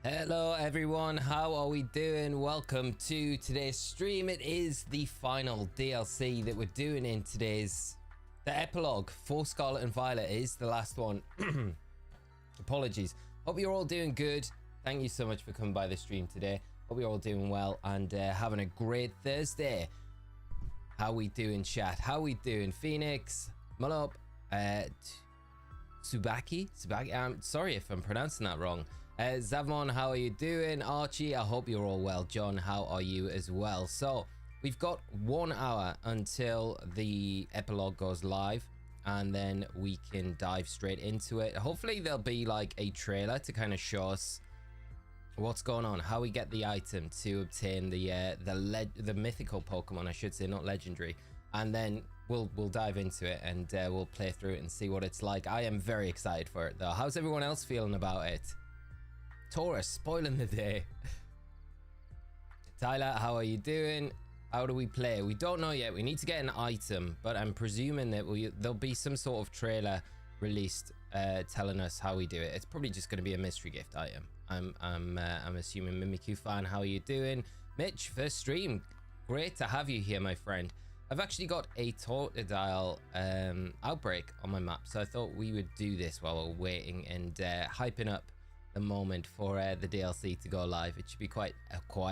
Hello everyone, how are we doing? Welcome to today's stream. It is the final DLC that we're doing in today's epilogue for Scarlet and Violet. It is the last one. Apologies. Hope you're all doing good. Thank you so much for coming by the stream today. Hope you're all doing well and having a great Thursday. How we doing, chat? How we doing? Phoenix, Mullup, Subaki? I'm sorry if I'm pronouncing that wrong. Zavon, how are you doing? Archie, I hope you're all well. John, how are you as well? So we've got 1 hour until the epilogue goes live, and then we can dive straight into it. Hopefully there'll be like a trailer to kind of show us what's going on, how we get the item to obtain the mythical Pokemon, I should say, not legendary, and then we'll dive into it and we'll play through it and see what it's like. I am very excited for it though. How's everyone else feeling about it? Taurus, spoiling the day. Tyler, how are you doing? How do we play? We don't know yet. We need to get an item, but I'm presuming that there'll be some sort of trailer released telling us how we do it. It's probably just going to be a mystery gift item. I'm assuming. Mimikyu fan, how are you doing? Mitch, first stream. Great to have you here, my friend. I've actually got a Totodile outbreak on my map, so I thought we would do this while we're waiting and hyping up the moment for the DLC to go live. It should be quite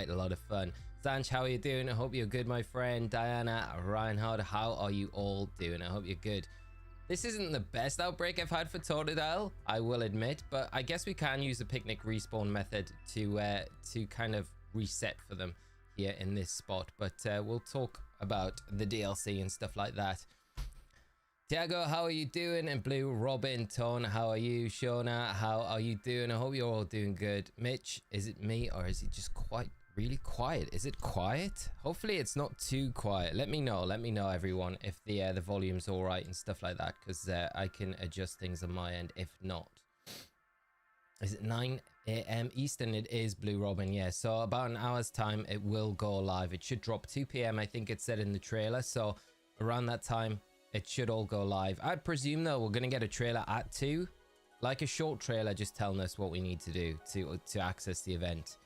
a lot of fun. Sanch, how are you doing? I hope you're good, my friend. Diana, Reinhard, how are you all doing? I hope you're good. This isn't the best outbreak I've had for Totodile, I will admit, but I guess we can use the picnic respawn method to kind of reset for them here in this spot, but we'll talk about the DLC and stuff like that. Tiago, how are you doing? And Blue Robin, Tone, how are you? Shona, how are you doing? I hope you're all doing good. Mitch, is it me or is it just really quiet? Is it quiet? Hopefully it's not too quiet. Let me know everyone if the volume's all right and stuff like that, because I can adjust things on my end if not. Is it 9 a.m. Eastern? It is, Blue Robin, yeah. So about an hour's time it will go live. It should drop 2 p.m. I think it said in the trailer, so around that time it should all go live. I'd presume though we're gonna get a trailer at 2, like a short trailer just telling us what we need to do to access the event,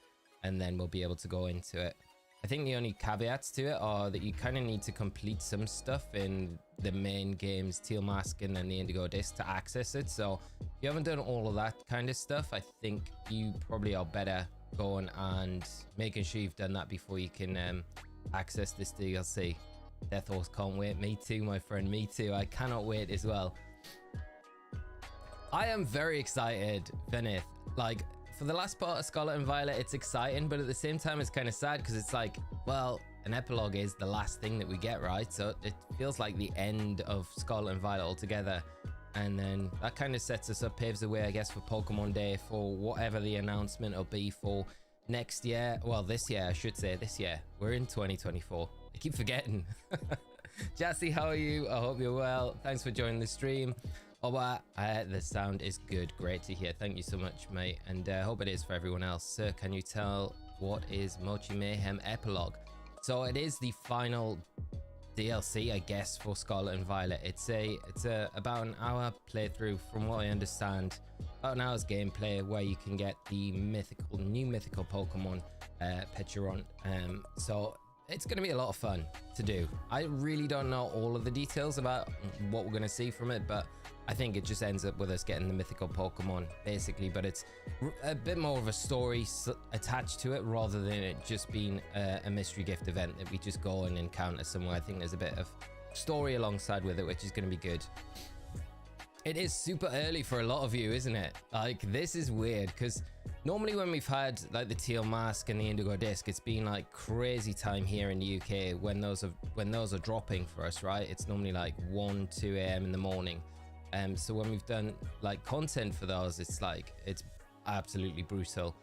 and then we'll be able to go into it. I think the only caveats to it are that you kind of need to complete some stuff in the main games, Teal Mask and then the Indigo Disc, to access it. So if you haven't done all of that kind of stuff, I think you probably are better going and making sure you've done that before you can access this DLC. Death Horse can't wait. Me too, my friend. Me too. I cannot wait as well. I am very excited, Venice. Like, for the last part of Scarlet and Violet, it's exciting, but at the same time, it's kind of sad because it's like, well, an epilogue is the last thing that we get, right? So it feels like the end of Scarlet and Violet altogether. And then that kind of sets us up, paves the way, I guess, for Pokemon Day, for whatever the announcement will be for next year. Well, this year, I should say, this year. We're in 2024. I keep forgetting. Jassy, how are you? I hope you're well. Thanks for joining the stream. Oba, the sound is good. Great to hear. Thank you so much, mate. And I hope it is for everyone else. Sir, can you tell what is Mochi Mayhem Epilogue? So it is the final DLC, I guess, for Scarlet and Violet. It's a about an hour playthrough, from what I understand. About an hour's gameplay where you can get the new mythical Pokemon, Pecharunt. So it's going to be a lot of fun to do. I really don't know all of the details about what we're going to see from it, but I think it just ends up with us getting the mythical Pokemon, basically. But it's a bit more of a story attached to it, rather than it just being a mystery gift event that we just go and encounter somewhere. I think there's a bit of story alongside with it, which is going to be good. It is super early for a lot of you, isn't it? Like, this is weird because normally when we've had like the Teal Mask and the Indigo Disc, it's been like crazy time here in the UK when those are dropping for us, right? It's normally like 1, 2 a.m. in the morning. So when we've done like content for those, it's absolutely brutal.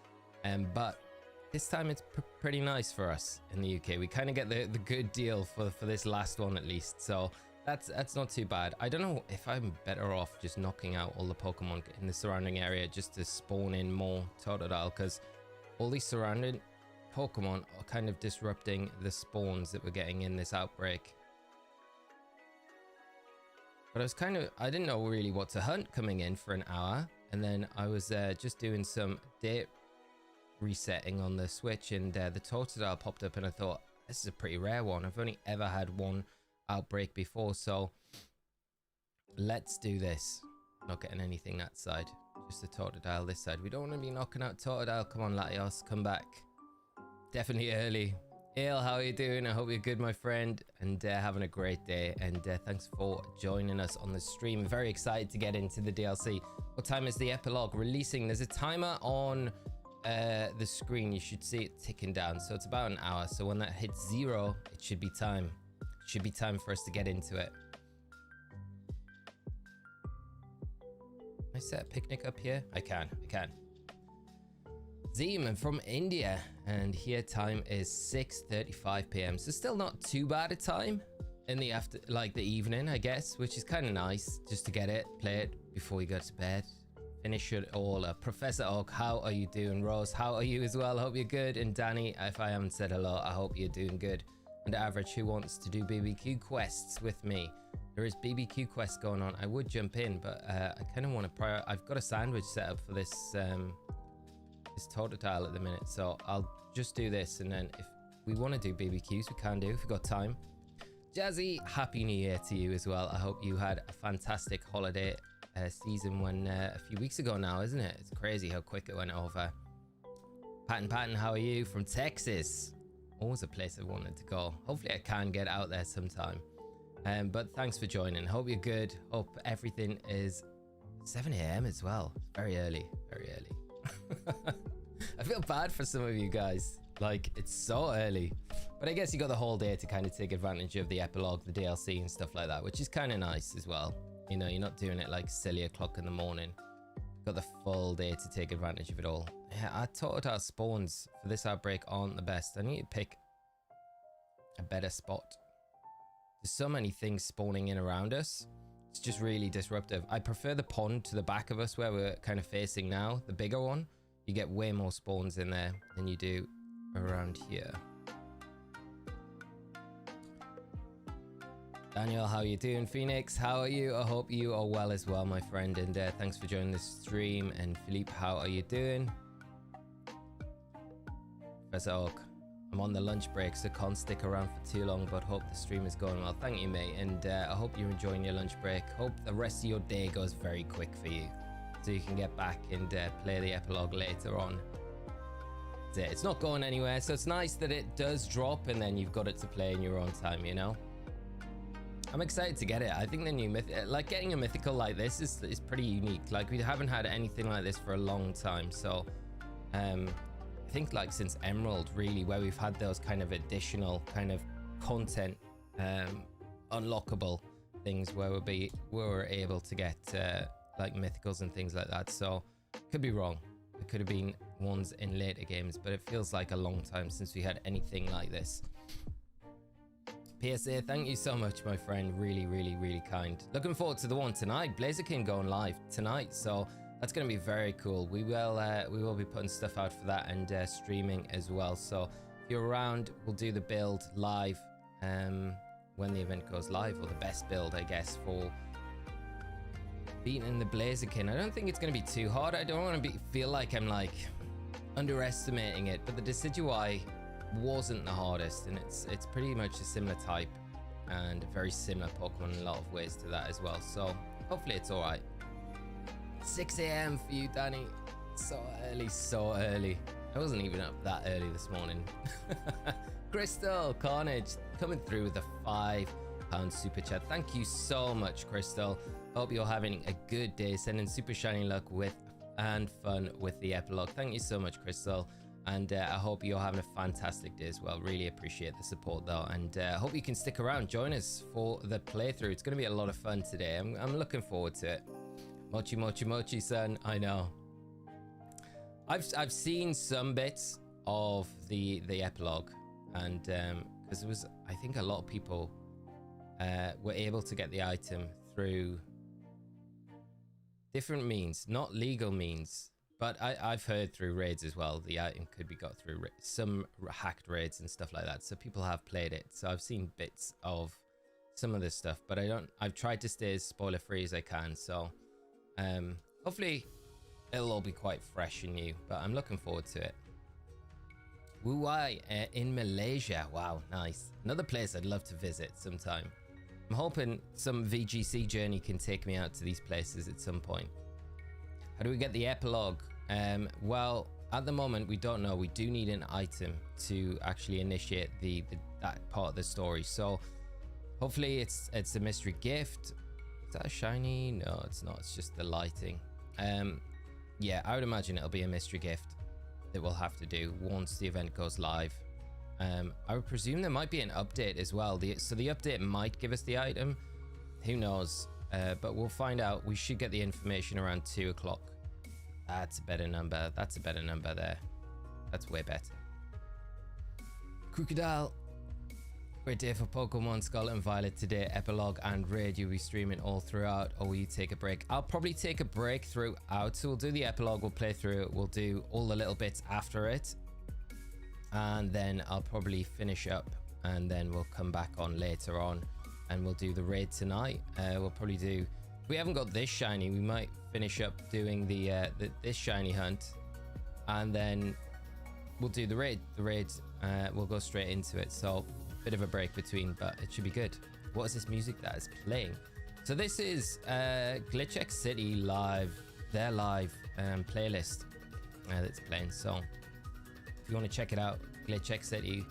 But this time it's pretty nice for us in the UK. We kind of get the good deal for this last one at least. So that's not too bad. I don't know if I'm better off just knocking out all the Pokemon in the surrounding area just to spawn in more Totodile, because all these surrounding Pokemon are kind of disrupting the spawns that we're getting in this outbreak. But I didn't know really what to hunt coming in for an hour, and then I was just doing some day resetting on the Switch, and the Totodile popped up, and I thought, this is a pretty rare one. I've only ever had one Outbreak before, so let's do this. Not getting anything that side, just the Totodile this side. We don't want to be knocking out Totodile. Come on, Latios, come back. Definitely early. Ale, how are you doing? I hope you're good, my friend, and having a great day. And thanks for joining us on the stream. Very excited to get into the DLC. What time is the epilogue releasing? There's a timer on the screen. You should see it ticking down. So it's about an hour. So when that hits 0, it should be time. It should be time for us to get into it. Can I set a picnic up here? I can. Zeem from India, and here time is 6:35 p.m. So still not too bad a time in the the evening, I guess, which is kind of nice just to get it, play it before you go to bed, finish it all. Professor Oak, how are you doing? Rose, how are you as well? Hope you're good. And Danny, if I haven't said hello, I hope you're doing good. And Average, who wants to do BBQ quests with me? There is BBQ quests going on. I would jump in, but I kind of want to I've got a sandwich set up for this this Totodile at the minute, so I'll just do this, and then if we want to do BBQs, we can do if we've got time. Jazzy, happy new year to you as well. I hope you had a fantastic holiday season when a few weeks ago now, isn't it? It's crazy how quick it went over. Patton, how are you? From Texas. Always a place I wanted to go. Hopefully I can get out there sometime. But thanks for joining. Hope you're good. Hope everything is 7 a.m. as well. It's very early. I feel bad for some of you guys. Like, it's so early. But I guess you got the whole day to kind of take advantage of the epilogue, the DLC and stuff like that, which is kind of nice as well. You know, you're not doing it like silly o'clock in the morning. Got the full day to take advantage of it all. Yeah, our Totodile spawns for this outbreak aren't the best. I need to pick a better spot. There's so many things spawning in around us. It's just really disruptive. I prefer the pond to the back of us where we're kind of facing now, the bigger one. You get way more spawns in there than you do around here. Daniel, how are you doing? Phoenix, how are you? I hope you are well as well, my friend. And thanks for joining the stream. And Philippe, how are you doing? Professor Oak, I'm on the lunch break, so can't stick around for too long, but hope the stream is going well. Thank you, mate. And I hope you're enjoying your lunch break. Hope the rest of your day goes very quick for you, so you can get back and play the epilogue later on. It's not going anywhere, so it's nice that it does drop and then you've got it to play in your own time, you know? I'm excited to get it. I think the new like getting a mythical like this is pretty unique. Like, we haven't had anything like this for a long time, so I think like since Emerald, really, where we've had those kind of additional kind of content unlockable things where we're able to get like mythicals and things like that. So could be wrong. It could have been ones in later games, but it feels like a long time since we had anything like this. PSA, thank you so much, my friend. Really kind. Looking forward to the one tonight. Blaziken going live tonight, so that's going to be very cool. We will be putting stuff out for that and streaming as well. So if you're around, we'll do the build live when the event goes live, or the best build, I guess, for beating the Blaziken. I don't think it's going to be too hard. I don't want to feel like I'm like underestimating it, but the Decidueye wasn't the hardest, and it's pretty much a similar type and a very similar Pokemon in a lot of ways to that as well. So hopefully it's all right. 6 a.m. for you, Danny. So early. I wasn't even up that early this morning. Crystal Carnage coming through with a £5 super chat. Thank you so much, Crystal. Hope you're having a good day. Sending super shiny luck with and fun with the epilogue. Thank you so much, Crystal. And I hope you're having a fantastic day as well. Really appreciate the support though. And I hope you can stick around, join us for the playthrough. It's going to be a lot of fun today. I'm looking forward to it. Mochi, son. I know. I've seen some bits of the epilogue, and because it was, I think a lot of people were able to get the item through different means, not legal means, but I've heard through raids as well. The item could be got through some hacked raids and stuff like that. So people have played it. So I've seen bits of some of this stuff, but I've tried to stay as spoiler free as I can. So hopefully it'll all be quite fresh and new, but I'm looking forward to it. Wuai in Malaysia. Wow, nice. Another place I'd love to visit sometime. I'm hoping some VGC journey can take me out to these places at some point. How do we get the epilogue? Well, at the moment, we don't know. We do need an item to actually initiate that part of the story. So hopefully it's a mystery gift. Is that a shiny? No, it's not. It's just the lighting. Yeah, I would imagine it'll be a mystery gift that we'll have to do once the event goes live. I would presume there might be an update as well. So the update might give us the item. Who knows? But we'll find out. We should get the information around 2 o'clock. That's a better number. That's a better number there. That's way better. Crocodile. Great day for Pokemon Scarlet and Violet today. Epilogue and Raid. You'll be streaming all throughout, or will you take a break? I'll probably take a break throughout. So we'll do the epilogue. We'll play through it. We'll do all the little bits after it. And then I'll probably finish up. And then we'll come back on later on. And we'll do the raid tonight. We'll probably do... If we haven't got this shiny, we might finish up doing this shiny hunt. And then we'll do the raid. The raid, we'll go straight into it. So... bit of a break between, but it should be good. What is this music that is playing? So this is Glitch City live, their live playlist that's playing. So if you want to check it out, Glitch City,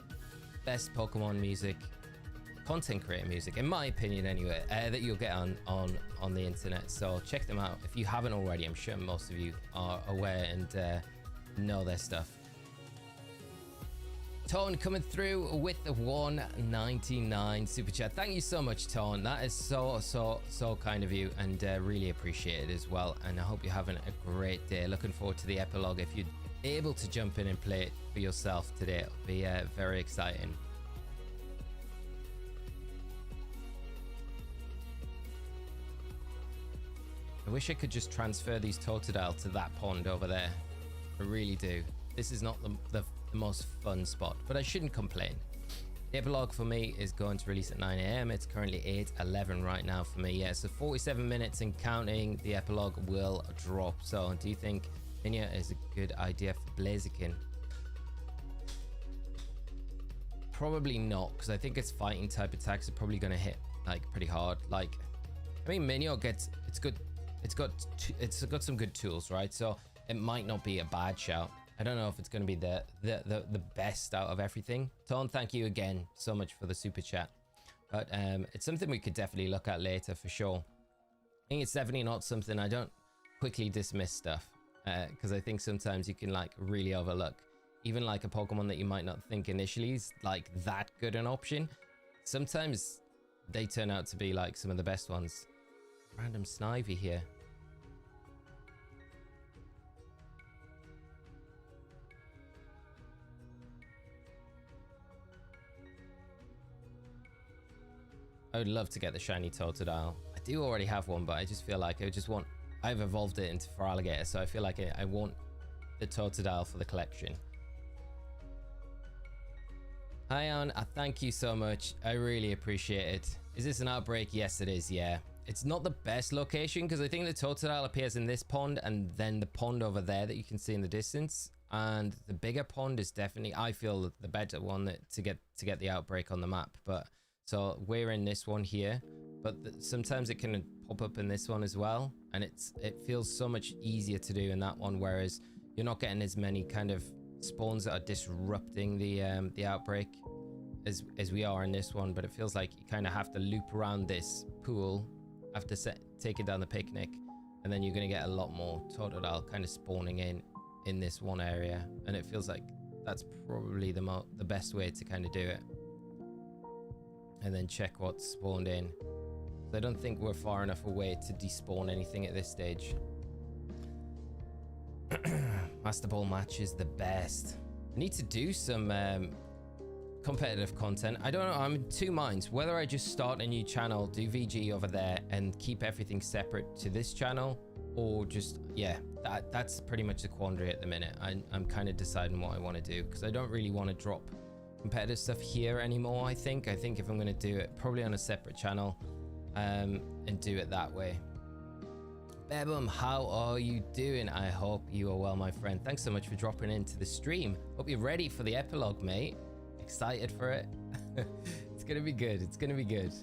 best Pokemon music, content creator music, in my opinion anyway, that you'll get on the internet. So check them out if you haven't already. I'm sure most of you are aware and know their stuff. Tone coming through with the 199 super chat. Thank you so much, Tone. That is so kind of you, and really appreciate it as well. And I hope you're having a great day. Looking forward to the epilogue. If you're able to jump in and play it for yourself today, it'll be very exciting. I wish I could just transfer these Totodile to that pond over there. I really do. This is not the most fun spot, but I shouldn't complain. The epilogue for me is going to release at 9 a.m. It's currently 8:11 right now for me. Yeah, so 47 minutes and counting, the epilogue will drop. So do you think Minya is a good idea for Blaziken? Probably not, because I think its fighting type attacks are probably going to hit like pretty hard. Like, I mean, Minya gets, it's got some good tools, right? So it might not be a bad shout. I don't know if it's going to be the best out of everything. Tone, thank you again so much for the super chat. But it's something we could definitely look at later for sure. I think it's definitely not something I don't quickly dismiss stuff, because I think sometimes you can like really overlook even like a Pokemon that you might not think initially is like that good an option. Sometimes they turn out to be like some of the best ones. Random Snivy here. I would love to get the shiny Totodile. I do already have one, but I just feel like I've evolved it into Feraligatr, so I feel like I want the Totodile for the collection. Hi, Ann. Thank you so much. I really appreciate it. Is this an outbreak? Yes, it is. Yeah. It's not the best location because I think the Totodile appears in this pond and then the pond over there that you can see in the distance. And the bigger pond is definitely, I feel, the better one to get the outbreak on the map. But so we're in this one here, but sometimes it can pop up in this one as well, and it feels so much easier to do in that one, whereas you're not getting as many kind of spawns that are disrupting the outbreak as we are in this one. But it feels like you kind of have to loop around this pool, have to take it down the picnic, and then you're going to get a lot more Totodile kind of spawning in this one area, and it feels like that's probably the best way to kind of do it. And then check what's spawned in. So I don't think we're far enough away to despawn anything at this stage. Master Ball match is the best. I need to do some competitive content. I don't know, I'm in two minds. Whether I just start a new channel, do VG over there and keep everything separate to this channel, or just, yeah, that's pretty much the quandary at the minute. I'm kind of deciding what I want to do, because I don't really want to drop competitive stuff here anymore. I think if I'm going to do it probably on a separate channel and do it that way. Bebum, how are you doing? I hope you are well, my friend. Thanks so much for dropping into the stream. Hope you're ready for the epilogue, mate. Excited for it. It's gonna be good. It's gonna be good.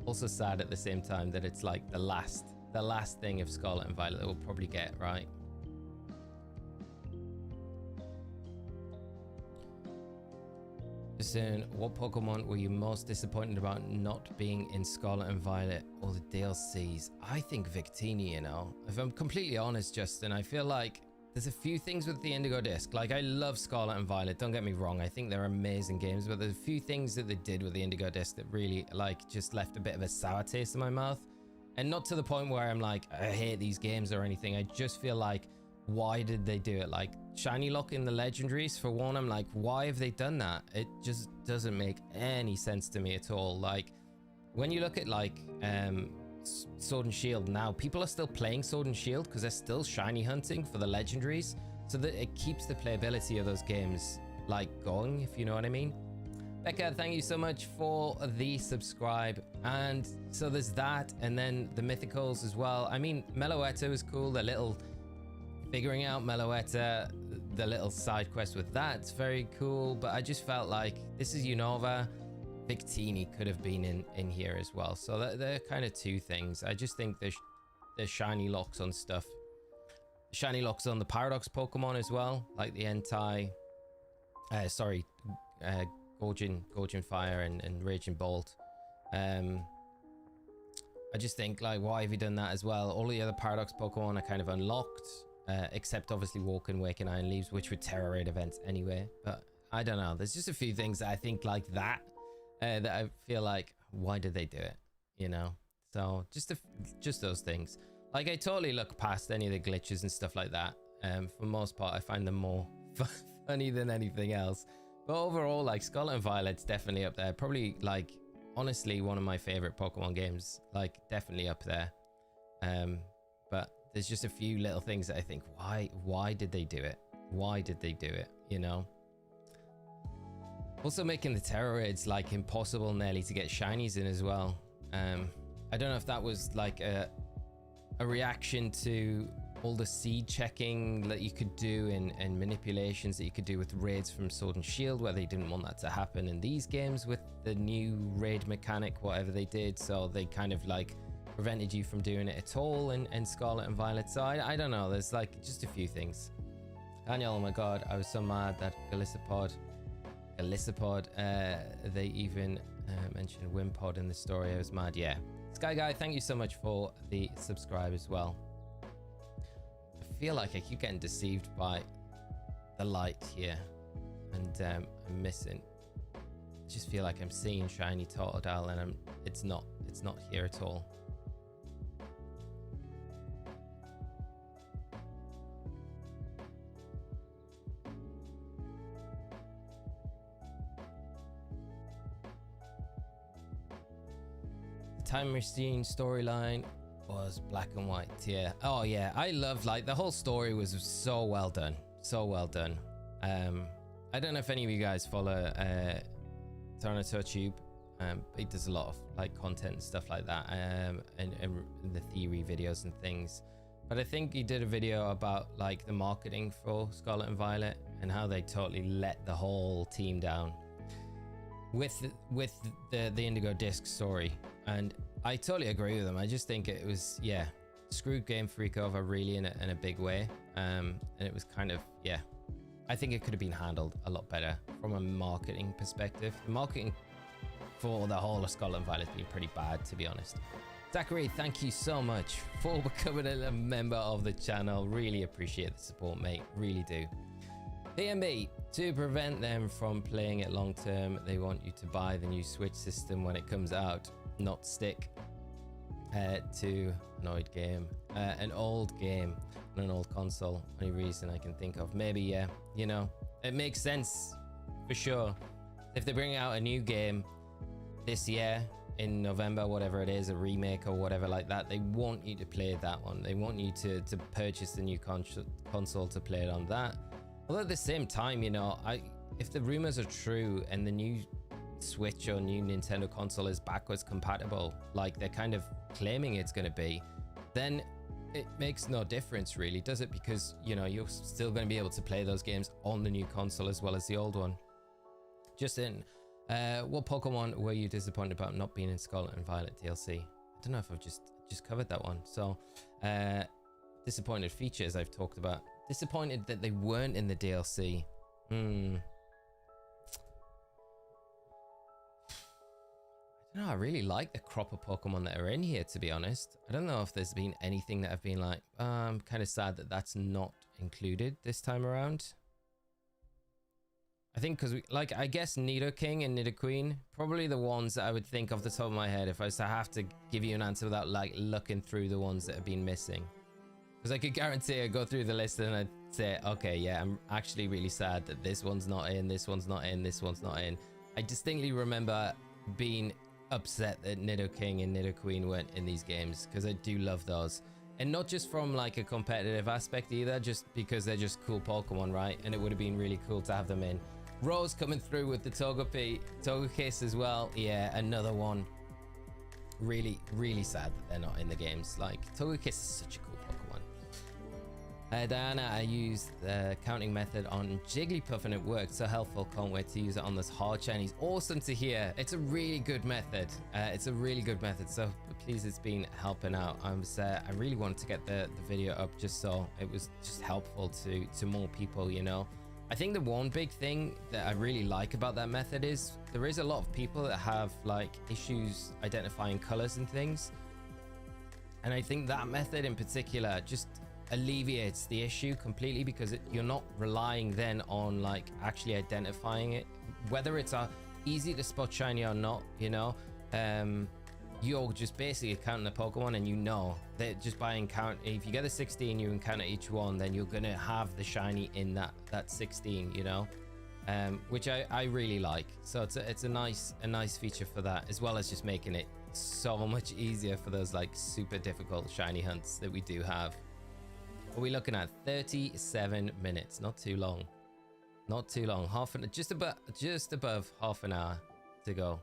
Also sad at the same time that it's like the last thing of Scarlet and Violet that we'll probably get, right? Listen, what Pokemon were you most disappointed about not being in Scarlet and Violet or the DLCs? I think Victini, you know. If I'm completely honest, Justin, I feel like there's a few things with the Indigo Disc. Like, I love Scarlet and Violet, don't get me wrong. I think they're amazing games, but there's a few things that they did with the Indigo Disc that really, like, just left a bit of a sour taste in my mouth. And not to the point where I'm like, I hate these games or anything. I just feel like, why did they do it? Like, Shiny Lock in the Legendaries, for one, I'm like, why have they done that? It just doesn't make any sense to me at all. Like, when you look at, like, Sword and Shield now, people are still playing Sword and Shield because they're still shiny hunting for the legendaries, so that it keeps the playability of those games like going, if you know what I mean. Becca, thank you so much for the subscribe. And so there's that, and then the mythicals as well. I mean, Meloetta was cool, the little figuring out Meloetta, the little side quest with that's very cool, but I just felt like this is Unova. Victini could have been in here as well, so they're kind of two things. I just think there's shiny locks on stuff, shiny locks on the Paradox Pokemon as well, like the Entei, Gorgon Fire and Raging Bolt. I just think, like, why have you done that as well? All the other Paradox Pokemon are kind of unlocked, except obviously Walk and Wake and Iron Leaves, which were Terra Raid events anyway. But I don't know, there's just a few things that I think like that that I feel like, why did they do it, you know? So just those things. Like, I totally look past any of the glitches and stuff like that. For the most part, I find them more funny than anything else. But overall, like, Scarlet and Violet's definitely up there. Probably, like, honestly, one of my favorite Pokemon games. Like, definitely up there. But there's just a few little things that I think, why did they do it? Why did they do it, you know? Also making the Terror Raids, like, impossible nearly to get shinies in as well. I don't know if that was like a reaction to all the seed checking that you could do and manipulations that you could do with raids from Sword and Shield, where they didn't want that to happen in these games with the new raid mechanic, whatever they did. So they kind of like prevented you from doing it at all in Scarlet and Violet. So I don't know, there's like just a few things. Daniel, oh my god, I was so mad that Galissapod, they even mentioned Wimpod in the story. I was mad. Yeah, Sky Guy, thank you so much for the subscribe as well. I feel like I keep getting deceived by the light here, and I'm missing. I just feel like I'm seeing shiny Totodile, and it's not here at all. Time Machine storyline was black and white. Yeah. Oh yeah, I loved, like, the whole story was so well done, so well done. I don't know if any of you guys follow TornatoTube. He does a lot of like content and stuff like that, and the theory videos and things. But I think he did a video about like the marketing for Scarlet and Violet and how they totally let the whole team down with the Indigo Disc story. And I totally agree with them. I just think it was, yeah, screwed Game Freak over really in a big way. And it was kind of, yeah, I think it could have been handled a lot better from a marketing perspective. The marketing for the whole of Scarlet and Violet has been pretty bad, to be honest. Zachary, thank you so much for becoming a member of the channel. Really appreciate the support, mate. Really do. PMB, to prevent them from playing it long term, they want you to buy the new Switch system when it comes out, not stick to an old game on an old console. Only reason I can think of. Maybe, yeah, you know, it makes sense for sure. If they bring out a new game this year in November, whatever it is, a remake or whatever like that, they want you to play that one. They want you to purchase the new console to play it on that. Although at the same time, you know, if the rumors are true and the new Switch or new Nintendo console is backwards compatible, like they're kind of claiming it's going to be, then it makes no difference really, does it? Because, you know, you're still going to be able to play those games on the new console as well as the old one. Justin, what Pokemon were you disappointed about not being in Scarlet and Violet DLC? I don't know if I've just covered that one. So, disappointed features I've talked about. Disappointed that they weren't in the DLC. I don't know, I really like the crop of Pokemon that are in here, to be honest. I don't know if there's been anything that I've been like, I'm kind of sad that that's not included this time around. I think because I guess Nidoking and Nidoqueen, probably the ones that I would think off the top of my head if I was to have to give you an answer without like looking through the ones that have been missing. Because I could guarantee I'd go through the list and I'd say, okay, yeah, I'm actually really sad that this one's not in, this one's not in, this one's not in. I distinctly remember being upset that Nidoking and Nidoqueen weren't in these games, because I do love those. And not just from like a competitive aspect either, just because they're just cool Pokemon, right? And it would have been really cool to have them in. Rose coming through with the Togekiss as well. Yeah, another one. Really, really sad that they're not in the games. Like, Togekiss is such a cool Pokemon. Diana, I used the counting method on Jigglypuff and it worked. So helpful. Can't wait to use it on this hard shinies. Awesome to hear. It's a really good method. It's a really good method. So please, it's been helping out. I really wanted to get the video up just so it was just helpful to more people, you know. I think the one big thing that I really like about that method is there is a lot of people that have like issues identifying colors and things. And I think that method in particular just alleviates the issue completely, because you're not relying then on like actually identifying it, whether it's easy to spot shiny or not, you know. You're just basically counting the Pokemon, and you know that just by if you get a 16, you encounter each one, then you're gonna have the shiny in that 16, you know, which I really like. So it's a nice feature for that, as well as just making it so much easier for those like super difficult shiny hunts that we do have. What are we looking at? 37 minutes, not too long, just above half an hour to go.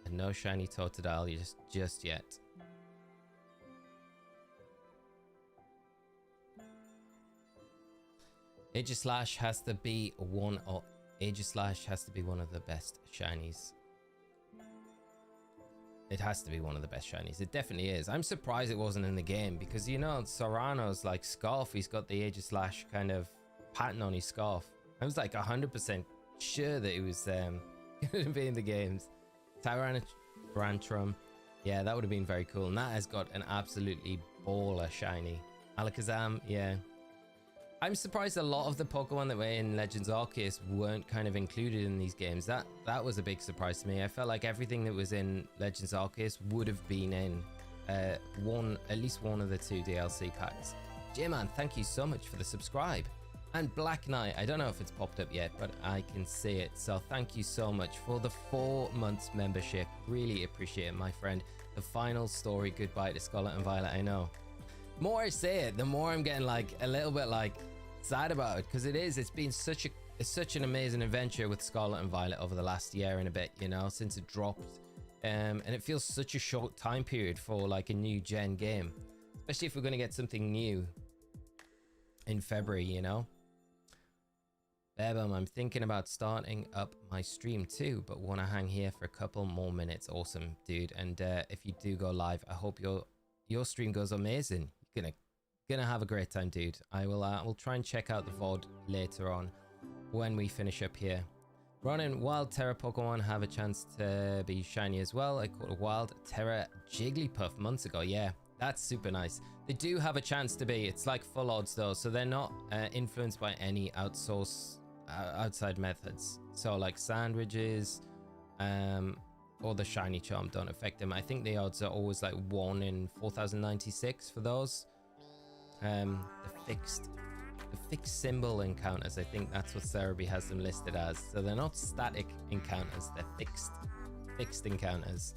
And no shiny Totodile just yet. Aegislash has to be one of the best shinies. It has to be one of the best shinies. It definitely is. I'm surprised it wasn't in the game, because you know Serrano's like scarf, he's got the Aegislash kind of pattern on his scarf. I was like 100% sure that it was gonna be in the games. Tyrantrum, yeah, that would have been very cool. And that has got an absolutely baller shiny. Alakazam, yeah. I'm surprised a lot of the Pokemon that were in Legends Arceus weren't kind of included in these games. That was a big surprise to me. I felt like everything that was in Legends Arceus would have been in at least one of the 2 DLC packs. J-Man, thank you so much for the subscribe. And Black Knight, I don't know if it's popped up yet, but I can see it. So thank you so much for the 4 months membership. Really appreciate it, my friend. The final story, goodbye to Scarlet and Violet. I know. The more I say it, the more I'm getting like a little bit like sad about it, because it's been such an amazing adventure with Scarlet and Violet over the last year and a bit, you know, since it dropped. And it feels such a short time period for like a new gen game, especially if we're going to get something new in February, you know. Babum, I'm thinking about starting up my stream too, but want to hang here for a couple more minutes. Awesome, dude. And if you do go live, I hope your stream goes amazing. You're gonna have a great time, dude. We'll try and check out the VOD later on when we finish up here. Ronin, Wild Terra Pokemon have a chance to be shiny as well. I caught a Wild Terra Jigglypuff months ago. Yeah, that's super nice. They do have a chance to be. It's like full odds though, so they're not influenced by any outside methods. So like sandwiches or the shiny charm don't affect them. I think the odds are always like 1 in 4096 for those. The fixed symbol encounters, I think that's what Cerebi has them listed as. So they're not static encounters, they're fixed encounters.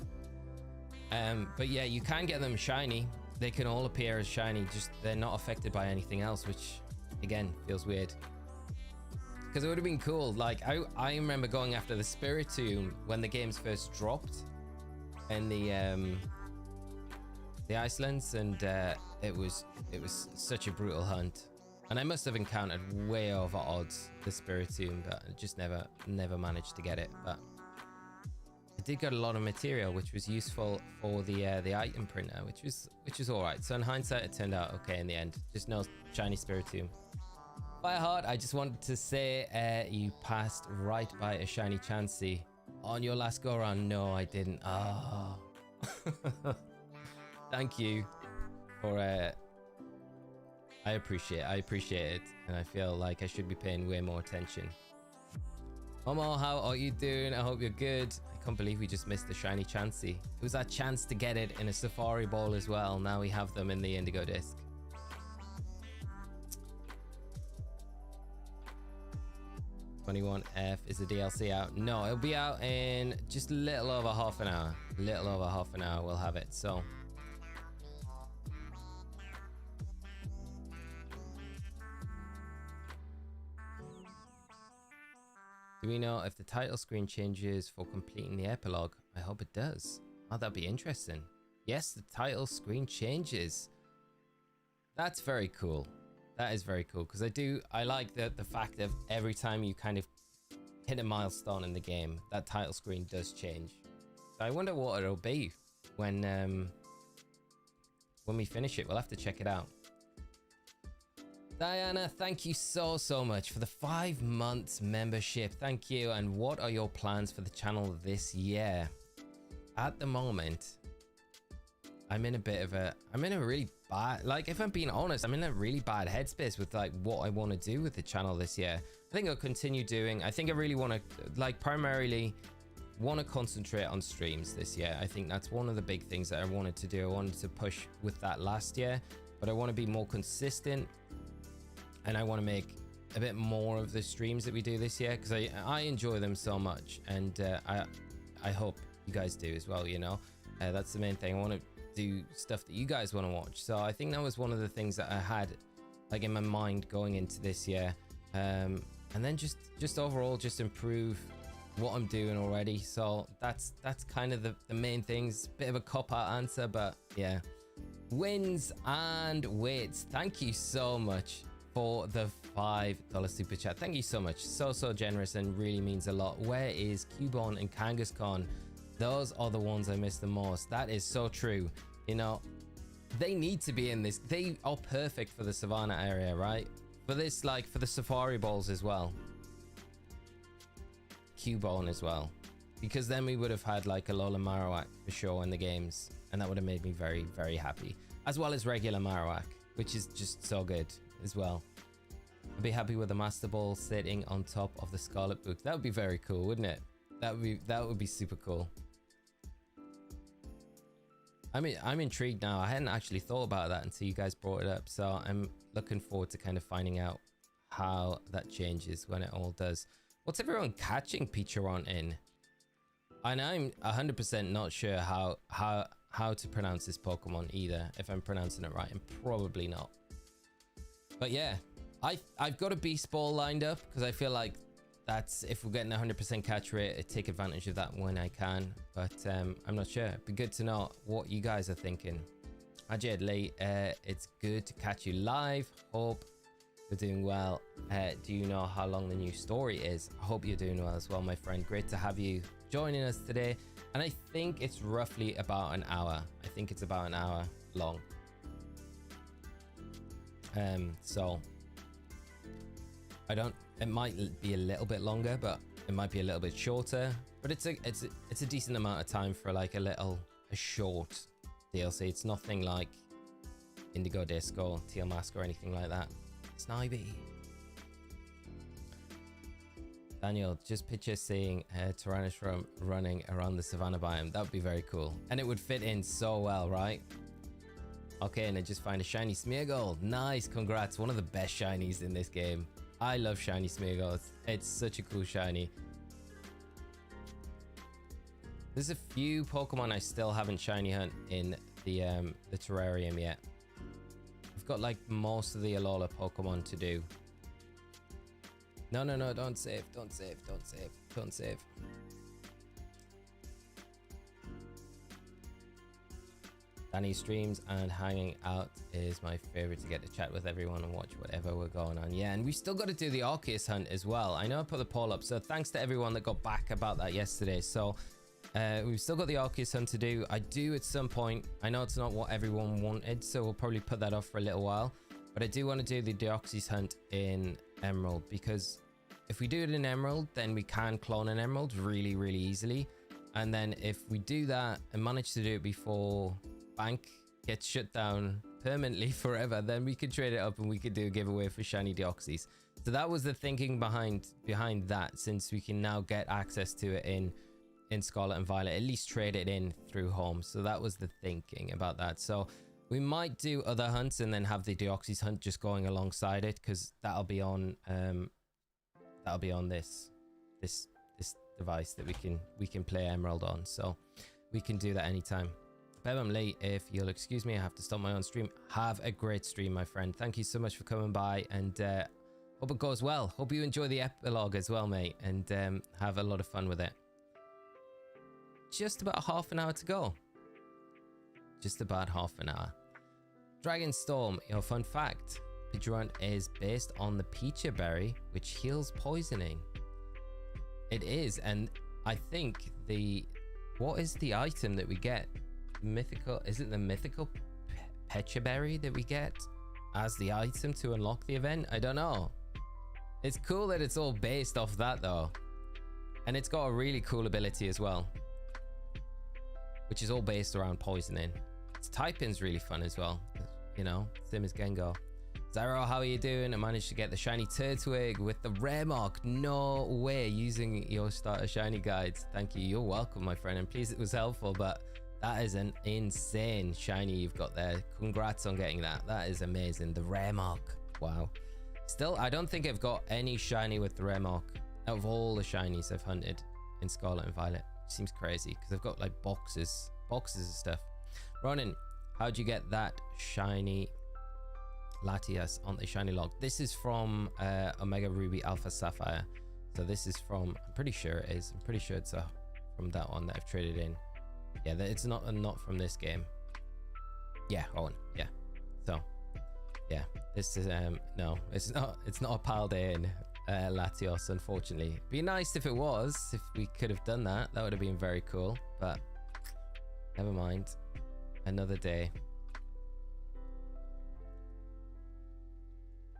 But yeah, you can get them shiny. They can all appear as shiny, just they're not affected by anything else, which again feels weird. Because it would have been cool. Like I remember going after the Spiritomb when the games first dropped, and the the Icelands, and it was such a brutal hunt. And I must have encountered way over odds the Spiritomb, but I just never managed to get it. But I did get a lot of material, which was useful for the item printer, which was all right. So in hindsight, it turned out okay in the end. Just no shiny Spiritomb. Fireheart, I just wanted to say you passed right by a shiny Chansey on your last go around. No, I didn't. Oh. Thank you for I appreciate it, and I feel like I should be paying way more attention. Momo, how are you doing? I hope you're good. I can't believe we just missed the shiny Chansey. It was our chance to get it in a Safari Ball as well. Now we have them in the Indigo Disc. "21F, is the DLC out?" No, it'll be out in just a little over half an hour. Little over half an hour we'll have it, so. Do we know if the title screen changes for completing the epilogue? I hope it does. Oh, that'd be interesting. Yes, the title screen changes. That's very cool. That is very cool, because I like the fact that every time you kind of hit a milestone in the game, that title screen does change. So I wonder what it'll be when we finish it. We'll have to check it out. Diana, thank you so much for the 5 months membership. Thank you. And what are your plans for the channel this year? At the moment, I'm in a really bad, like, if I'm being honest, I'm in a really bad headspace with like what I want to do with the channel this year. I think I'll continue doing, I think I really want to, like, primarily want to concentrate on streams this year. I think that's one of the big things that I wanted to do. I wanted to push with that last year, but I want to be more consistent. And I want to make a bit more of the streams that we do this year, because I enjoy them so much, and I hope you guys do as well, you know. That's the main thing. I want to do stuff that you guys want to watch. So I think that was one of the things that I had like in my mind going into this year, and then just overall just improve what I'm doing already. So that's kind of the main things. Bit of a cop-out answer, but yeah. Wins and Wits, thank you so much for the $5 super chat. Thank you so much. So generous, and really means a lot. Where is Cubone and Kangaskhan? Those are the ones I miss the most. That is so true. You know, they need to be in this. They are perfect for the Savannah area, right? For this, like, for the Safari Balls as well. Cubone as well. Because then we would have had like a Alola Marowak for sure in the games, and that would have made me very, very happy. As well as regular Marowak, which is just so good as well. I'd be happy with the Master Ball sitting on top of the Scarlet book. That would be very cool, wouldn't it? That would be super cool. I mean, I'm intrigued now. I hadn't actually thought about that until you guys brought it up, so I'm looking forward to kind of finding out how that changes when it all does. What's everyone catching Pecharunt in? And I'm 100% not sure how to pronounce this Pokemon either. If I'm pronouncing it right, I'm probably not. But yeah, I've got a Beast Ball lined up, because I feel like that's, if we're getting 100% catch rate, I take advantage of that when I can. But I'm not sure. It'd be good to know what you guys are thinking. Ajay Lee, it's good to catch you live. Hope you're doing well. Do you know how long the new story is? I hope you're doing well as well, my friend. Great to have you joining us today. And I think it's roughly about an hour. I think it's about an hour long. So it might be a little bit longer, but it might be a little bit shorter, but it's a decent amount of time for like a short DLC. It's nothing like Indigo Disc or Teal Mask or anything like that. Snivy. Daniel, just picture seeing Tyrannus running around the Savannah biome. That would be very cool, and it would fit in so well, right? Okay, and I just find a shiny Smeargle. Nice, congrats. One of the best shinies in this game. I love shiny Smeargle. It's such a cool shiny. There's a few Pokemon I still haven't shiny hunt in the terrarium yet. I've got like most of the Alola Pokemon to do. No, don't save. Don't save. Danny streams and hanging out is my favorite, to get to chat with everyone and watch whatever we're going on. Yeah, and we still got to do the Arceus hunt as well. I know I put the poll up, so thanks to everyone that got back about that yesterday. So we've still got the Arceus hunt to do. I do at some point. I know it's not what everyone wanted, so we'll probably put that off for a little while. But I do want to do the Deoxys hunt in Emerald, because if we do it in Emerald, then we can clone an Emerald really, really easily. And then if we do that and manage to do it before bank gets shut down permanently forever, then we could trade it up and we could do a giveaway for shiny Deoxys. So that was the thinking behind that, since we can now get access to it in Scarlet and Violet, at least trade it in through home. So that was the thinking about that. So we might do other hunts and then have the Deoxys hunt just going alongside it, because that'll be on this device that we can play Emerald on. So we can do that anytime. Beb, I'm late. If you'll excuse me, I have to stop my own stream. Have a great stream, my friend. Thank you so much for coming by, and hope it goes well. Hope you enjoy the epilogue as well, mate, and have a lot of fun with it. Just about half an hour to go. Just about half an hour. Dragon Storm, your fun fact. Pecharunt is based on the Pecha berry, which heals poisoning. It is, and I think what is the item that we get? Mythical, is it the mythical Pecha berry that we get as the item to unlock the event? I don't know. It's cool that it's all based off that though, and it's got a really cool ability as well, which is all based around poisoning. Its typing's really fun as well, you know, same as Gengar. Zyro, how are you doing? I managed to get the shiny Turtwig with the rare mark. No way, using your starter shiny guides. Thank you. You're welcome, my friend. And please, it was helpful, but that is an insane shiny you've got there. Congrats on getting that. That is amazing. The rare mark. Wow. Still, I don't think I've got any shiny with the rare mark out of all the shinies I've hunted in Scarlet and Violet. Seems crazy because I've got like boxes of stuff. Ronan, how'd you get that shiny Latias on the shiny log? This is from Omega Ruby Alpha Sapphire. So this is from, I'm pretty sure it is. I'm pretty sure it's from that one that I've traded in. Yeah, it's not from this game. Yeah, Owen. Yeah. So yeah, this is no, it's not a Paldea Latios, unfortunately. Be nice if it was, if we could have done that. That would have been very cool, but never mind. Another day.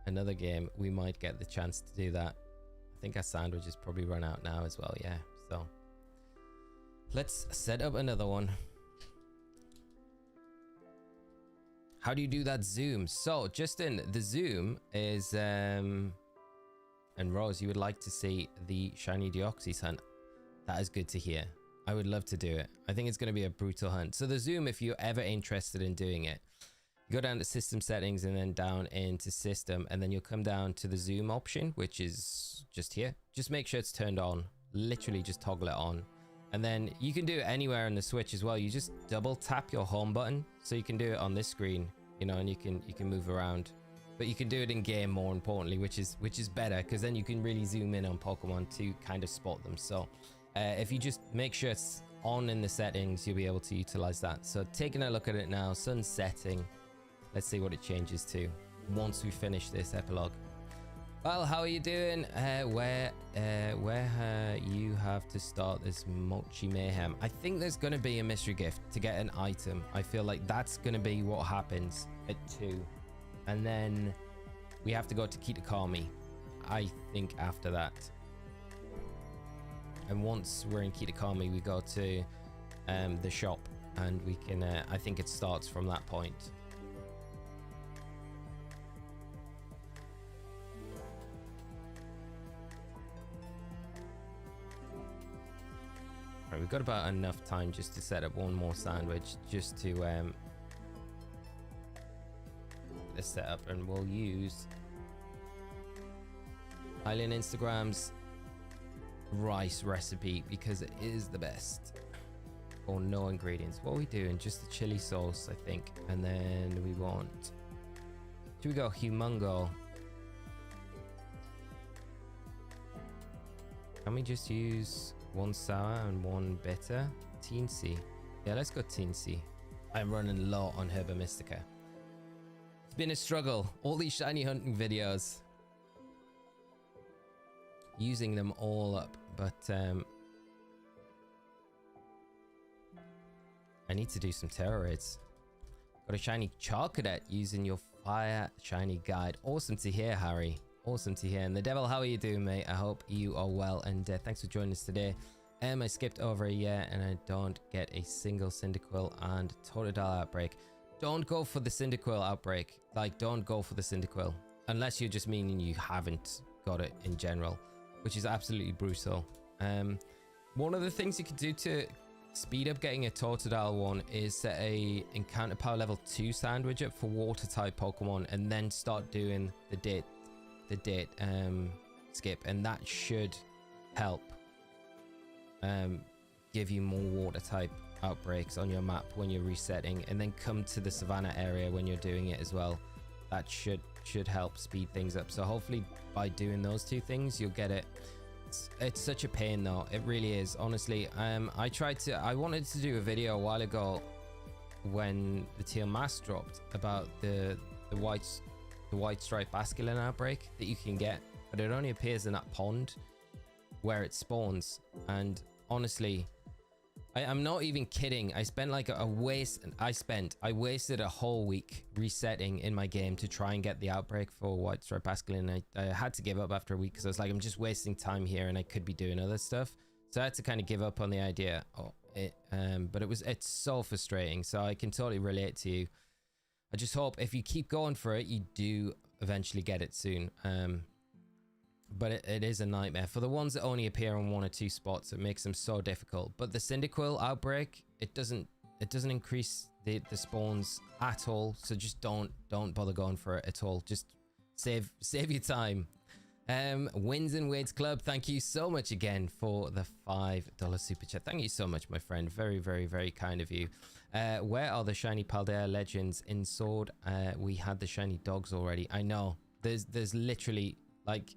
Another game, we might get the chance to do that. I think our sandwich is probably run out now as well. Yeah, so let's set up another one. How do you do that zoom? So Justin, the zoom is and Rose, you would like to see the shiny Deoxys hunt. That is good to hear. I would love to do it. I think it's going to be a brutal hunt. So the zoom, if you're ever interested in doing it, go down to system settings and then down into system, and then you'll come down to the zoom option, which is just here. Just make sure it's turned on. Literally just toggle it on, and then you can do it anywhere on the Switch as well. You just double tap your home button, so you can do it on this screen, you know, and you can move around, but you can do it in game more importantly, which is better, because then you can really zoom in on Pokemon to kind of spot them. So if you just make sure it's on in the settings, you'll be able to utilize that. So taking a look at it now, sun setting. Let's see what it changes to once we finish this epilogue. Well, how are you doing? Where you have to start this Mochi Mayhem. I think there's going to be a mystery gift to get an item. I feel like that's going to be what happens at 2. And then we have to go to Kitakami, I think, after that. And once we're in Kitakami, we go to the shop, and we can, I think it starts from that point. Right, we've got about enough time just to set up one more sandwich, just to this setup, and we'll use Eileen Instagram's rice recipe because it is the best. Or no ingredients. What are we doing? Just the chili sauce, I think, and then we want. Should we go humongo? Can we just use one sour and one bitter? Teensy. Yeah, let's go teensy. I'm running low on Herba Mystica. It's been a struggle. All these shiny hunting videos. Using them all up, but I need to do some terror raids. Got a shiny Charcadet using your fire shiny guide. Awesome to hear, Harry. Awesome to hear. And the Devil, how are you doing, mate? I hope you are well, and thanks for joining us today. I skipped over a year and I don't get a single Cyndaquil and Totodile Outbreak. Don't go for the Cyndaquil Outbreak. Like, don't go for the Cyndaquil. Unless you're just meaning you haven't got it in general, which is absolutely brutal. One of the things you can do to speed up getting a Totodile one is set a encounter power level 2 sandwich up for water type Pokemon and then start doing the date skip, and that should help give you more water type outbreaks on your map when you're resetting, and then come to the Savannah area when you're doing it as well. That should help speed things up. So hopefully by doing those two things you'll get it. It's such a pain though, it really is, honestly. I wanted to do a video a while ago when the Teal Mask dropped about the white stripe basculin outbreak that you can get, but it only appears in that pond where it spawns. And honestly, I'm not even kidding. I spent like I wasted a whole week resetting in my game to try and get the outbreak for white stripe basculin. I had to give up after a week because I was like, I'm just wasting time here and I could be doing other stuff. So I had to kind of give up on the idea. But it's so frustrating. So I can totally relate to you. I just hope if you keep going for it, you do eventually get it soon. But it is a nightmare for the ones that only appear on 1 or 2 spots. It makes them so difficult. But the Cyndaquil outbreak, it doesn't increase the spawns at all. So just don't bother going for it at all. Just save your time. Wins and Wades Club, thank you so much again for the $5 super chat. Thank you so much, my friend. Very, very, very kind of you. Where are the shiny Paldea legends in Sword? We had the shiny dogs already. I know. There's literally like,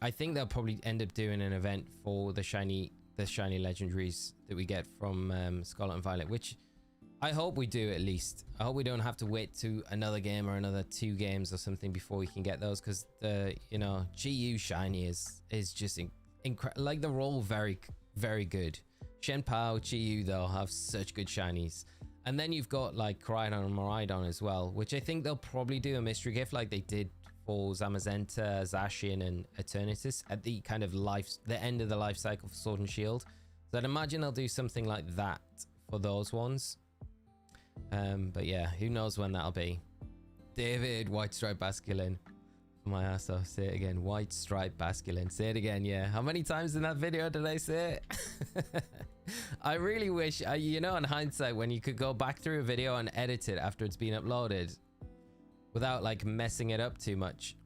I think they'll probably end up doing an event for the shiny legendaries that we get from Scarlet and Violet, which I hope we do at least. I hope we don't have to wait to another game or another 2 games or something before we can get those, because the GU shiny is just incredible. Like, they're all very, very good. Shenpao, GU though have such good shinies. And then you've got like Koraidon and Miraidon as well, which I think they'll probably do a mystery gift like they did for Zamazenta, Zacian and Eternatus at the kind of the end of the life cycle for Sword and Shield. So I'd imagine they'll do something like that for those ones. But yeah, who knows when that'll be. David, white stripe basculin. My ass off, say it again. White stripe basculin. Say it again, yeah. How many times in that video did I say it? I really wish, in hindsight, when you could go back through a video and edit it after it's been uploaded without like messing it up too much.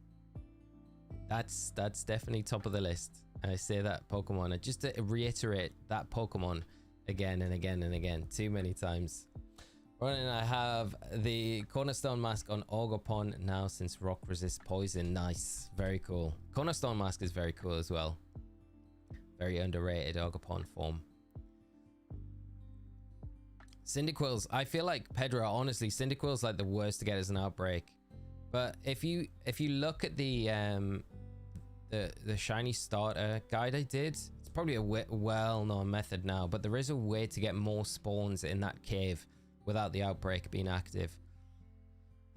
That's definitely top of the list. I say that Pokemon, just to reiterate that Pokemon again and again and again, too many times. Right, and I have the Cornerstone Mask on Ogerpon now since Rock resists poison. Nice, very cool. Cornerstone Mask is very cool as well. Very underrated Ogerpon form. Cyndaquils, I feel like Pedro, honestly, Cyndaquil's like the worst to get as an outbreak. But if you look at the shiny starter guide I did, it's probably a well-known method now, but there is a way to get more spawns in that cave without the outbreak being active.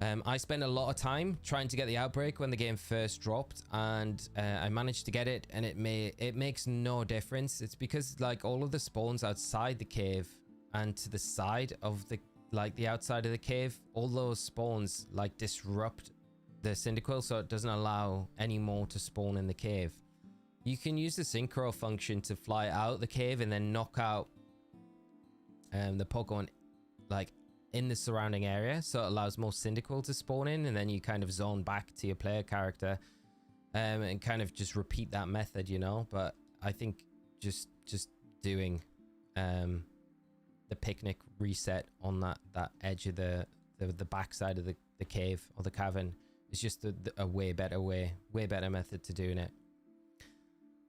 I spent a lot of time trying to get the outbreak when the game first dropped, and I managed to get it, and it makes no difference. It's because like all of the spawns outside the cave and to the side of the outside of the cave, all those spawns like disrupt the Cyndaquil, so it doesn't allow any more to spawn in the cave. You can use the synchro function to fly out the cave and then knock out the Pokemon like in the surrounding area, so it allows more Cyndaquil to spawn in, and then you kind of zone back to your player character and kind of just repeat that method, but I think just doing the picnic reset on that edge of the back side of the cave or the cavern is just a way better method to doing it.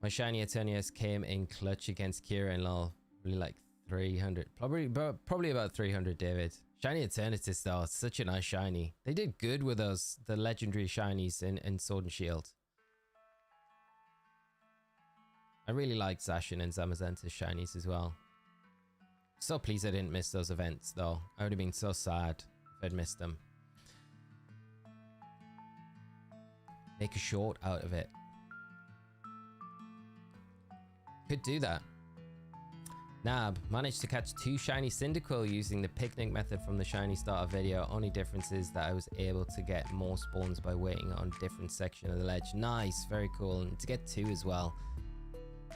My shiny Eternius came in clutch against Kira and lol. Really like 300. Probably about 300, David. Shiny Eternatus, though. It's such a nice shiny. They did good with those, the legendary shinies in Sword and Shield. I really liked Zacian and Zamazenta's shinies as well. So pleased I didn't miss those events, though. I would have been so sad if I'd missed them. Make a short out of it. Could do that. Nab managed to catch 2 shiny Cyndaquil using the picnic method from the shiny starter video. Only difference is that I was able to get more spawns by waiting on different section of the ledge. Nice, very cool. And to get 2 as well.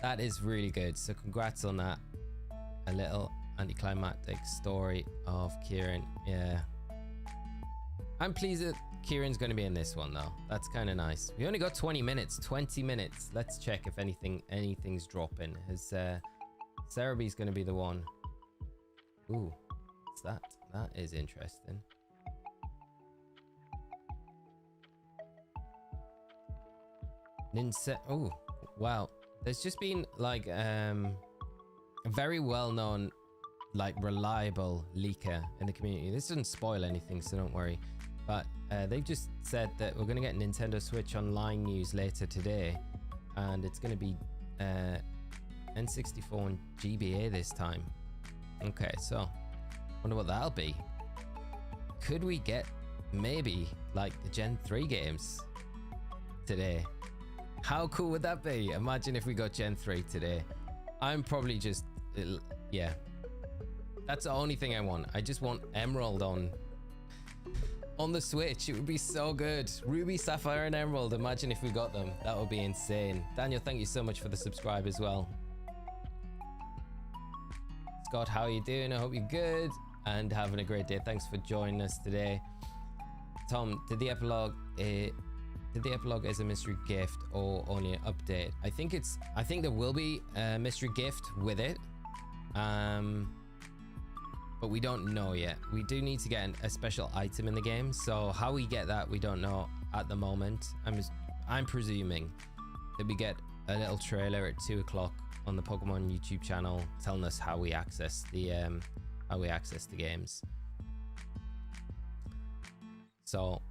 That is really good. So congrats on that. A little anticlimactic story of Kieran. Yeah. I'm pleased that Kieran's going to be in this one though. That's kind of nice. We only got 20 minutes. 20 minutes. Let's check if anything's dropping. Has Cerebee's going to be the one. Ooh. What's that? That is interesting. Oh, wow. There's just been like a very well-known, like reliable leaker in the community. This doesn't spoil anything, so don't worry. But they've just said that we're going to get Nintendo Switch Online news later today, and it's going to be N64 and GBA this time. Okay, so wonder what that'll be. Could we get maybe like the Gen 3 games today? How cool would that be? Imagine if we got Gen 3 today. I'm probably just, yeah. That's the only thing I want. I just want Emerald on the Switch. It would be so good. Ruby, Sapphire, and Emerald. Imagine if we got them. That would be insane. Daniel, thank you so much for the subscribe as well. Scott, how are you doing? I hope you're good and having a great day. Thanks for joining us today. Tom, did the epilogue as a mystery gift or only an update? I think there will be a mystery gift with it, but we don't know yet. We do need to get a special item in the game, so how we get that we don't know at the moment. I'm presuming that we get a little trailer at 2 o'clock on the Pokemon YouTube channel telling us how we access the games. So,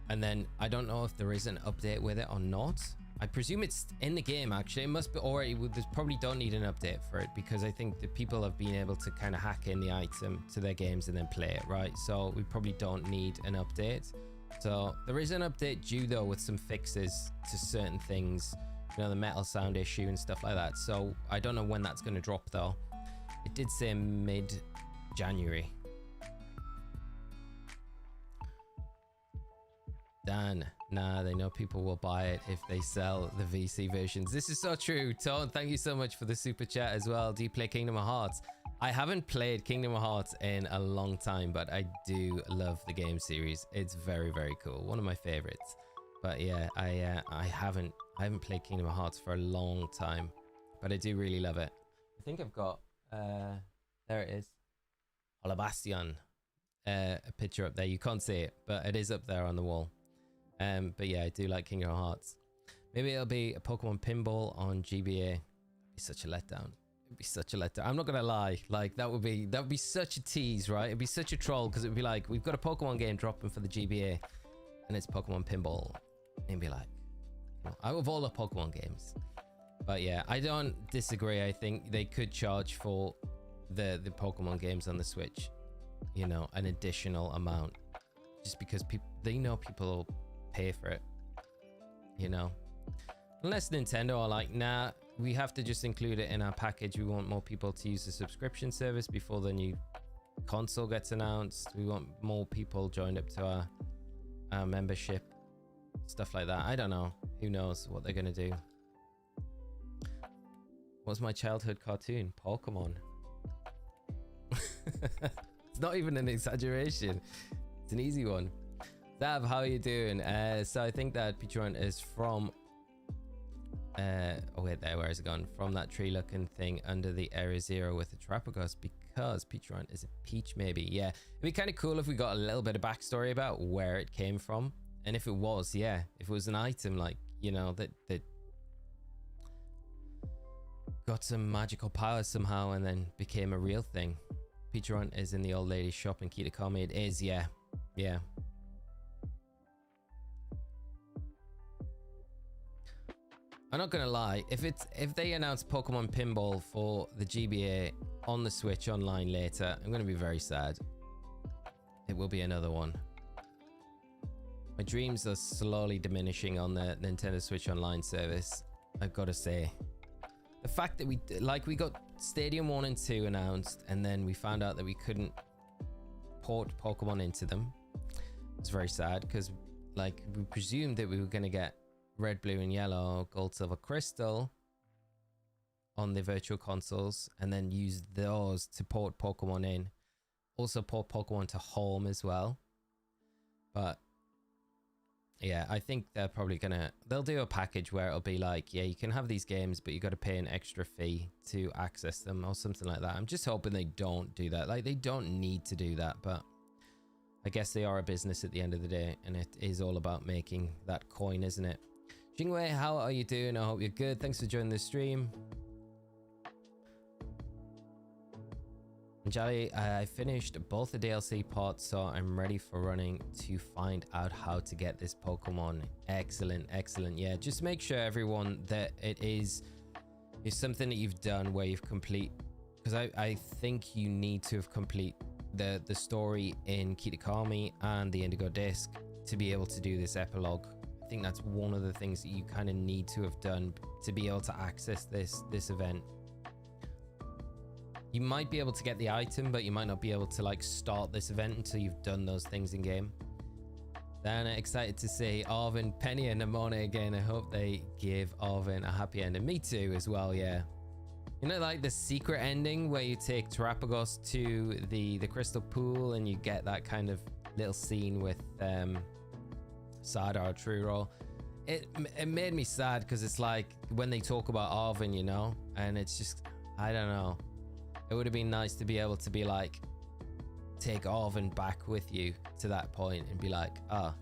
and then I don't know if there is an update with it or not. I presume it's in the game actually. It must be already. They probably don't need an update for it because I think the people have been able to kind of hack in the item to their games and then play it, right? So we probably don't need an update. So there is an update due though with some fixes to certain things, you know, the metal sound issue and stuff like that. So I don't know when that's going to drop though. It did say mid-January. Dan, nah, they know people will buy it if they sell the VC versions. This is so true. Tone, thank you so much for the super chat as well. Do you play Kingdom of Hearts? I haven't played Kingdom of Hearts in a long time, but I do love the game series. It's very, very cool. One of my favorites. But yeah, I haven't played Kingdom of Hearts for a long time, but I do really love it. I think I've got, there it is. Holobastion, a picture up there. You can't see it, but it is up there on the wall. But yeah, I do like Kingdom Hearts. Maybe it'll be a Pokemon Pinball on GBA. It'd be such a letdown. It'd be such a letdown. I'm not gonna lie, like that would be such a tease, right? It'd be such a troll because it'd be like, we've got a Pokemon game dropping for the GBA and it's Pokemon Pinball. And it'd be like, you know, out of all the Pokemon games. But yeah, I don't disagree. I think they could charge for the Pokemon games on the Switch, you know, an additional amount, just because they know people will pay for it, you know, unless Nintendo are like, nah, we have to just include it in our package. We want more people to use the subscription service before the new console gets announced. We want more people joined up to our membership, stuff like that. I don't know, who knows what they're gonna do. What's my childhood cartoon? Pokemon. It's not even an exaggeration, it's an easy one. Zab, how are you doing? So I think that Pecharunt is from oh wait, there, where is it gone? From that tree looking thing under the Area Zero with the Terrapagos, because Pecharunt is a peach maybe. Yeah, it'd be kind of cool if we got a little bit of backstory about where it came from, and if it was, yeah, if it was an item, like, you know, that got some magical powers somehow and then became a real thing. Pecharunt is in the old lady's shop in Kitakami. It is, yeah. Yeah. I'm not gonna lie, if they announce Pokemon Pinball for the GBA on the Switch online later, I'm gonna be very sad. It will be another one. My dreams are slowly diminishing on the Nintendo Switch Online service, I've got to say. The fact that we got Stadium 1 and 2 announced, and then we found out that we couldn't port Pokemon into them. It's very sad, because like we presumed that we were going to get Red, Blue, and Yellow, Gold, Silver, Crystal on the virtual consoles, and then use those to port Pokemon in. Also port Pokemon to home as well. But yeah, I think they're probably they'll do a package where it'll be like, yeah, you can have these games, but you got to pay an extra fee to access them or something like that. I'm just hoping they don't do that. Like, they don't need to do that, but I guess they are a business at the end of the day, and it is all about making that coin, isn't it? Jingwei, how are you doing? I hope you're good. Thanks for joining the stream. Jolly, I finished both the DLC parts, so I'm ready for running to find out how to get this Pokemon. Excellent, excellent. Yeah, just make sure, everyone, that it is something that you've done where you've because I think you need to have complete the story in Kitakami and the Indigo Disc to be able to do this epilogue. I think that's one of the things that you kind of need to have done to be able to access this event. You might be able to get the item, but you might not be able to like start this event until you've done those things in game. Then excited to see Arvin, Penny, and Nemona again. I hope they give Arvin a happy ending. Me too as well, yeah. You know, like the secret ending where you take Terapagos to the crystal pool and you get that kind of little scene with Sada or Truro. It made me sad because it's like when they talk about Arvin, you know, and it's just, I don't know. It would have been nice to be able to be like, take Arvin back with you to that point and be like,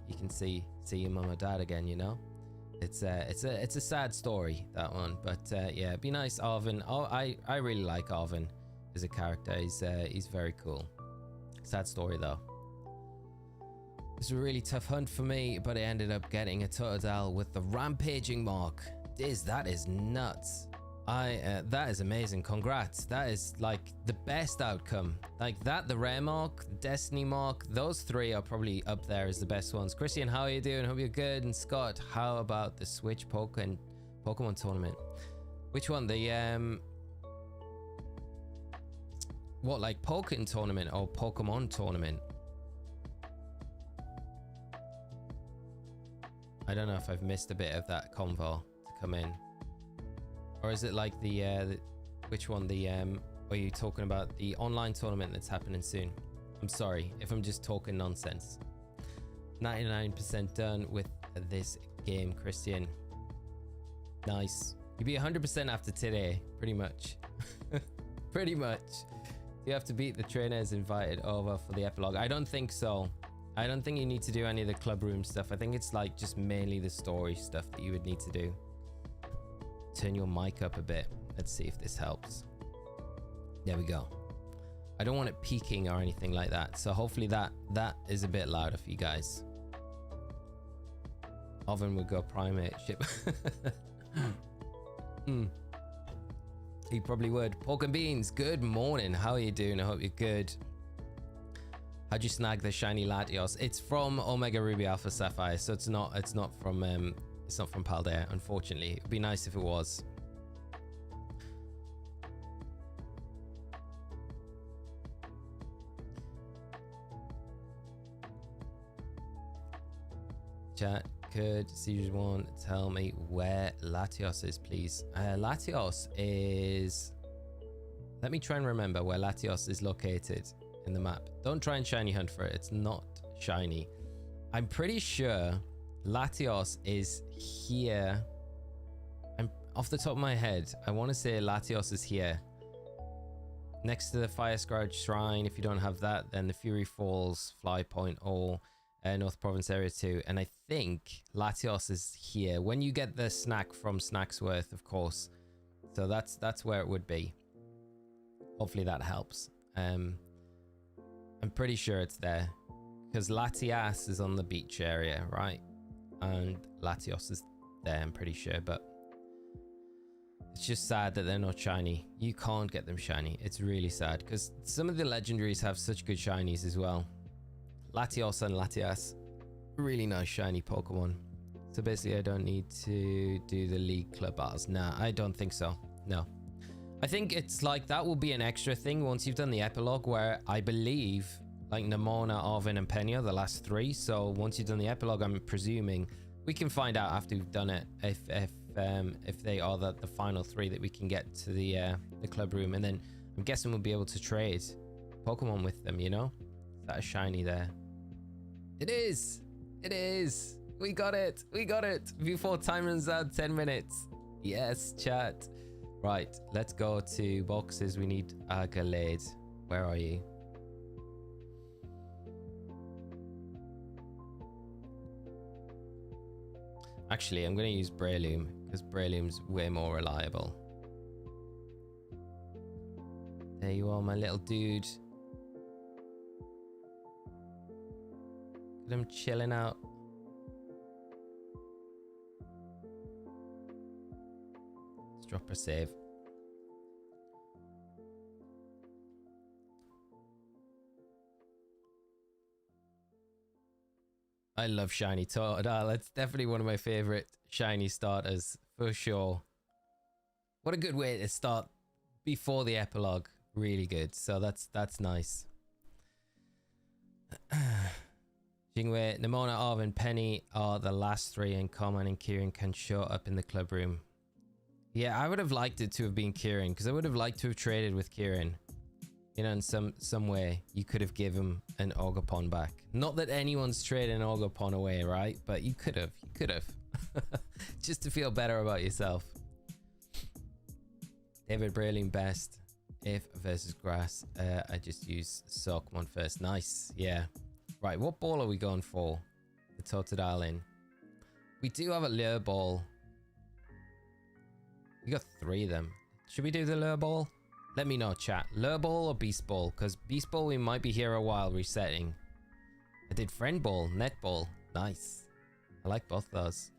you can see your mum or dad again, you know? It's a sad story, that one, but yeah, it'd be nice. Arvin, I really like Arvin as a character. He's very cool. Sad story though. It's a really tough hunt for me, but I ended up getting a Totodile with the rampaging mark. That is nuts. That is amazing. Congrats. That is like the best outcome. Like that, the rare mark, the destiny mark, those three are probably up there as the best ones. Christian, how are you doing? Hope you're good. And Scott, how about the Switch Pokemon tournament? Which one? The what, like Pokemon tournament or Pokemon tournament? I don't know if I've missed a bit of that convo to come in. Or is it like the which one? Are you talking about the online tournament that's happening soon? I'm sorry if I'm just talking nonsense. 99% done with this game, Christian. Nice. You'll be 100% after today, pretty much. Pretty much. You have to beat the trainers invited over for the epilogue. I don't think so. I don't think you need to do any of the club room stuff. I think it's like just mainly the story stuff that you would need to do. Turn your mic up a bit. Let's see if this helps. There we go. I don't want it peaking or anything like that, so hopefully that is a bit louder for you guys. Oven would go primate ship. He probably would. Pork and Beans, good morning. How are you doing? I hope you're good. How'd you snag the shiny Latios? It's from Omega Ruby Alpha Sapphire, so it's not from Paldea, unfortunately. It'd be nice if it was. Chat, could Series1 tell me where Latios is, please? Latios is... Let me try and remember where Latios is located in the map. Don't try and shiny hunt for it. It's not shiny. I'm pretty sure Latios is here. I'm off the top of my head. I want to say Latios is here. Next to the Fire Scourge Shrine. If you don't have that, then the Fury Falls, Fly Point, or North Province Area 2. And I think Latios is here. When you get the snack from Snacksworth, of course, So that's where it would be. Hopefully that helps. I'm pretty sure it's there because Latias is on the beach area, right? And Latios is there, I'm pretty sure, but it's just sad that they're not shiny. You can't get them shiny. It's really sad because some of the legendaries have such good shinies as well. Latios and Latias, really nice shiny Pokemon. So basically I don't need to do the League Club battles. Nah, I don't think so. No. I think it's like that will be an extra thing once you've done the epilogue, where I believe like Nemona, Arvin and Pena, the last 3. So once you've done the epilogue, I'm presuming we can find out after we've done it if they are the final 3 that we can get to the club room, and then I'm guessing we'll be able to trade Pokemon with them, you know? Is that a shiny there? It is! It is! We got it! We got it! Before time runs out, 10 minutes. Yes, chat. Right, let's go to boxes. We need Agalade. Where are you? Actually, I'm going to use Breloom because Breloom's way more reliable. There you are, my little dude. Look at him chilling out. Let's drop a save. I love shiny Totodile. It's definitely one of my favorite shiny starters for sure. What a good way to start before the epilogue. Really good. So that's nice. Jingwei, Nemona, Arvin, Penny are the last 3, and Carmine and Kieran can show up in the club room. Yeah, I would have liked it to have been Kieran because I would have liked to have traded with Kieran. You know, in some way, you could have given him an Ogerpon back. Not that anyone's trading Ogerpon away, right? But you could have. You could have. Just to feel better about yourself. David Breloom best. If versus grass. I just use Sockmon first. Nice. Yeah. Right, what ball are we going for? The Totodile in. We do have a lure ball. We got 3 of them. Should we do the lure ball? Let me know, chat. Lure ball or beast ball? Because beast ball, we might be here a while resetting. I did friend ball, net ball. Nice. I like both those.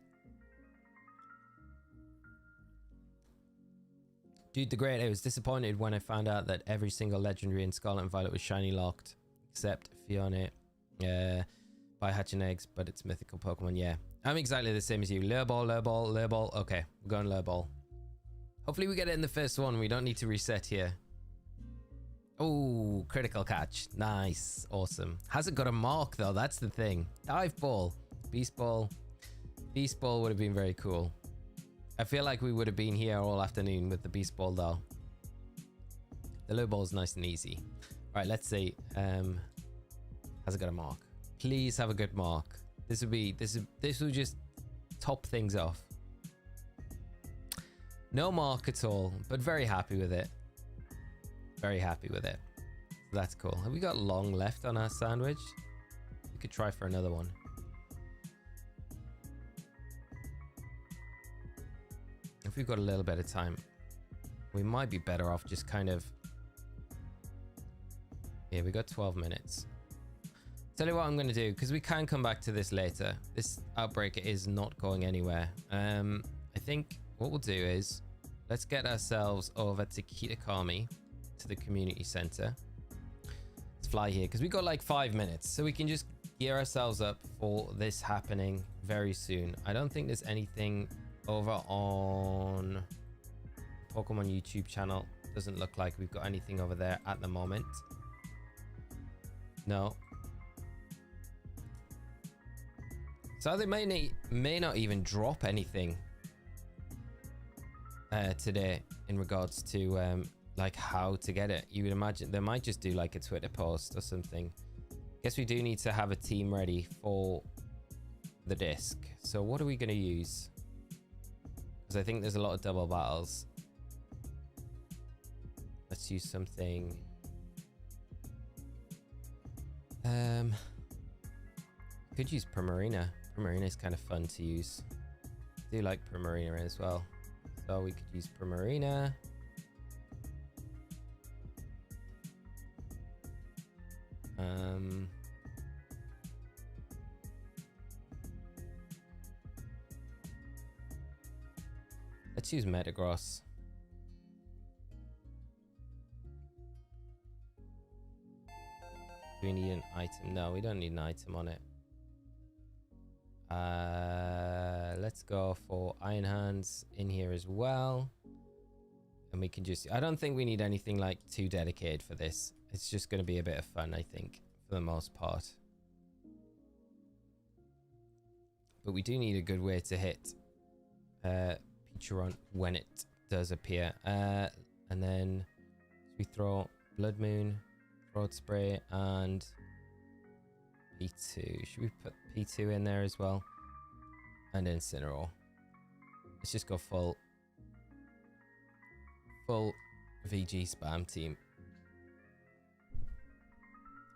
Dude the Great, I was disappointed when I found out that every single legendary in Scarlet and Violet was shiny locked. Except Fiona. By hatching eggs, but it's mythical Pokemon. Yeah. I'm exactly the same as you. Lure ball, lure ball, lure ball. Okay, we're going lure ball. Hopefully we get it in the first one. We don't need to reset here. Oh, critical catch. Nice. Awesome. Hasn't got a mark though. That's the thing. Dive ball. Beast ball. Beast ball would have been very cool. I feel like we would have been here all afternoon with the beast ball though. The low ball's nice and easy. Right, let's see. Has it got a mark? Please have a good mark. This will just top things off. No mark at all, but very happy with it. Very happy with it. That's cool. Have we got long left on our sandwich? We could try for another one. If we've got a little bit of time, we might be better off just kind of... Yeah, we got 12 minutes. Tell you what I'm going to do, because we can come back to this later. This outbreak is not going anywhere. I think what we'll do is let's get ourselves over to Kitakami, to the community center. Let's fly here because we got like 5 minutes, so we can just gear ourselves up for this happening very soon. I don't think there's anything over on Pokemon YouTube channel. Doesn't look like we've got anything over there at the moment. No. So they may not even drop anything today in regards to like how to get it. You would imagine they might just do like a Twitter post or something. Guess we do need to have a team ready for the disc. So what are we going to use? Because I think there's a lot of double battles. Let's use something. Could use Primarina. Primarina is kind of fun to use. I do like Primarina as well. So we could use Primarina. Let's use Metagross. Do we need an item? No, we don't need an item on it. Let's go for Iron Hands in here as well. And we can just... I don't think we need anything like too dedicated for this. It's just going to be a bit of fun, I think, for the most part. But we do need a good way to hit Pecharunt when it does appear. And then we throw Blood Moon, Throat Spray, and P2. Should we put P2 in there as well? And Incineroar. Let's just go full VG spam team.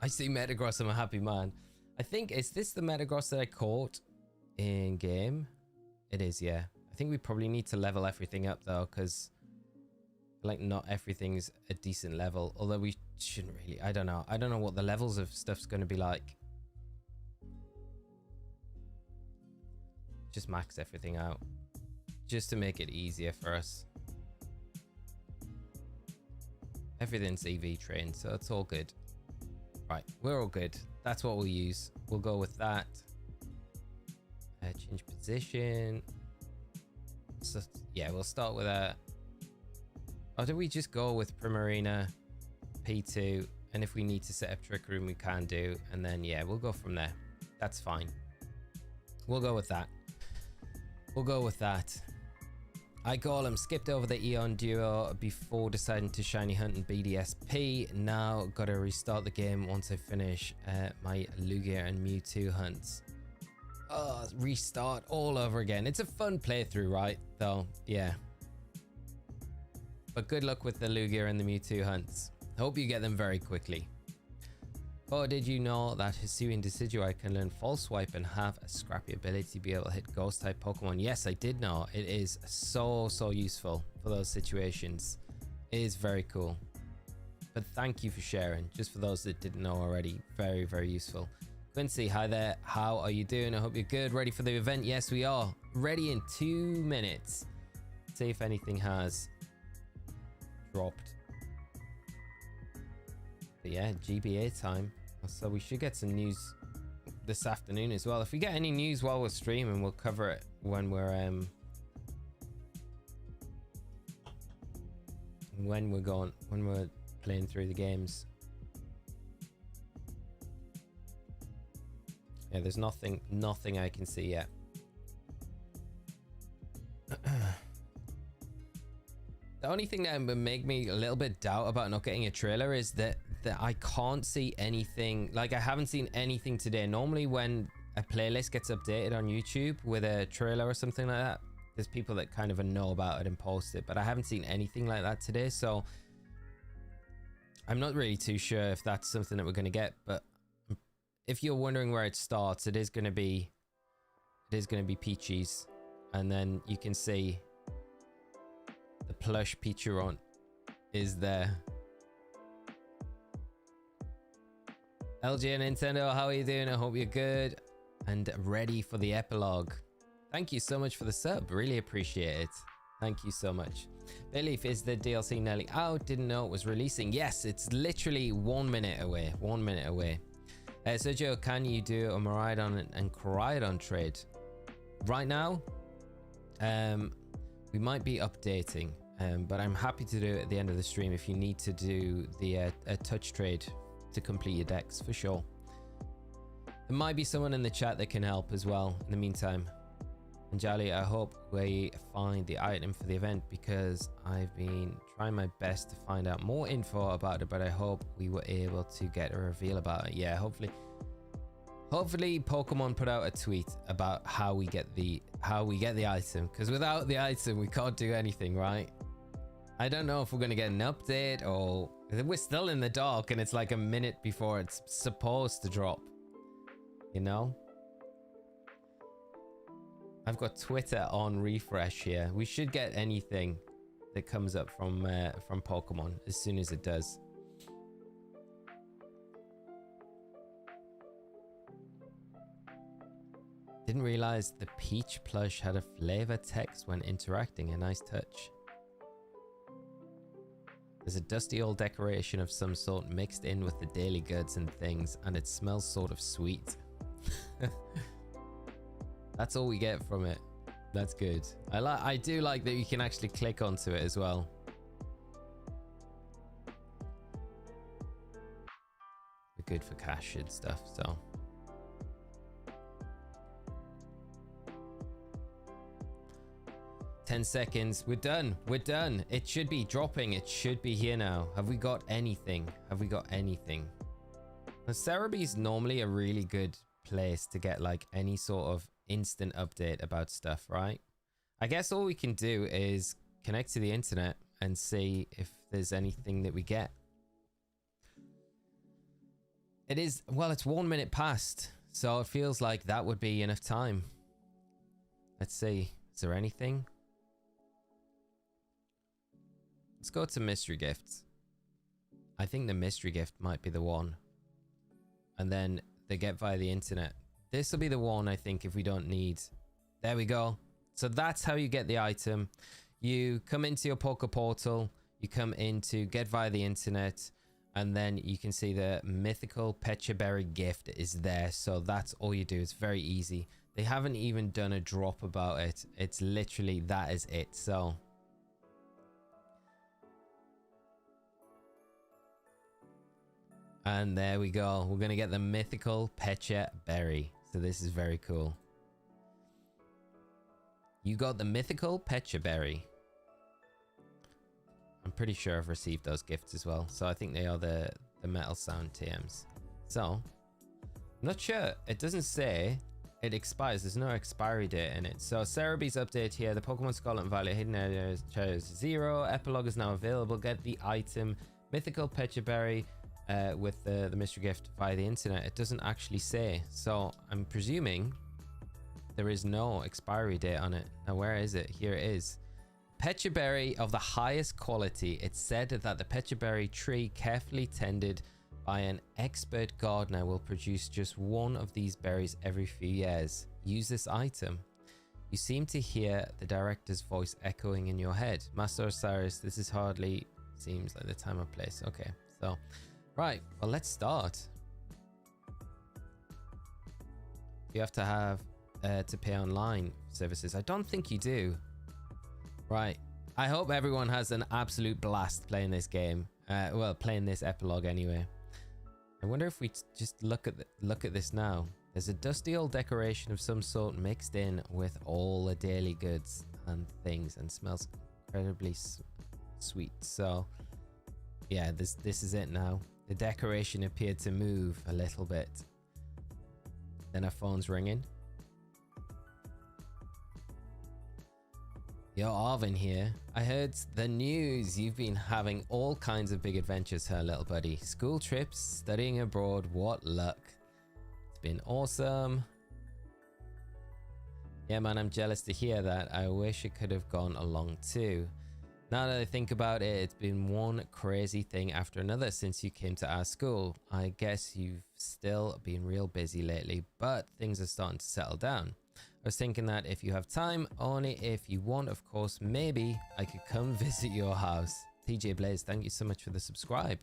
I see Metagross, I'm a happy man. I think, is this the Metagross that I caught in game? It is, yeah. I think we probably need to level everything up though, because like not everything's a decent level. Although we shouldn't really, I don't know. I don't know what the levels of stuff's going to be like. Just max everything out. Just to make it easier for us. Everything's EV trained, so it's all good. Right, we're all good. That's what we'll use. We'll go with that. Change position. So, yeah, we'll start with a... Or do we just go with Primarina, P2, and if we need to set up Trick Room, we can do. And then, yeah, we'll go from there. That's fine. We'll go with that. We'll go with that. I Golem skipped over the Eon duo before deciding to shiny hunt and BDSP. Now gotta restart the game once I finish my Lugia and Mewtwo hunts. Oh, restart all over again. It's a fun playthrough, right? Though, yeah. But good luck with the Lugia and the Mewtwo hunts. Hope you get them very quickly. Oh, did you know that Hisuian Decidueye can learn False Swipe and have a scrappy ability to be able to hit Ghost type Pokemon? Yes, I did know. It is so useful for those situations. It is very cool. But thank you for sharing. Just for those that didn't know already, very useful. Quincy, hi there. How are you doing? I hope you're good. Ready for the event? Yes, we are. Ready in 2 minutes. See if anything has dropped. But yeah, GBA time. So we should get some news this afternoon as well. If we get any news while we're streaming, we'll cover it when we're playing through the games. Yeah, there's nothing I can see yet. The only thing that would make me a little bit doubt about not getting a trailer is that I can't see anything. Like, I haven't seen anything today. Normally when a playlist gets updated on YouTube with a trailer or something like that, there's people that kind of know about it and post it, but I haven't seen anything like that today, so I'm not really too sure if that's something that we're going to get. But if you're wondering where it starts, it is going to be Peaches, and then you can see the plush Pecharunt is there. LG and Nintendo, how are you doing? I hope you're good and ready for the epilogue. Thank you so much for the sub. Really appreciate it. Thank you so much. Belief, is the DLC nearly out? Didn't know it was releasing. Yes, it's literally 1 minute away. 1 minute away. Sergio, can you do a Miraidon and Koraidon trade? Right now, we might be updating, but I'm happy to do it at the end of the stream if you need to do the a touch trade to complete your decks, for sure. There might be someone in the chat that can help as well in the meantime. And Jolly, I hope we find the item for the event, because I've been trying my best to find out more info about it, but I hope we were able to get a reveal about it. Yeah, hopefully Pokemon put out a tweet about how we get the item, because without the item we can't do anything, right? I don't know if we're gonna get an update, or we're still in the dark and it's like a minute before it's supposed to drop, you know? I've got Twitter on refresh here. We should get anything that comes up from Pokemon as soon as it does. Didn't realize the Peach plush had a flavor text when interacting. A nice touch. There's a dusty old decoration of some sort mixed in with the daily goods and things, and it smells sort of sweet. That's all we get from it. That's good. I do like that you can actually click onto it as well. We're good for cash and stuff, so. "10 seconds. We're done. We're done. It should be dropping. It should be here now. Have we got anything? Have we got anything?" Now, Cerebi's normally a really good place to get like any sort of instant update about stuff, right? I guess all we can do is connect to the internet and see if there's anything that we get. It is, well, it's 1 minute past, so it feels like that would be enough time. Let's see. Is there anything? Let's go to mystery gifts. I think the mystery gift might be the one. And then they get via the internet. This will be the one, I think, if we don't need. There we go. So that's how you get the item. You come into your Poké Portal. You come into get via the internet. And then you can see the mythical Pechaberry gift is there. So that's all you do. It's very easy. They haven't even done a drop about it. It's literally, that is it. So and there we go. We're going to get the mythical Pechaberry. So this is very cool. You got the mythical Pechaberry. I'm pretty sure I've received those gifts as well. So I think they are the Metal Sound TMs. So, I'm not sure. It doesn't say it expires. There's no expiry date in it. So Cerebi's update here. The Pokemon Scarlet and Violet hidden areas chose 0. Epilogue is now available. Get the item mythical Pechaberry. With the mystery gift via the internet. It doesn't actually say, so I'm presuming there is no expiry date on it. Now where is it? Here it is. Pechaberry of the highest quality. It's said that the Pechaberry tree, carefully tended by an expert gardener, will produce just one of these berries every few years. Use this item. You seem to hear the director's voice echoing in your head. Master Osirus, this is hardly seems like the time or place. Okay, so right, well, let's start. You have to have to pay online services. I don't think you do. Right. I hope everyone has an absolute blast playing this game. Well, playing this epilogue anyway. I wonder if we just look at this now. There's a dusty old decoration of some sort mixed in with all the daily goods and things, and smells incredibly sweet. So, yeah, this is it now. The decoration appeared to move a little bit. Then our phone's ringing. Yo, Arvin here. I heard the news. You've been having all kinds of big adventures, huh, little buddy? School trips, studying abroad, what luck. It's been awesome. Yeah, man, I'm jealous to hear that. I wish it could have gone along too. Now that I think about it, it's been one crazy thing after another since you came to our school. I guess you've still been real busy lately, but things are starting to settle down. I was thinking that if you have time, only if you want, of course, maybe I could come visit your house. TJ Blaze, thank you so much for the subscribe.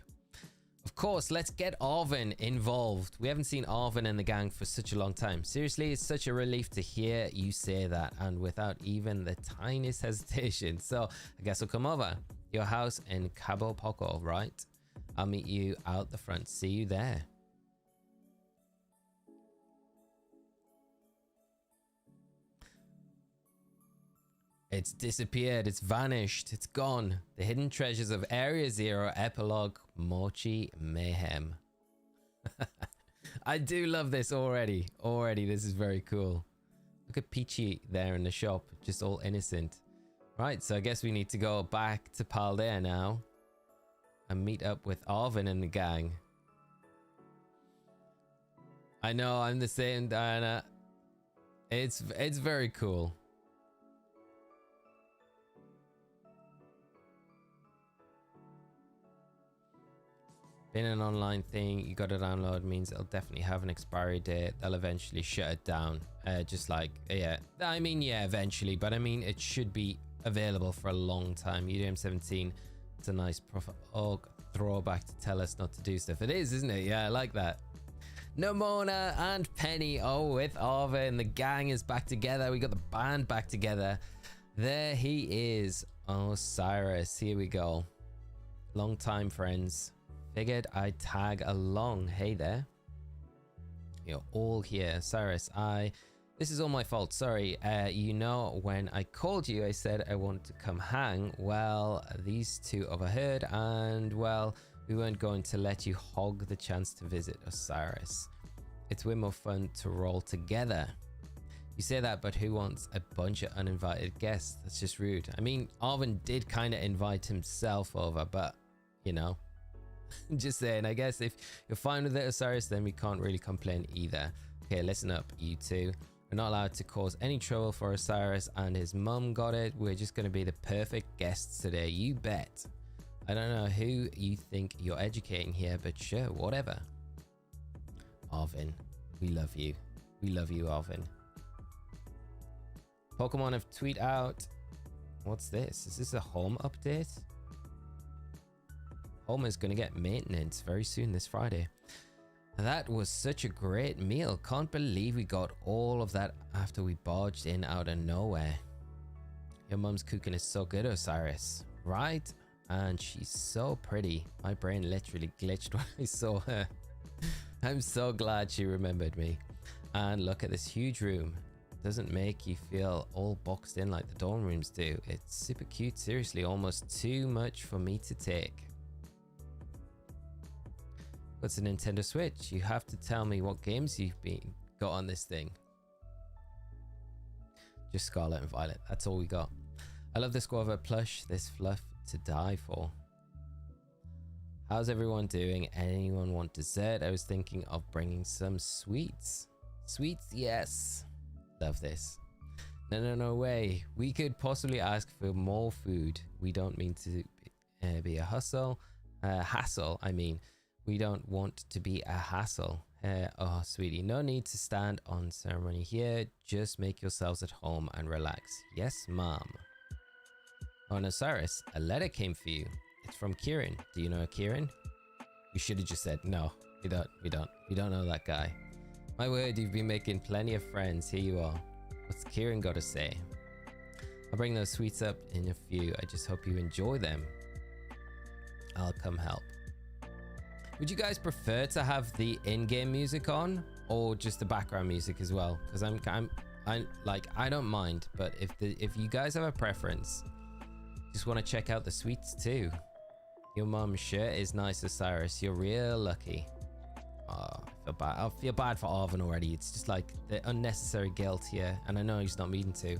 Of course, let's get Arvin involved. We haven't seen Arvin and the gang for such a long time. Seriously, it's such a relief to hear you say that, and without even the tiniest hesitation. So I guess I'll come over. Your house in Cabo Poco, right? I'll meet you out the front. See you there. It's disappeared. It's vanished. It's gone. The hidden treasures of Area Zero Epilogue Mochi Mayhem. I do love this already. This is very cool. Look at Peachy there in the shop, just all innocent. Right, so I guess we need to go back to Paldea now and meet up with Arvin and the gang. I know, I'm the same, Diana. It's very cool. Being an online thing, you got to download means it'll definitely have an expiry date. They'll eventually shut it down. Just like, yeah, I mean, yeah, eventually, but I mean, it should be available for a long time. UDM17, it's a nice profit. Oh, throwback to tell us not to do stuff. It is, isn't it? Yeah, I like that. Nemona and Penny, oh, with Arvin. The gang is back together. We got the band back together. There he is. Osirus, here we go. Long time friends. Figured I'd tag along. Hey there. You're all here. Cyrus, this is all my fault. Sorry. You know, when I called you, I said I want to come hang. Well, these two overheard and, well, we weren't going to let you hog the chance to visit Osirus. It's way more fun to roll together. You say that, but who wants a bunch of uninvited guests? That's just rude. I mean, Arvin did kind of invite himself over, but, you know. Just saying, I guess if you're fine with it, Osirus, then we can't really complain either. Okay, listen up, you two. We're not allowed to cause any trouble for Osirus, and his mum got it. We're just going to be the perfect guests today, you bet. I don't know who you think you're educating here, but sure, whatever. Arvin, we love you. We love you, Arvin. Pokemon have tweet out. What's this? Is this a home update? Home is going to get maintenance very soon this Friday. That was such a great meal. Can't believe we got all of that after we barged in out of nowhere. Your mum's cooking is so good, Osirus. Right? And she's so pretty. My brain literally glitched when I saw her. I'm so glad she remembered me. And look at this huge room. Doesn't make you feel all boxed in like the dorm rooms do. It's super cute. Seriously, almost too much for me to take. What's a Nintendo Switch? You have to tell me what games you've got on this thing. Just Scarlet and Violet. That's all we got. I love this guava plush. This fluff to die for. How's everyone doing? Anyone want dessert? I was thinking of bringing some sweets. Sweets, yes. Love this. No way. We could possibly ask for more food. We don't mean to be a hassle. I mean. We don't want to be a hassle. Oh, sweetie, no need to stand on ceremony here. Just make yourselves at home and relax. Yes, mom. Oh, no, Cyrus, a letter came for you. It's from Kieran. Do you know Kieran? You should have just said, no, we don't. We don't know that guy. My word, you've been making plenty of friends. Here you are. What's Kieran got to say? I'll bring those sweets up in a few. I just hope you enjoy them. I'll come help. Would you guys prefer to have the in-game music on or just the background music as well? Because I'm like, I don't mind, but if you guys have a preference, just want to check out the sweets too. Your mom's shirt is nice, Osirus. You're real lucky. Oh, I feel bad for Arvin already. It's just like the unnecessary guilt here, and I know he's not meaning to.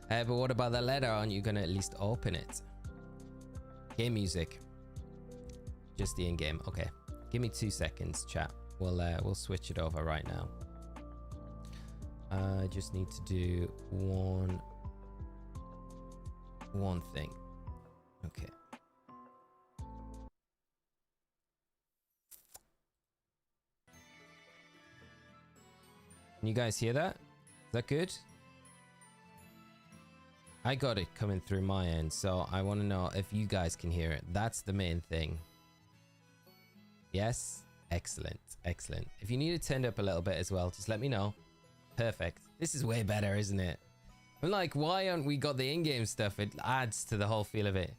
But what about the letter? Aren't you gonna at least open it? Game music. Just the in-game. Okay. Give me 2 seconds, chat. We'll switch it over right now. I just need to do one thing. Okay. Can you guys hear that? Is that good? I got it coming through my end, so I want to know if you guys can hear it. That's the main thing. Yes? Excellent. Excellent. If you need it turned up a little bit as well, just let me know. Perfect. This is way better, isn't it? I'm like, why aren't we got the in-game stuff? It adds to the whole feel of it.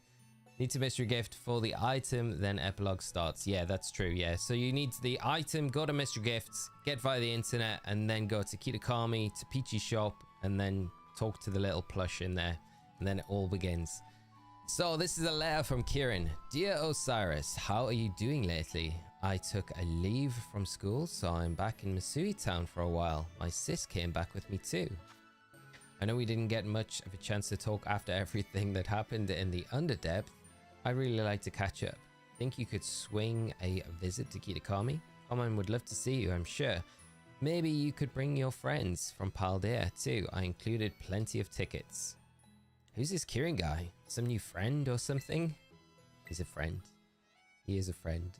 Need to mystery gift for the item, then epilogue starts. Yeah, that's true. Yeah. So you need the item, go to mystery gifts, get via the internet, and then go to Kitakami, to Peachy's shop, and then talk to the little plush in there. And then it all begins. So this is a letter from Kieran. Dear Osirus, how are you doing lately? I took a leave from school, so I'm back in Masui town for a while. My sis came back with me too. I know we didn't get much of a chance to talk after everything that happened in the Underdepth. I'd really like to catch up. Think you could swing a visit to Kitakami? Common would love to see you, I'm sure. Maybe you could bring your friends from Paldea too. I included plenty of tickets. Who's this Kieran guy? Some new friend or something? He's a friend. He is a friend.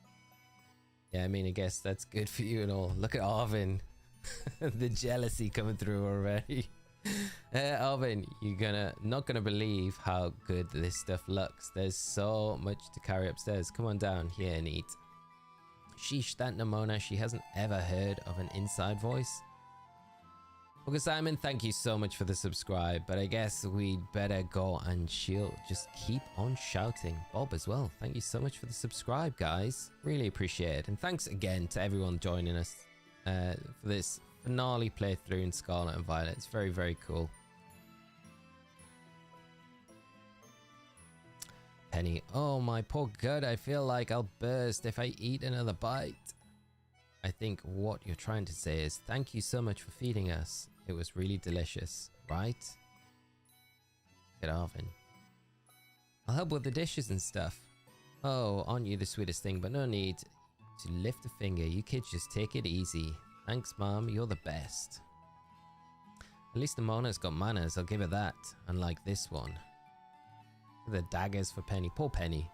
Yeah, I mean, I guess that's good for you and all. Look at Arvin. The jealousy coming through already. Arvin, you're not gonna believe how good this stuff looks. There's so much to carry upstairs. Come on down here and eat. Sheesh, that Nemona, she hasn't ever heard of an inside voice. Okay, Simon, thank you so much for the subscribe, but I guess we'd better go and she'll just keep on shouting. Bob as well, thank you so much for the subscribe, guys. Really appreciate it. And thanks again to everyone joining us for this finale playthrough in Scarlet and Violet. It's very, very cool. Penny, oh my poor gut, I feel like I'll burst if I eat another bite. I think what you're trying to say is thank you so much for feeding us. It was really delicious, right? Get Arvin. I'll help with the dishes and stuff. Oh, aren't you the sweetest thing, but no need to lift a finger. You kids just take it easy. Thanks, Mom, you're the best. At least Nemona's got manners, I'll give her that. Unlike this one. The daggers for Penny. Poor Penny.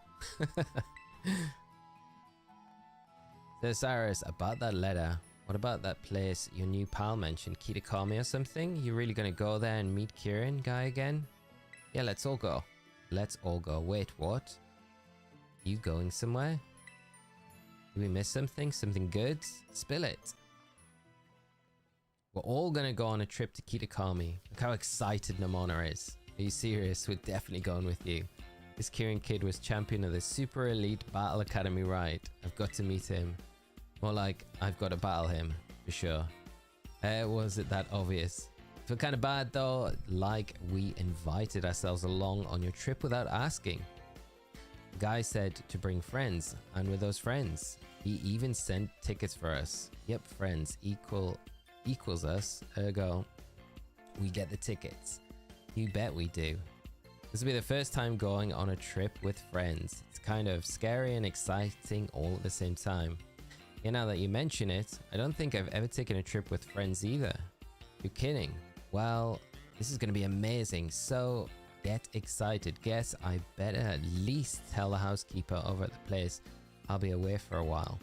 So Cyrus, about that letter, what about that place your new pal mentioned, Kitakami or something? You really gonna go there and meet Kieran guy again? Yeah, let's all go. Let's all go. Wait, what? You going somewhere? Did we miss something? Something good? Spill it. We're all gonna go on a trip to Kitakami. Look how excited Nemona is. Are you serious? We're definitely going with you. This Kieran kid was champion of the Super Elite Battle Academy ride. I've got to meet him. More like, I've got to battle him, for sure. Was it that obvious? Feel kind of bad though, like we invited ourselves along on your trip without asking. The guy said to bring friends, and with those friends, he even sent tickets for us. Yep, friends equals us, ergo, we get the tickets. You bet we do. This will be the first time going on a trip with friends. It's kind of scary and exciting all at the same time. Yeah, now that you mention it, I don't think I've ever taken a trip with friends either. You're kidding. Well, this is going to be amazing, so get excited. Guess I better at least tell the housekeeper over at the place I'll be away for a while.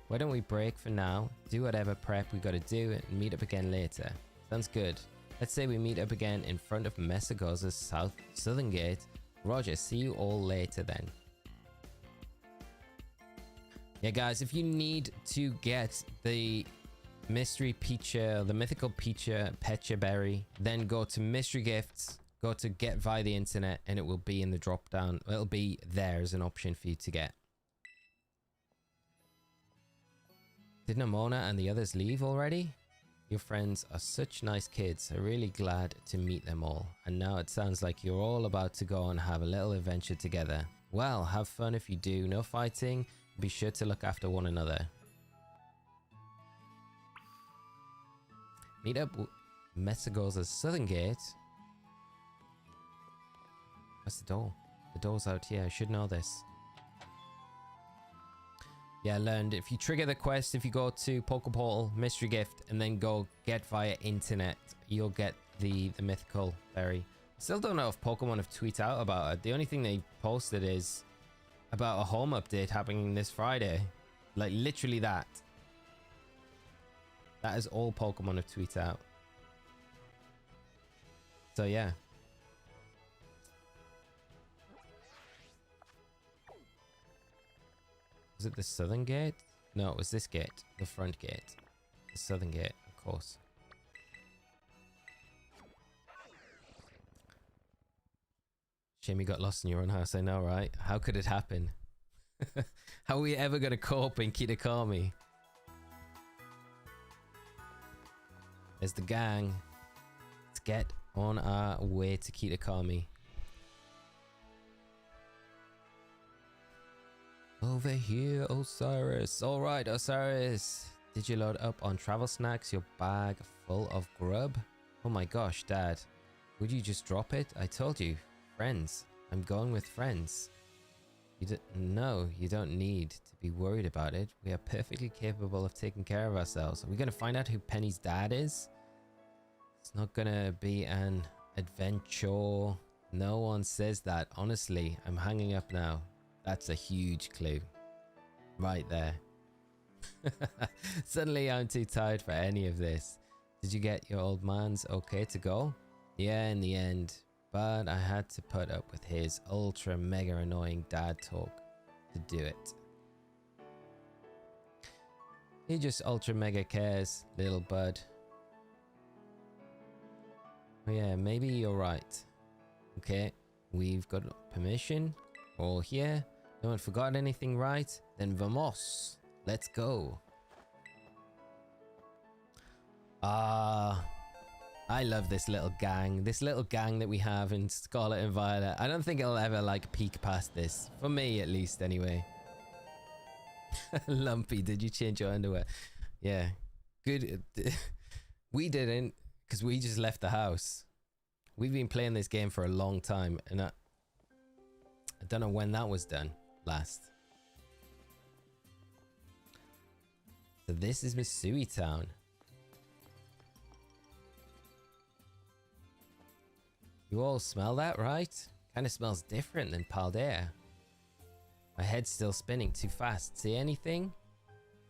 Why don't we break for now, do whatever prep we got to do, and meet up again later? Sounds good. Let's say we meet up again in front of Mesagoza's southern gate. Roger, see you all later then. Yeah, guys, if you need to get the mystery Pecha, the mythical Pecha berry, then go to mystery gifts, go to get via the internet, and it will be in the drop down. It'll be there as an option for you to get. Did Nemona and the others leave already? Your friends are such nice kids. I'm really glad to meet them all. And now it sounds like you're all about to go and have a little adventure together. Well, have fun if you do. No fighting. Be sure to look after one another. Meet up Mesagoza's southern gate. Where's the door? The door's out here. I should know this. Yeah, I learned if you trigger the quest, if you go to Pokeportal Mystery Gift and then go get via internet, you'll get the mythical berry. Still don't know if Pokemon have tweeted out about it. The only thing they posted is about a home update happening this Friday. Like literally that. That is all Pokemon have tweeted out. So yeah. Was it the southern gate? No, it was this gate. The front gate. The southern gate, of course. Shame you got lost in your own house, I know, right? How could it happen? How are we ever going to cope in Kitakami? There's the gang. Let's get on our way to Kitakami. Over here, Osirus. Alright, Osirus. Did you load up on travel snacks? Your bag full of grub? Oh my gosh, Dad. Would you just drop it? I told you. Friends. I'm going with friends. No, you don't need to be worried about it. We are perfectly capable of taking care of ourselves. Are we going to find out who Penny's dad is? It's not going to be an adventure. No one says that. Honestly, I'm hanging up now. That's a huge clue. Right there. Suddenly, I'm too tired for any of this. Did you get your old man's okay to go? Yeah, in the end. But I had to put up with his ultra mega annoying dad talk to do it. He just ultra mega cares, little bud. Oh yeah, maybe you're right. Okay, we've got permission. All here. No one forgot anything, right? Then vamos. Let's go. I love this little gang. This little gang that we have in Scarlet and Violet. I don't think it'll ever like peek past this. For me at least anyway. Lumpy, did you change your underwear? Yeah. Good. We didn't because we just left the house. We've been playing this game for a long time and I don't know when that was done last. So this is Misui Town. You all smell that, right? Kind of smells different than Paldea. My head's still spinning too fast. See anything?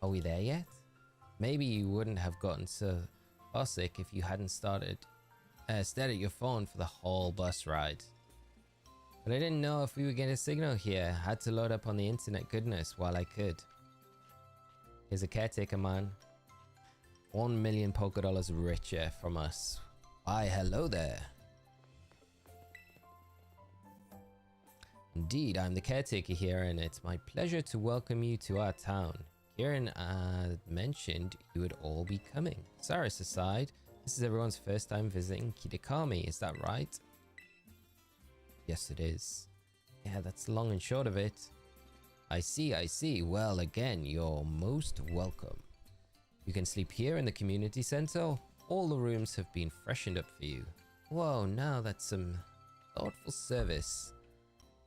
Are we there yet? Maybe you wouldn't have gotten so sick if you hadn't stared at your phone for the whole bus ride. But I didn't know if we would get a signal here. Had to load up on the internet goodness while I could. Here's a caretaker man. 1 million Poké Dollars richer from us. Why, hello there. Indeed, I'm the caretaker here and it's my pleasure to welcome you to our town. Kieran mentioned you would all be coming. Cyrus aside, this is everyone's first time visiting Kitakami, is that right? Yes, it is. Yeah, that's long and short of it. I see, I see. Well, again, you're most welcome. You can sleep here in the community center. All the rooms have been freshened up for you. Whoa, now that's some thoughtful service.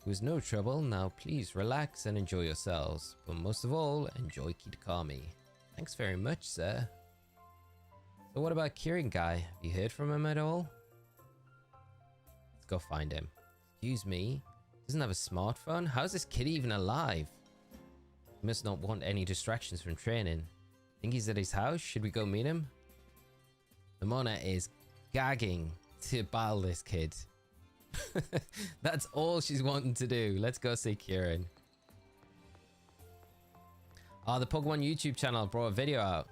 It was no trouble. Now please relax and enjoy yourselves. But most of all, enjoy Kitakami. Thanks very much, sir. So what about Kieran guy? Have you heard from him at all? Let's go find him. Excuse me? Doesn't have a smartphone? How's this kid even alive? He must not want any distractions from training. Think he's at his house? Should we go meet him? Nemona is gagging to battle this kid. That's all she's wanting to do. Let's go see Kieran. Oh, the Pokemon YouTube channel brought a video out.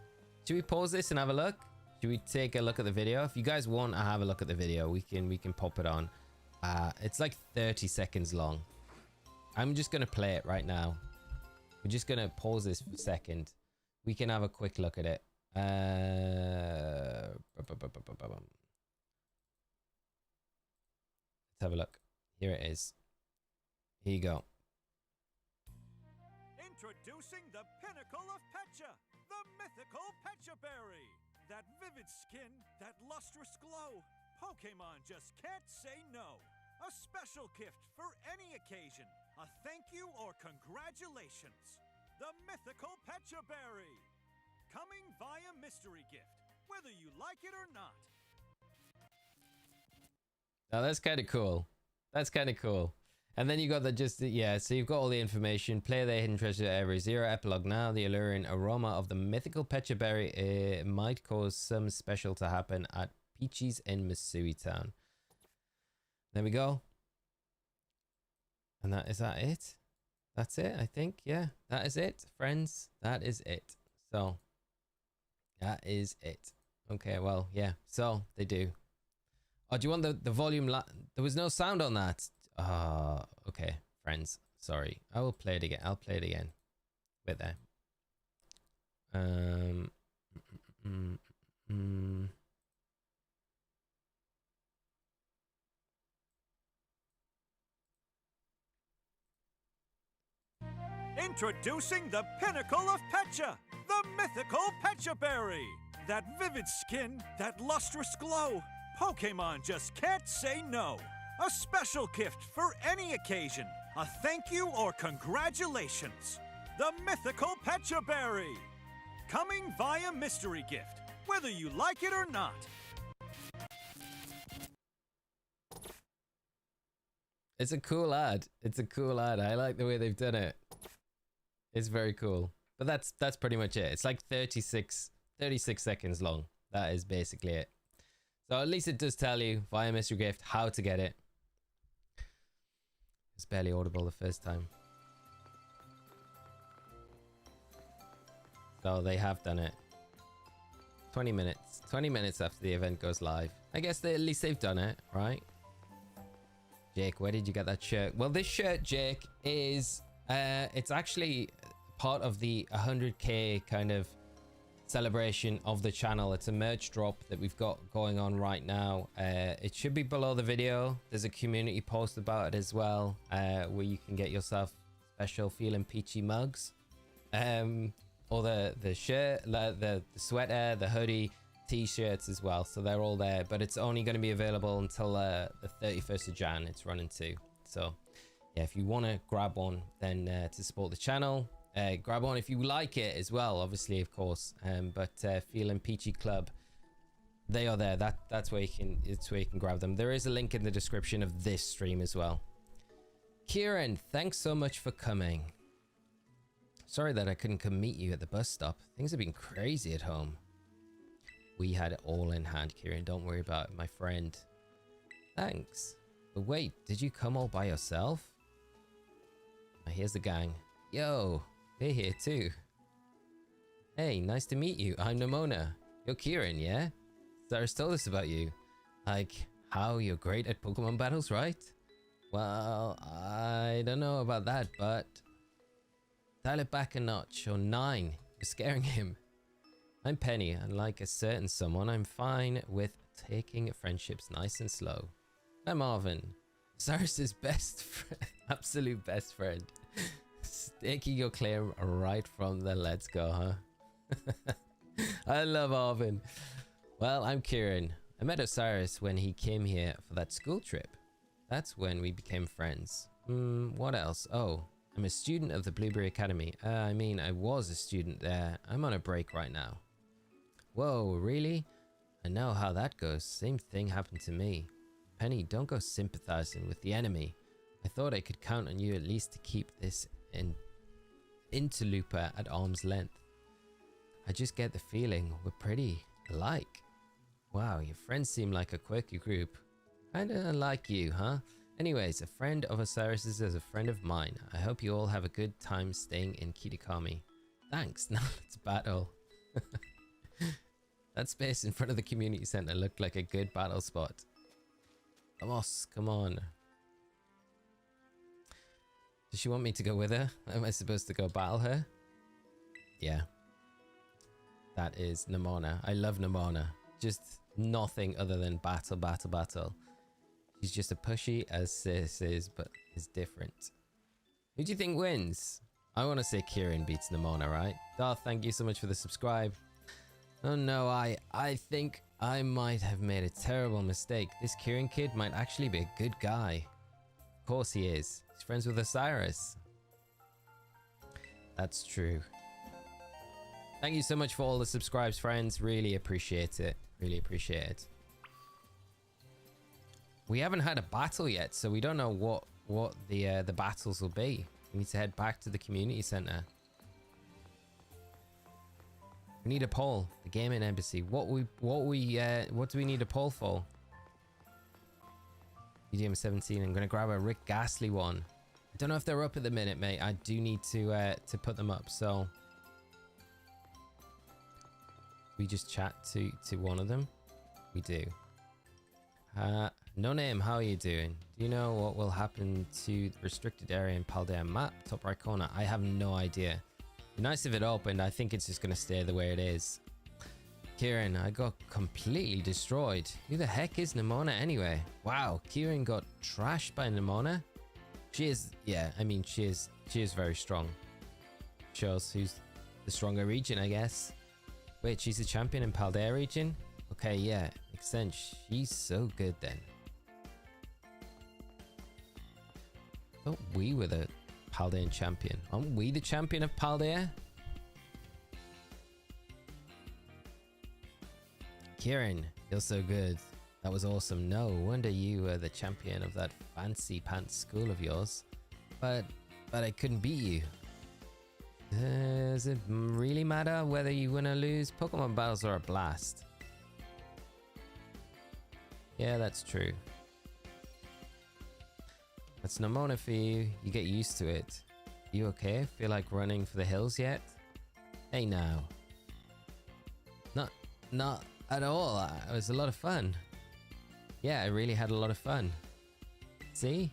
Should we pause this and have a look? Should we take a look at the video? If you guys want to have a look at the video, we can pop it on. It's like 30 seconds long. I'm just gonna play it right now. We're just gonna pause this for a second. We can have a quick look at it. Let's have a look. Here it is. Here you go. Introducing the pinnacle of Pecha, the mythical Pecha Berry. That vivid skin, that lustrous glow. Pokémon just can't say no. A special gift for any occasion. A thank you or congratulations. The mythical Pecha Berry. Coming via mystery gift, whether you like it or not. Now that's kind of cool. That's kind of cool. And then you got the so you've got all the information. Play the hidden treasure every 0 epilogue now. The alluring aroma of the mythical Pecha Berry might cause some special to happen at Peachy's in Misui Town. There we go. And is that it? That's it, I think. Yeah, that is it, friends. That is it. So, that is it. Okay, well, yeah. So, they do. Oh, do you want the volume? There was no sound on that. Okay, friends. Sorry. I will play it again. I'll play it again. Wait there. Introducing the pinnacle of Pecha, the mythical Pecha Berry. That vivid skin, that lustrous glow. Pokémon just can't say no. A special gift for any occasion. a thank you or congratulations. The Mythical Pechaberry. Coming via mystery gift, whether you like it or not. It's a cool ad. It's a cool ad. I like the way they've done it. It's very cool. But that's pretty much it. It's like 36 seconds long. That is basically it. So at least it does tell you via mystery gift how to get it. It's barely audible the first time. So they have done it. 20 minutes. 20 minutes after the event goes live. I guess at least they've done it, right? Jake, where did you get that shirt? Well, this shirt, Jake, is... it's actually part of the 100k kind of celebration of the channel. It's a merch drop that we've got going on right now. It should be below the video. There's a community post about it as well, where you can get yourself special Feeling Peachy mugs. Or the shirt, the sweater, the hoodie, t-shirts as well. So they're all there, but it's only going to be available until the 31st of Jan. It's running to. So yeah, if you want to grab one, then to support the channel, grab one if you like it as well, obviously, of course. But Feeling Peachy Club, they are there. That's where it's where you can grab them. There is a link in the description of this stream as well. Kieran, thanks so much for coming. Sorry that I couldn't come meet you at the bus stop. Things have been crazy at home. We had it all in hand, Kieran. Don't worry about it, my friend. Thanks. But wait, did you come all by yourself? Here's the gang. Yo, they're here too. Hey, nice to meet you. I'm Nemona. You're Kieran, yeah? Cyrus told us about you. Like, how you're great at Pokemon battles, right? Well, I don't know about that, but... dial it back a notch, or 9. You're scaring him. I'm Penny, and like a certain someone, I'm fine with taking friendships nice and slow. I'm Marvin, Cyrus's best friend, absolute best friend. Staking your claim right from the let's go, huh? I love Marvin. Well, I'm Kieran. I met Osirus when he came here for that school trip. That's when we became friends. What else? Oh. I'm a student of the Blueberry Academy. I mean, I was a student there. I'm on a break right now. Whoa, really? I know how that goes. Same thing happened to me. Penny, don't go sympathizing with the enemy. I thought I could count on you at least to keep this interloper at arm's length. I just get the feeling we're pretty alike. Wow, your friends seem like a quirky group. Kinda like you, huh? Anyways, a friend of Osirus's is a friend of mine. I hope you all have a good time staying in Kitakami. Thanks, now let's battle. That space in front of the community center looked like a good battle spot. Vamos, come on. Does she want me to go with her? Am I supposed to go battle her? Yeah. That is Nemona. I love Nemona. Just nothing other than battle, battle, battle. She's just a pushy as Sis is, but is different. Who do you think wins? I want to say Kieran beats Nemona, right? Darth, thank you so much for the subscribe. Oh no, I think I might have made a terrible mistake. This Kieran kid might actually be a good guy. Of course he is. He's friends with Osirus. That's true. Thank you so much for all the subscribes, friends. Really appreciate it. Really appreciate it. We haven't had a battle yet, so we don't know what the battles will be. We need to head back to the community center. We need a poll. The gaming embassy. What do we need a poll for? EDM 17. I'm gonna grab a Rick Ghastly one. I don't know if they're up at the minute, mate. I do need to put them up. So we just chat to one of them. We do. No name, how are you doing? Do you know what will happen to the restricted area in Paldea map? Top right corner. I have no idea. Be nice if it opened. I think it's just going to stay the way it is. Kieran, I got completely destroyed. Who the heck is Nemona anyway? Wow, Kieran got trashed by Nemona. She is, yeah, I mean, she is very strong. Shows who's the stronger region, I guess. Wait, she's a champion in Paldea region? Okay, yeah, makes sense. She's so good then. Thought we were the Paldean champion. Aren't we the champion of Paldea? Kieran, you're so good. That was awesome. No wonder you were the champion of that fancy pants school of yours. But I couldn't beat you. Does it really matter whether you win or lose? Pokemon battles are a blast. Yeah, that's true. That's Nemona for you. You get used to it. You okay? Feel like running for the hills yet? Hey now. Not at all. It was a lot of fun. Yeah, I really had a lot of fun. See?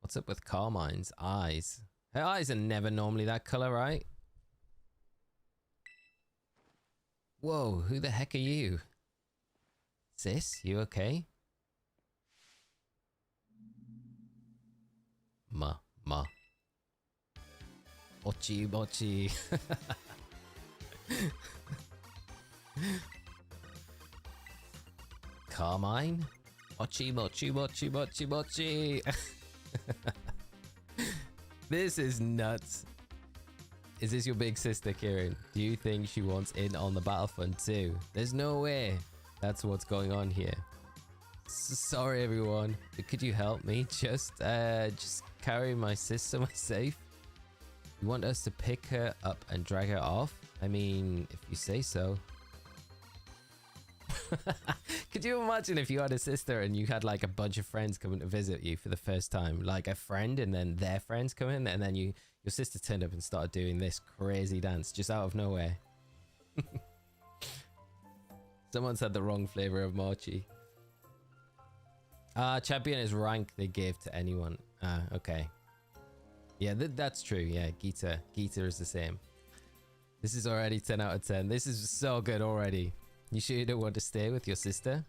What's up with Carmine's eyes? Her eyes are never normally that color, right? Whoa, who the heck are you? Sis, you okay? Ma. Mochi. Carmine? Mochi. This is nuts. Is this your big sister, Kieran? Do you think she wants in on the battlefront too? There's no way. That's what's going on here. Sorry, everyone. Could you help me? Just carry my sis somewhere safe. You want us to pick her up and drag her off? I mean, if you say so. Could you imagine if you had a sister and you had like a bunch of friends coming to visit you for the first time? Like a friend and then their friends come in and then your sister turned up and started doing this crazy dance just out of nowhere. Someone's had the wrong flavor of mochi. Champion is rank they gave to anyone. Okay. Yeah, that's true. Yeah, Gita is the same. This is already 10 out of 10. This is so good already. You sure you don't want to stay with your sister?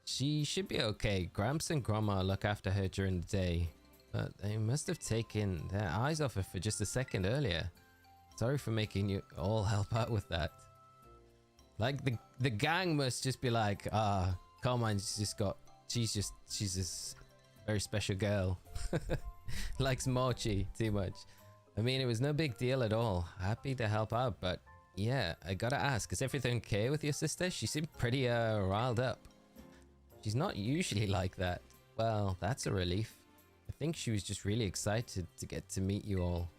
She should be okay. Gramps and Grandma look after her during the day. But they must have taken their eyes off her for just a second earlier. Sorry for making you all help out with that. Like the gang must just be like, Carmine's just got, she's just a very special girl. Likes mochi too much. I mean, it was no big deal at all. Happy to help out, but yeah, I gotta ask, is everything okay with your sister? She seemed pretty riled up. She's not usually like that. Well, that's a relief. I think she was just really excited to get to meet you all.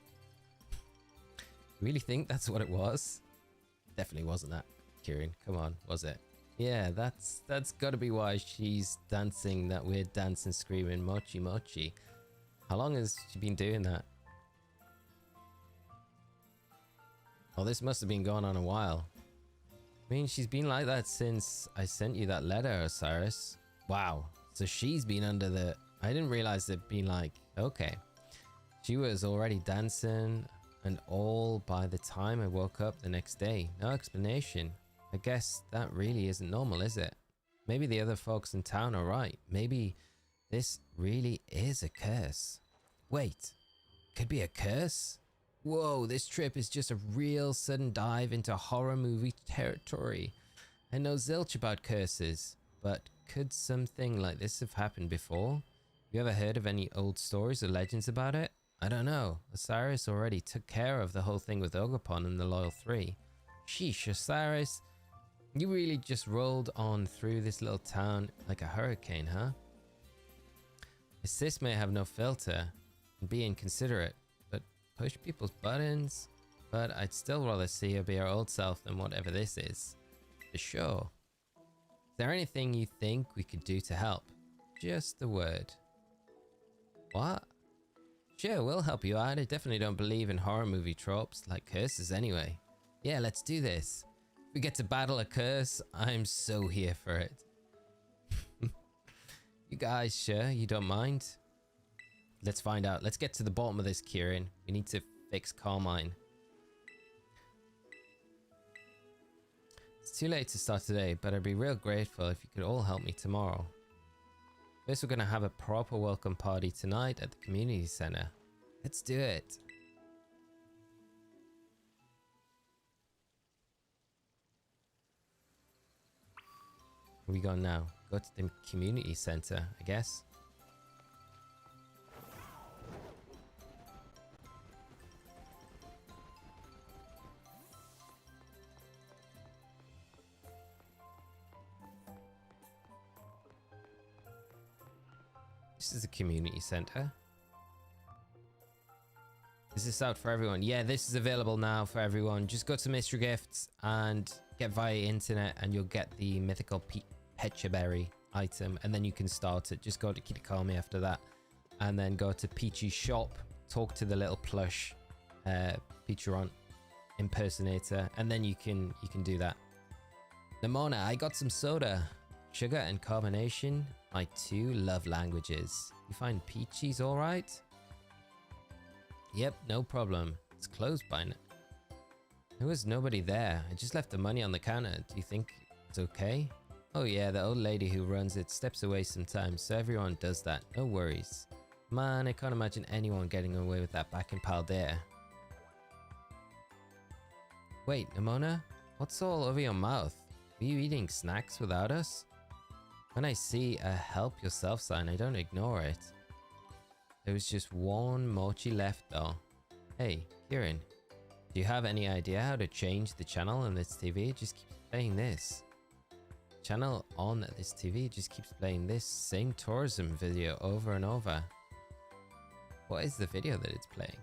Really think that's what it was? Definitely wasn't that, Kieran. Come on, was it? Yeah, that's gotta be why she's dancing that weird dance and screaming mochi. How long has she been doing that? Oh, this must have been going on a while. I mean, she's been like that since I sent you that letter, Osirus. Wow. So she's been under the... I didn't realize it'd been like... Okay. She was already dancing and all by the time I woke up the next day. No explanation. I guess that really isn't normal, is it? Maybe the other folks in town are right. Maybe this really is a curse. Wait. Could be a curse? Whoa, this trip is just a real sudden dive into horror movie territory. I know zilch about curses, but could something like this have happened before? You ever heard of any old stories or legends about it? I don't know. Osirus already took care of the whole thing with Ogerpon and the Loyal Three. Sheesh, Osirus. You really just rolled on through this little town like a hurricane, huh? My sis may have no filter and be inconsiderate, but push people's buttons. But I'd still rather see her be her old self than whatever this is. For sure. Is there anything you think we could do to help? Just a word. What? Sure, we'll help you out. I definitely don't believe in horror movie tropes, like curses anyway. Yeah, let's do this. If we get to battle a curse, I'm so here for it. You guys sure you don't mind? Let's find out. Let's get to the bottom of this, Kieran. We need to fix Carmine. It's too late to start today, but I'd be real grateful if you could all help me tomorrow. First, we're going to have a proper welcome party tonight at the community center. Let's do it. Where we go now? Go to the community center, I guess. This is the community center. Is this out for everyone? Yeah, this is available now for everyone. Just go to Mystery Gifts and get via internet and you'll get the mythical Pechaberry item and then you can start it. Just go to Kitakami after that and then go to Peachy's shop, talk to the little plush Pecharunt impersonator and then you can do that. Nemona, I got some soda. Sugar and carbonation, my two love languages. You find Peachy's alright? Yep, no problem. It's closed by now. There was nobody there. I just left the money on the counter. Do you think it's okay? Oh yeah, the old lady who runs it steps away sometimes, so everyone does that. No worries. Man, I can't imagine anyone getting away with that back in Paldea. Wait, Nemona? What's all over your mouth? Were you eating snacks without us? When I see a help yourself sign, I don't ignore it. There was just one mochi left though. Hey, Kieran, do you have any idea how to change the channel on this TV? It just keeps playing this. Channel on this TV just keeps playing this same tourism video over and over. What is the video that it's playing?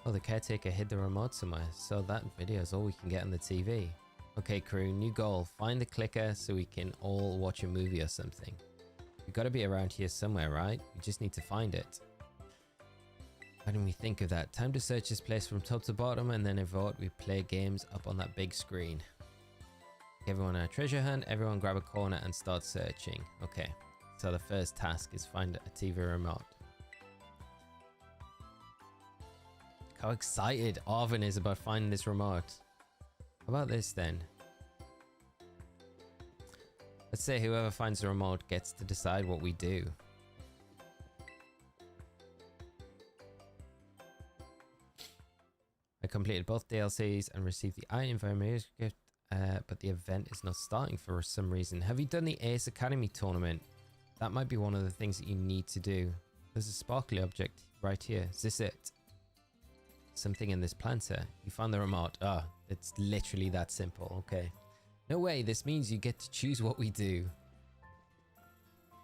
Oh, the caretaker hid the remote somewhere, so that video is all we can get on the TV. Okay, crew, new goal. Find the clicker so we can all watch a movie or something. We've got to be around here somewhere, right? We just need to find it. Why didn't we think of that? Time to search this place from top to bottom and then vote. We play games up on that big screen. Everyone on a treasure hunt. Everyone grab a corner and start searching. Okay, so the first task is find a TV remote. How excited Arvin is about finding this remote. How about this then? Let's say whoever finds the remote gets to decide what we do. I completed both DLCs and received the item for my gift, but the event is not starting for some reason. Have you done the Ace Academy tournament? That might be one of the things that you need to do. There's a sparkly object right here. Is this it? Something in this planter. You found the remote. Ah, it's literally that simple. Okay. No way. This means you get to choose what we do.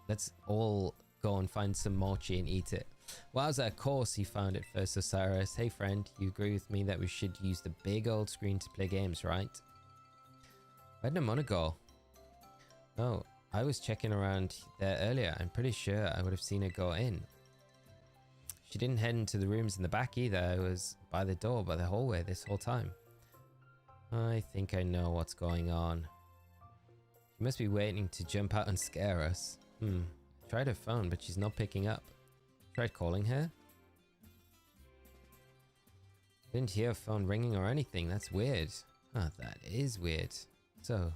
Let's all go and find some mochi and eat it. Wowza, of course he found it first, Osirus. Hey friend, you agree with me that we should use the big old screen to play games, right? Where'd Nemona go? Oh, I was checking around there earlier. I'm pretty sure I would have seen her go in. She didn't head into the rooms in the back either. I was by the door, by the hallway this whole time. I think I know what's going on. She must be waiting to jump out and scare us. Tried her phone, but she's not picking up. Tried calling her? Didn't hear her phone ringing or anything. That's weird. Oh, that is weird. So,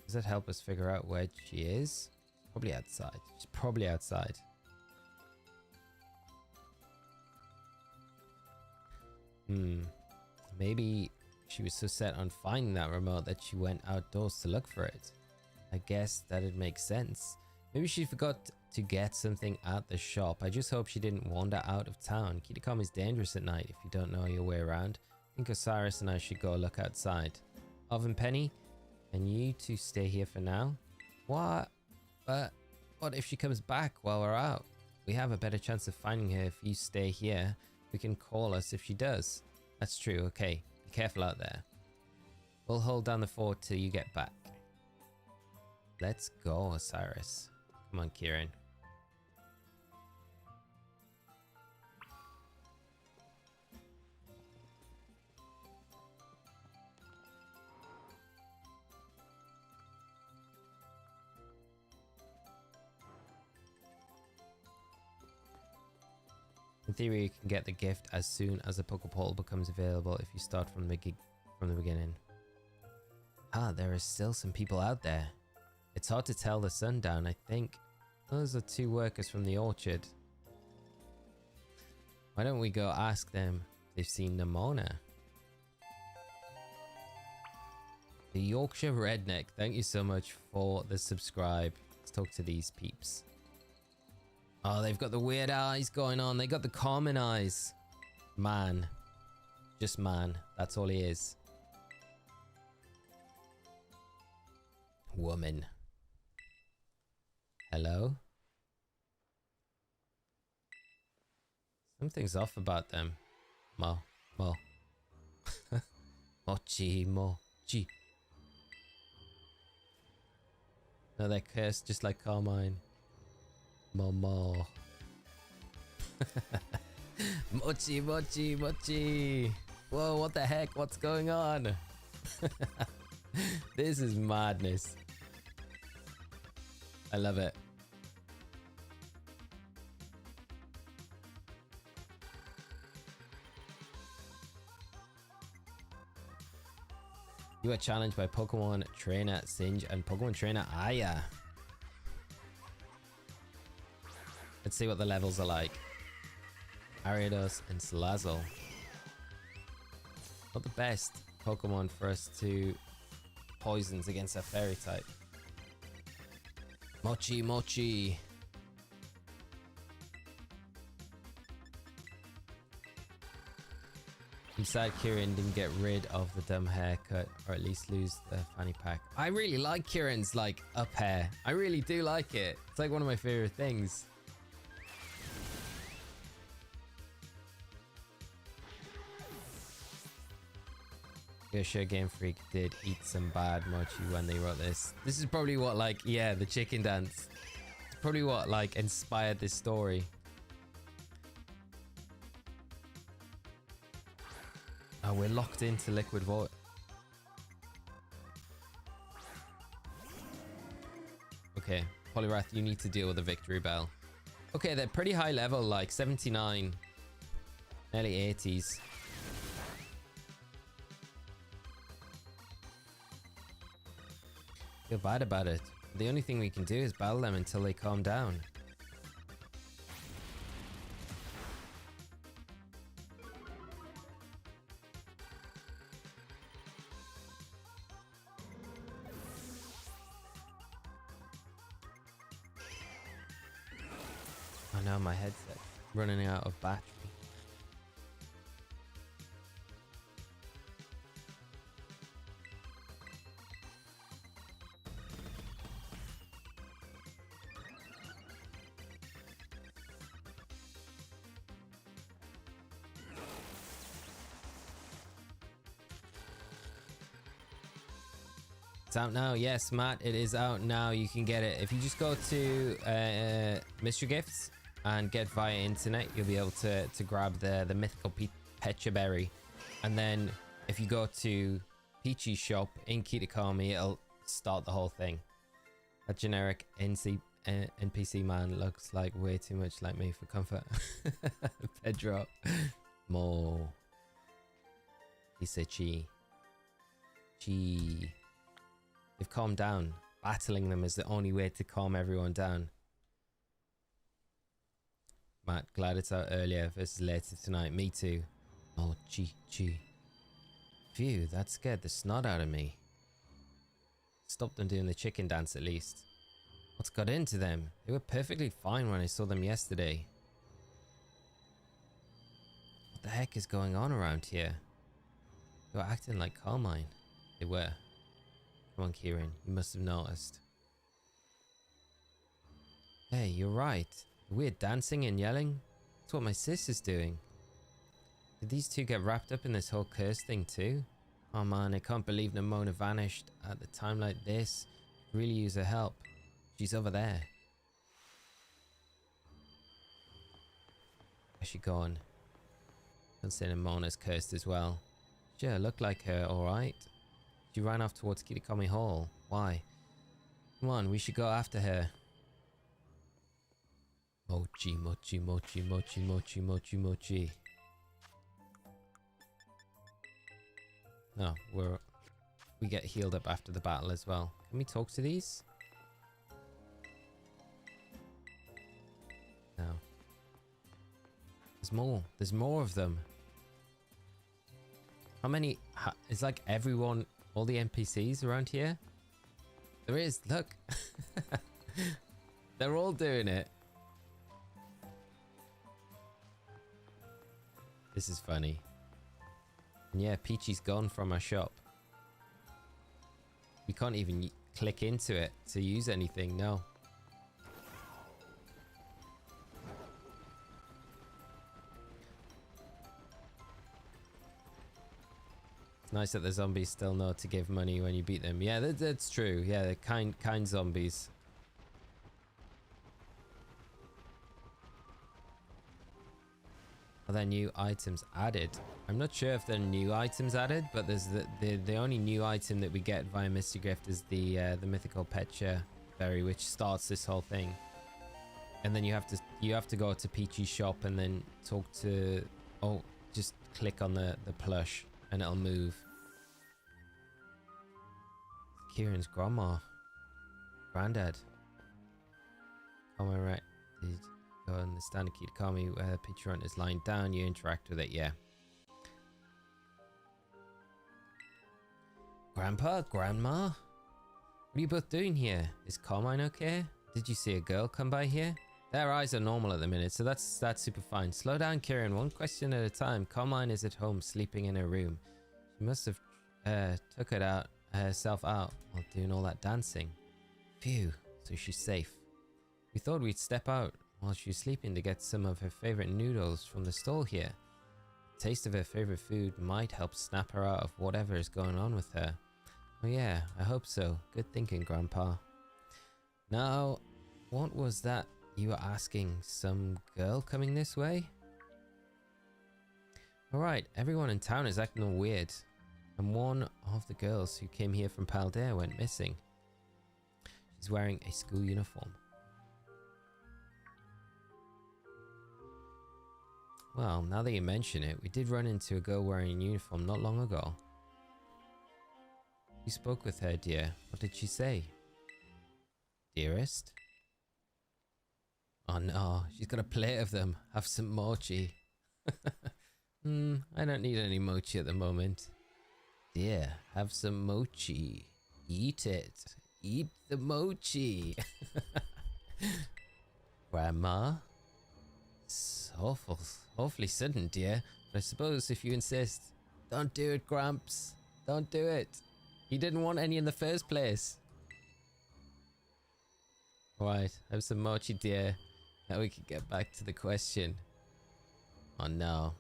does that help us figure out where she is? Probably outside. She's probably outside. Maybe she was so set on finding that remote that she went outdoors to look for it. I guess that'd make sense. Maybe she forgot to get something at the shop. I just hope she didn't wander out of town. Kitakami is dangerous at night if you don't know your way around. I think Osirus and I should go look outside. Oven Penny, can you two stay here for now? What? But what if she comes back while we're out? We have a better chance of finding her if you stay here. We can call us if she does. That's true. Okay, be careful out there. We'll hold down the fort till you get back. Let's go, Osirus. Come on, Kieran. In theory, you can get the gift as soon as the Pokeball becomes available if you start from the beginning. Ah, there are still some people out there. It's hard to tell the sundown, I think. Those are two workers from the orchard. Why don't we go ask them if they've seen Nemona? The Yorkshire Redneck. Thank you so much for the subscribe. Let's talk to these peeps. Oh, they've got the weird eyes going on. They got the common eyes. Man. Just man. That's all he is. Woman. Hello? Something's off about them. Mo. Mochi. No, they're cursed just like Carmine. Momo. Mochi. Whoa, what the heck? What's going on? This is madness. I love it. You are challenged by Pokemon Trainer Singe and Pokemon Trainer Aya. Let's see what the levels are like. Ariados and Salazzle. Not the best Pokemon for us to poisons against a fairy type. Mochi. I'm sad Kieran didn't get rid of the dumb haircut, or at least lose the fanny pack. I really like Kieran's like up hair. I really do like it. It's like one of my favorite things. Yeah, sure, Game Freak did eat some bad mochi when they wrote this. This is probably what, like, yeah, the chicken dance. It's probably what, like, inspired this story. Oh, we're locked into Liquid Void. Okay, Poliwrath, you need to deal with the Victory Bell. Okay, they're pretty high level, like 79, nearly 80s. Feel bad about it. The only thing we can do is battle them until they calm down. Oh no, my headset's running out of battery. It's out now. Yes, Matt, it is out now. You can get it. If you just go to Mystery Gifts and get via internet, you'll be able to grab the mythical Pechaberry. And then if you go to Peachy's shop in Kitakami, it'll start the whole thing. That generic NPC man looks like way too much like me for comfort. Pedro. Mo. Isachi. Chi. They've calmed down. Battling them is the only way to calm everyone down. Matt, glad it's out earlier versus later tonight. Me too. Oh, chi. Phew, that scared the snot out of me. Stop them doing the chicken dance at least. What's got into them? They were perfectly fine when I saw them yesterday. What the heck is going on around here? They were acting like Carmine. They were. Come on, Kieran. You must have noticed. Hey, you're right. The weird dancing and yelling. That's what my sister's doing. Did these two get wrapped up in this whole curse thing too? Oh man, I can't believe Nemona vanished at a time like this. Really use her help. She's over there. Where's she gone? I'd say Nemona's cursed as well. Sure, looked like her, alright. She ran off towards Kitakami Hall. Why? Come on, we should go after her. Mochi. No, we get healed up after the battle as well. Can we talk to these? No. There's more. There's more of them. How many? It's like everyone All the NPCs around here? There is, look. They're all doing it. This is funny. And yeah, Peachy's gone from our shop. We can't even click into it to use anything, no. It's nice that the zombies still know to give money when you beat them. Yeah, that's true. Yeah, they're kind zombies. Are there new items added? I'm not sure if there are new items added, but there's the only new item that we get via Misty Grift is the mythical Pecha berry, which starts this whole thing. And then you have to go to Peachy's shop and then talk to, oh, just click on the plush and it'll move. Kieran's grandma, granddad. Am I right? Did go on the standard key to call me where Pecharunt is lying down, you interact with it, yeah. Grandpa, Grandma? What are you both doing here? Is Carmine okay? Did you see a girl come by here? Their eyes are normal at the minute, so that's super fine. Slow down, Kieran, one question at a time. Carmine is at home sleeping in her room. She must have took herself out while doing all that dancing. Phew, so she's safe. We thought we'd step out while she was sleeping to get some of her favorite noodles from the stall here. The taste of her favorite food might help snap her out of whatever is going on with her. Oh yeah, I hope so. Good thinking, Grandpa. Now, what was that you were asking? Some girl coming this way? Alright, everyone in town is acting all weird. And one of the girls who came here from Paldea went missing. She's wearing a school uniform. Well, now that you mention it, we did run into a girl wearing a uniform not long ago. You spoke with her, dear. What did she say? Dearest? Oh no, she's got a plate of them. Have some mochi. I don't need any mochi at the moment. Dear, have some mochi. Eat it. Eat the mochi. Grandma? It's awfully sudden, dear. But I suppose if you insist. Don't do it, Gramps. Don't do it. He didn't want any in the first place. Right, have some mochi, dear. Now we can get back to the question. Oh no.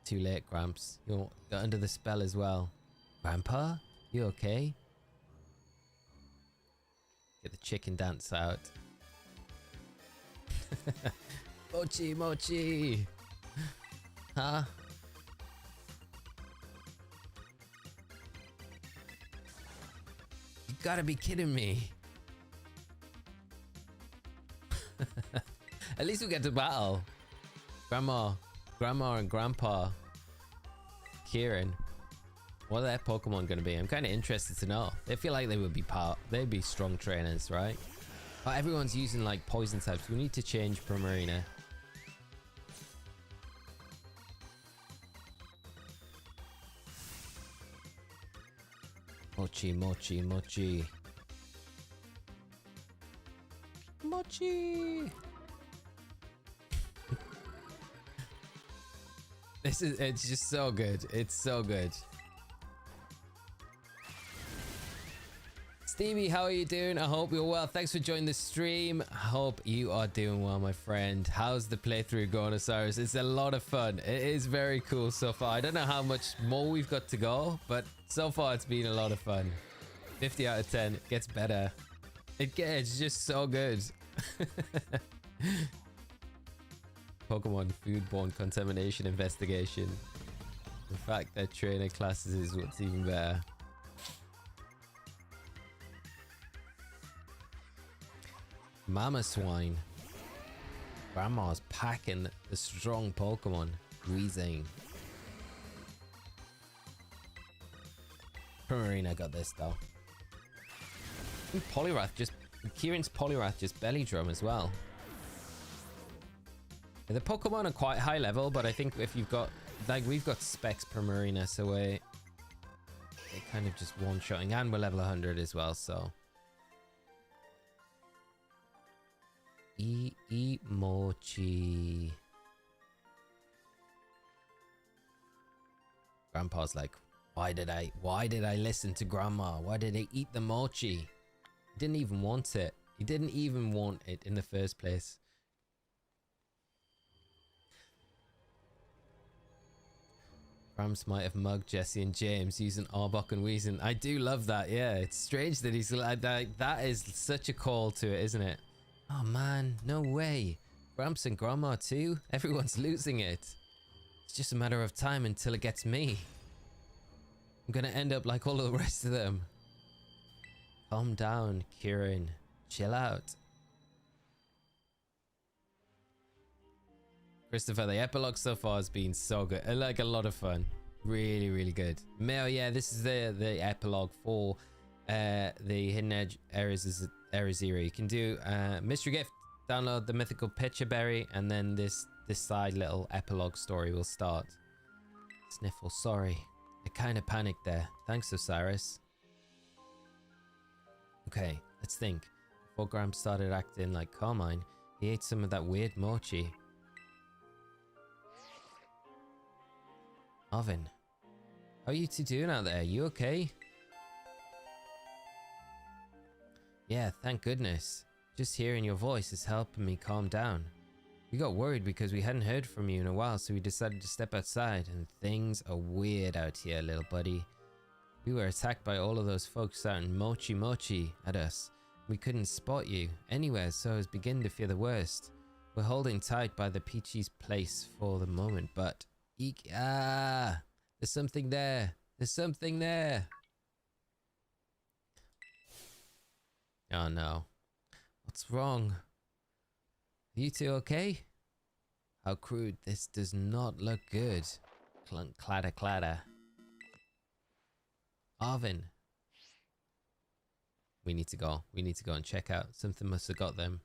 Too late, Gramps. You got under the spell as well. Grandpa? You okay? Get the chicken dance out. Mochi, mochi! Huh? You gotta be kidding me. At least we get to battle. Grandma and Grandpa. Kieran. What are their Pokemon gonna be? I'm kind of interested to know. They feel like they would be they'd be strong trainers, right? Oh, everyone's using like poison types. We need to change Primarina. Mochi, mochi, mochi. Mochi! It's just so good. It's so good. Stevie, how are you doing? I hope you're well. Thanks for joining the stream. I hope you are doing well, my friend. How's the playthrough going, Osirus? It's a lot of fun. It is very cool so far. I don't know how much more we've got to go, but so far it's been a lot of fun. 50 out of 10. It gets better. It's just so good. Pokemon foodborne contamination investigation. In fact, their trainer classes is what's even better. Mama Swine. Grandma's packing the strong Pokemon. Wheezing. Primarina got this though. Kieran's Poliwrath just belly drum as well. The Pokemon are quite high level, but I think if you've got like we've got specs per marina, so we're kind of just one-shotting, and we're level 100 as well, so. Mochi. Grandpa's like, why did I listen to Grandma? Why did I eat the mochi? He didn't even want it. He didn't even want it in the first place. Grams might have mugged Jesse and James using Arbok and Weezing. I do love that, yeah. It's strange that he's like that. That is such a call to it, isn't it? Oh man, no way. Gramps and Grandma too? Everyone's losing it. It's just a matter of time until it gets me. I'm gonna end up like all of the rest of them. Calm down, Kieran. Chill out. Christopher, the epilogue so far has been so good. Like a lot of fun. Really, really good. Mail, yeah, this is the epilogue for the Hidden Edge Era Zero. You can do mystery gift, download the mythical picture berry, and then this side little epilogue story will start. Sniffle, sorry. I kind of panicked there. Thanks, Osirus. Okay, let's think. Before Graham started acting like Carmine, he ate some of that weird mochi. Oven, how are you two doing out there? You okay? Yeah, thank goodness. Just hearing your voice is helping me calm down. We got worried because we hadn't heard from you in a while, so we decided to step outside, and things are weird out here, little buddy. We were attacked by all of those folks shouting mochi at us. We couldn't spot you anywhere, so I was beginning to fear the worst. We're holding tight by the Peachy's place for the moment, but there's something there. There's something there. Oh no. What's wrong? Are you two okay? How crude. This does not look good. Clunk, clatter, clatter. Arvin. We need to go. We need to go and check out. Something must have got them.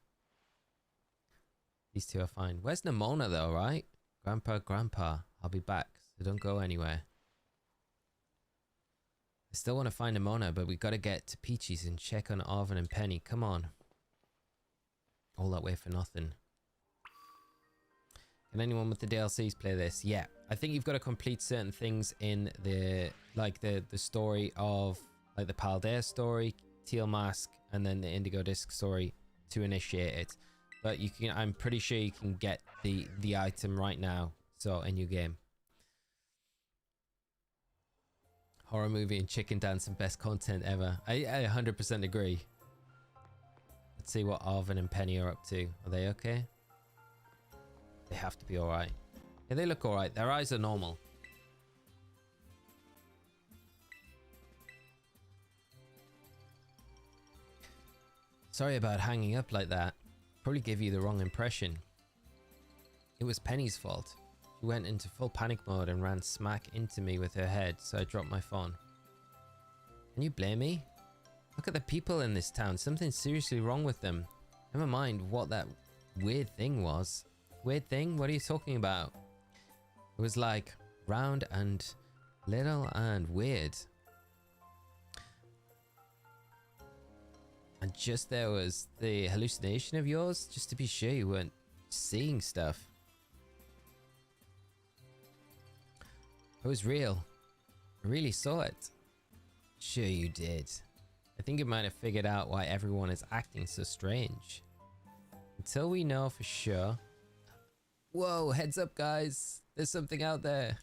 These two are fine. Where's Nemona though, right? Grandpa. I'll be back, so don't go anywhere. I still want to find Nemona, but we gotta get to Peachy's and check on Arvin and Penny. Come on. All that way for nothing. Can anyone with the DLCs play this? Yeah. I think you've got to complete certain things in the story of like the Paldea story, Teal Mask, and then the Indigo Disc story to initiate it. But you can, I'm pretty sure you can get the item right now. So in your game. Horror movie and chicken dance and best content ever. I 100% agree. Let's see what Arvin and Penny are up to. Are they okay? They have to be alright. Yeah, they look alright. Their eyes are normal. Sorry about hanging up like that. Probably gave you the wrong impression. It was Penny's fault. She went into full panic mode and ran smack into me with her head, so I dropped my phone. Can you blame me? Look at the people in this town. Something's seriously wrong with them. Never mind what that weird thing was. Weird thing? What are you talking about? It was like round and little and weird. And just there was the hallucination of yours, just to be sure you weren't seeing stuff. It was real. I really saw it. Sure you did. I think you might have figured out why everyone is acting so strange. Until we know for sure. Whoa, heads up guys. There's something out there.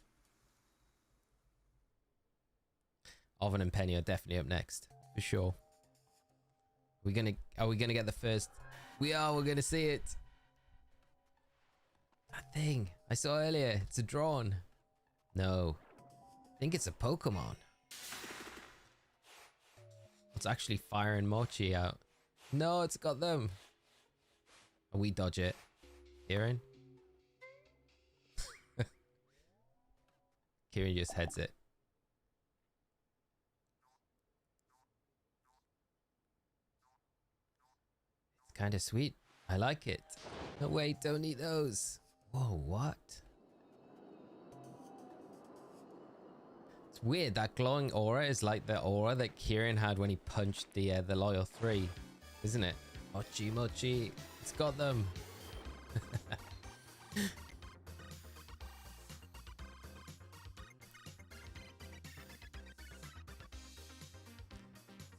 Arvin and Penny are definitely up next. For sure. Are we gonna get the first? We are, we're gonna see it. That thing I saw earlier, it's a drone. No, I think it's a Pokemon. It's actually firing Mochi out. No, it's got them. And we dodge it. Kieran? Kieran just heads it. It's kind of sweet. I like it. No, wait, don't eat those. Whoa, what? It's weird. That glowing aura is like the aura that Kieran had when he punched the Loyal 3, isn't it? Mochi Mochi. It's got them.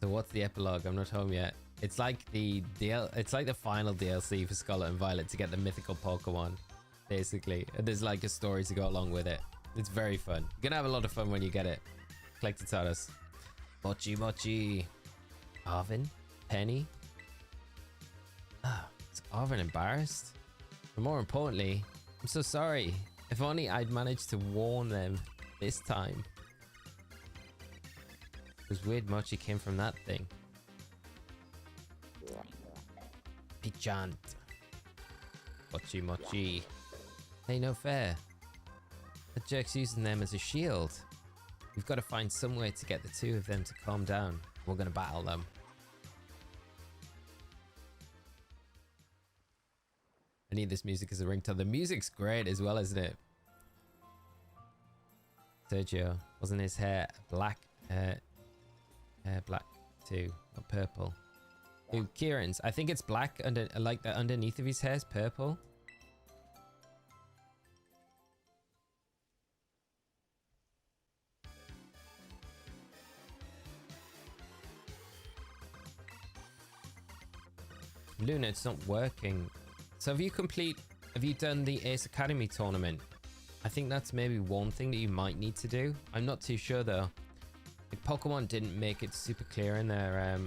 So what's the epilogue? I'm not home yet. It's like it's like the final DLC for Scarlet and Violet to get the mythical Pokemon, basically. And there's like a story to go along with it. It's very fun. You're gonna have a lot of fun when you get it. Collect it, Taurus. Mochi Mochi. Arvin? Penny? Is Arvin embarrassed? But more importantly, I'm so sorry. If only I'd managed to warn them this time. It was weird Mochi came from that thing. Pecharunt. Mochi Mochi. Hey, no fair. That jerk's using them as a shield. We've got to find some way to get the two of them to calm down. We're going to battle them. I need this music as a ringtone. The music's great as well, isn't it? Sergio. Wasn't his hair black? Hair black too, or purple. Ooh, Kieran's. I think it's black under, like the underneath of his hair is purple. Luna, it's not working. So have you done the Ace Academy tournament? I think that's maybe one thing that you might need to do. I'm not too sure though. Like, Pokemon didn't make it super clear in their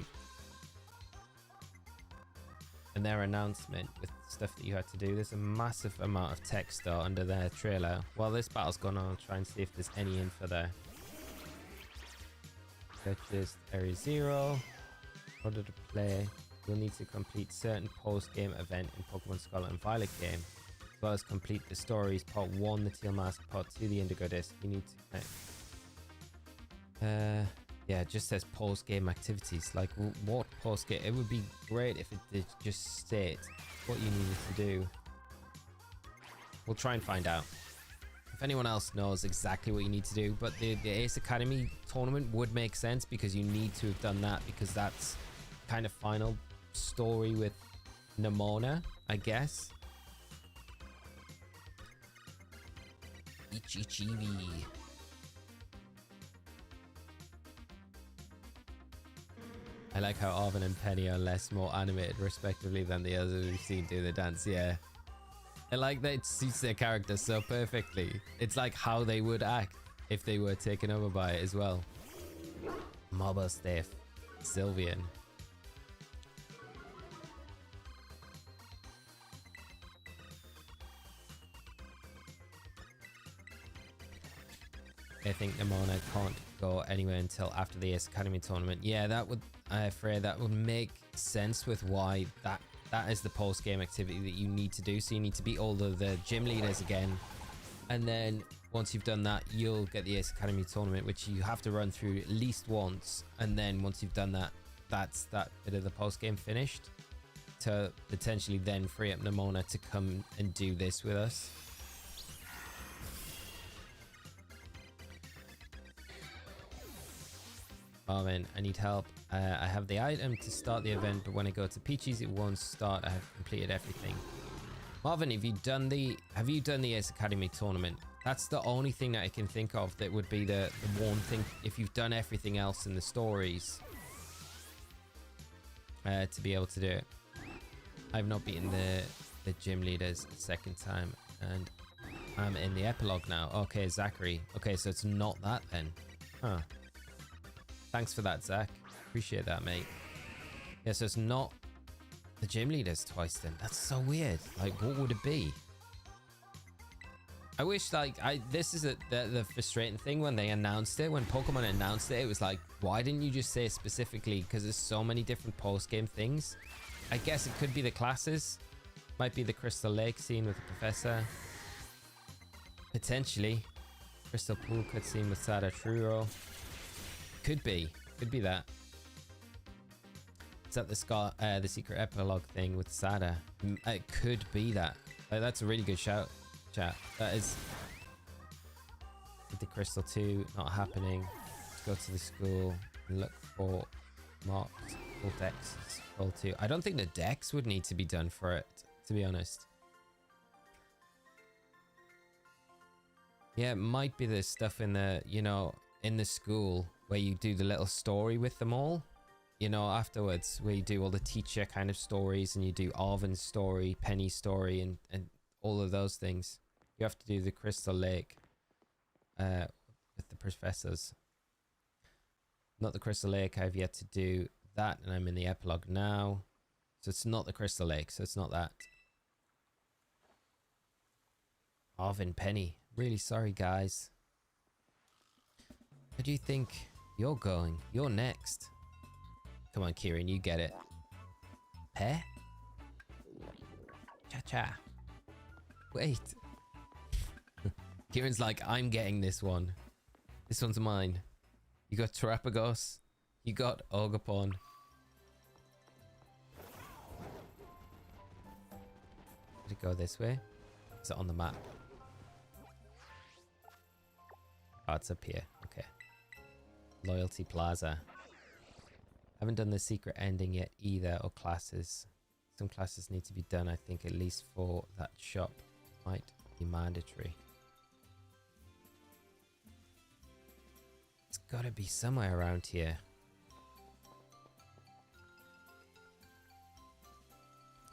announcement with stuff that you had to do. There's a massive amount of text though under their trailer. While this battle's going on, I'll try and see if there's any info there. Purchased Area 0. Order to play. You'll need to complete certain post-game event in Pokemon Scarlet and Violet game, as well as complete the stories Part 1, the Teal Mask, Part 2, the Indigo Disc. You need to yeah, it just says post-game activities. Like, what post-game? It would be great if it did just state what you needed to do. We'll try and find out. If anyone else knows exactly what you need to do, but the Ace Academy tournament would make sense because you need to have done that, because that's kind of final story with Nemona, I guess. Ichichibi. I like how Arvin and Penny are more animated respectively than the others we've seen do the dance. Yeah, I like that it suits their characters so perfectly. It's like how they would act if they were taken over by it as well. Mobile Staff, Sylveon. I think Nemona can't go anywhere until after the Ace Academy tournament. Yeah, that would, I'm afraid that would make sense with why that is the post-game activity that you need to do. So you need to beat all of the gym leaders again, and then once you've done that, you'll get the Ace Academy tournament, which you have to run through at least once. And then once you've done that, that's that bit of the post-game finished, to potentially then free up Nemona to come and do this with us. Marvin, I need help. I have the item to start the event, but when I go to Peachy's, it won't start. I have completed everything. Marvin, have you done the Ace Academy tournament? That's the only thing that I can think of that would be the one thing. If you've done everything else in the stories, to be able to do it. I've not beaten the gym leaders the second time, and I'm in the epilogue now. Okay, Zachary. Okay, so it's not that then. Huh. Thanks for that, Zach. Appreciate that, mate. Yeah, so it's not the gym leaders twice then. That's so weird. Like, what would it be? I wish, like, this is the frustrating thing when they announced it. When Pokemon announced it, it was like, why didn't you just say specifically? Because there's so many different post-game things. I guess it could be the classes. Might be the Crystal Lake scene with the professor. Potentially. Crystal Pool cutscene with Sada Truro. Could be that. Is that the secret epilogue thing with Sada? It could be that. That's a really good shout, chat. That is. With the crystal 2 not happening, let's go to the school and look for marked full decks. Full 2. I don't think the decks would need to be done for it, to be honest. Yeah, it might be the stuff in the, you know, in the school where you do the little story with them all. You know, afterwards, where you do all the teacher kind of stories and you do Arvin's story, Penny's story, and all of those things. You have to do the Crystal Lake with the professors. Not the Crystal Lake, I've yet to do that, and I'm in the epilogue now. So it's not the Crystal Lake, so it's not that. Arvin, Penny. Really sorry, guys. Where do you think you're going? You're next. Come on, Kieran, you get it. Pear? Cha-cha. Wait. Kieran's like, I'm getting this one. This one's mine. You got Terapagos. You got Ogerpon. Did it go this way? Is it on the map? Oh, it's up here. Okay. Loyalty Plaza. Haven't done the secret ending yet either, or classes. Some classes need to be done, I think, at least for that shop. Might be mandatory. It's gotta be somewhere around here.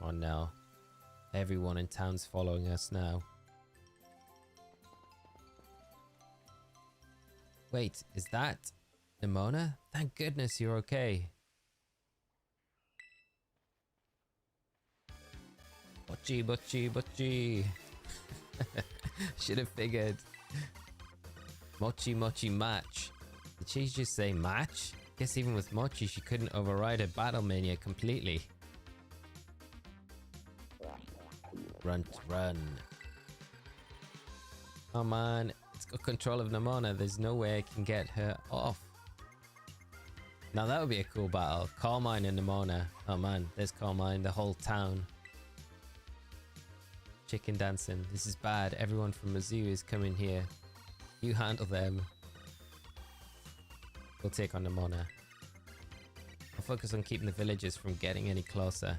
Oh no. Everyone in town's following us now. Wait, is that Nemona? Thank goodness you're okay. Mochi, mochi, mochi. Should have figured. Mochi, mochi, match. Did she just say match? Guess even with Mochi, she couldn't override her battle mania completely. Run, run. Oh man, it's got control of Nemona. There's no way I can get her off. Now that would be a cool battle. Carmine and Nemona. Oh man, there's Carmine, the whole town. Chicken dancing. This is bad. Everyone from Mizzou is coming here. You handle them. We'll take on Nemona. I'll focus on keeping the villagers from getting any closer.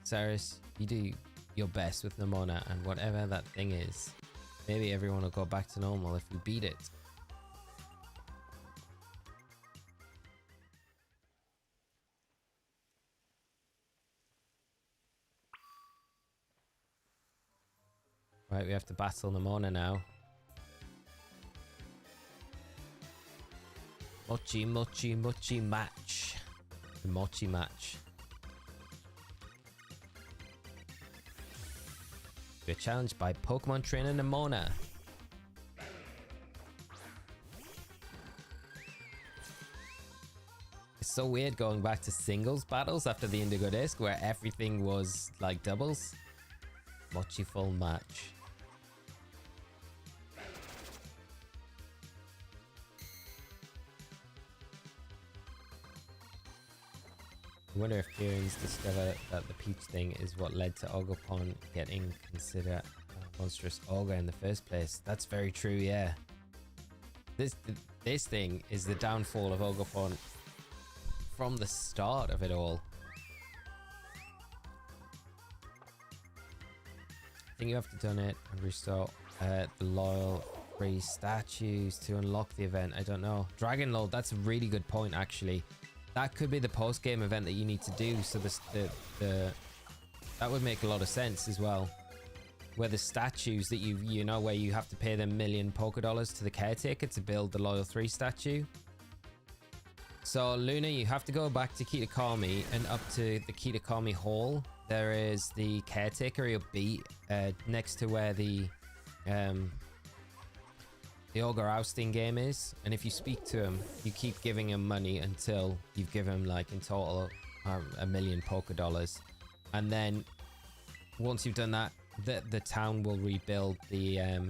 Cyrus, you do your best with Nemona, and whatever that thing is, maybe everyone will go back to normal if we beat it. Right, we have to battle Nemona now. Mochi, mochi, mochi match. The mochi match. We're challenged by Pokemon trainer Nemona. It's so weird going back to singles battles after the Indigo Disc where everything was like doubles. Mochi full match. I wonder if Kieran's discovered that the Peach thing is what led to Ogerpon getting considered a monstrous ogre in the first place. That's very true, yeah. This thing is the downfall of Ogerpon from the start of it all. I think you have to done it and restore the loyal free statues to unlock the event. I don't know. Dragon Lord, that's a really good point actually. That could be the post-game event that you need to do, so that would make a lot of sense as well. Where the statues that you know, where you have to pay them $1 million Pokédollars to the caretaker to build the Loyal 3 statue. So Luna, you have to go back to Kitakami and up to the Kitakami Hall. There is the caretaker, he'll be next to where the Ogre ousting game is, and if you speak to him, you keep giving him money until you've given him like in total $1 million Pokédollars, and then once you've done that, the town will rebuild the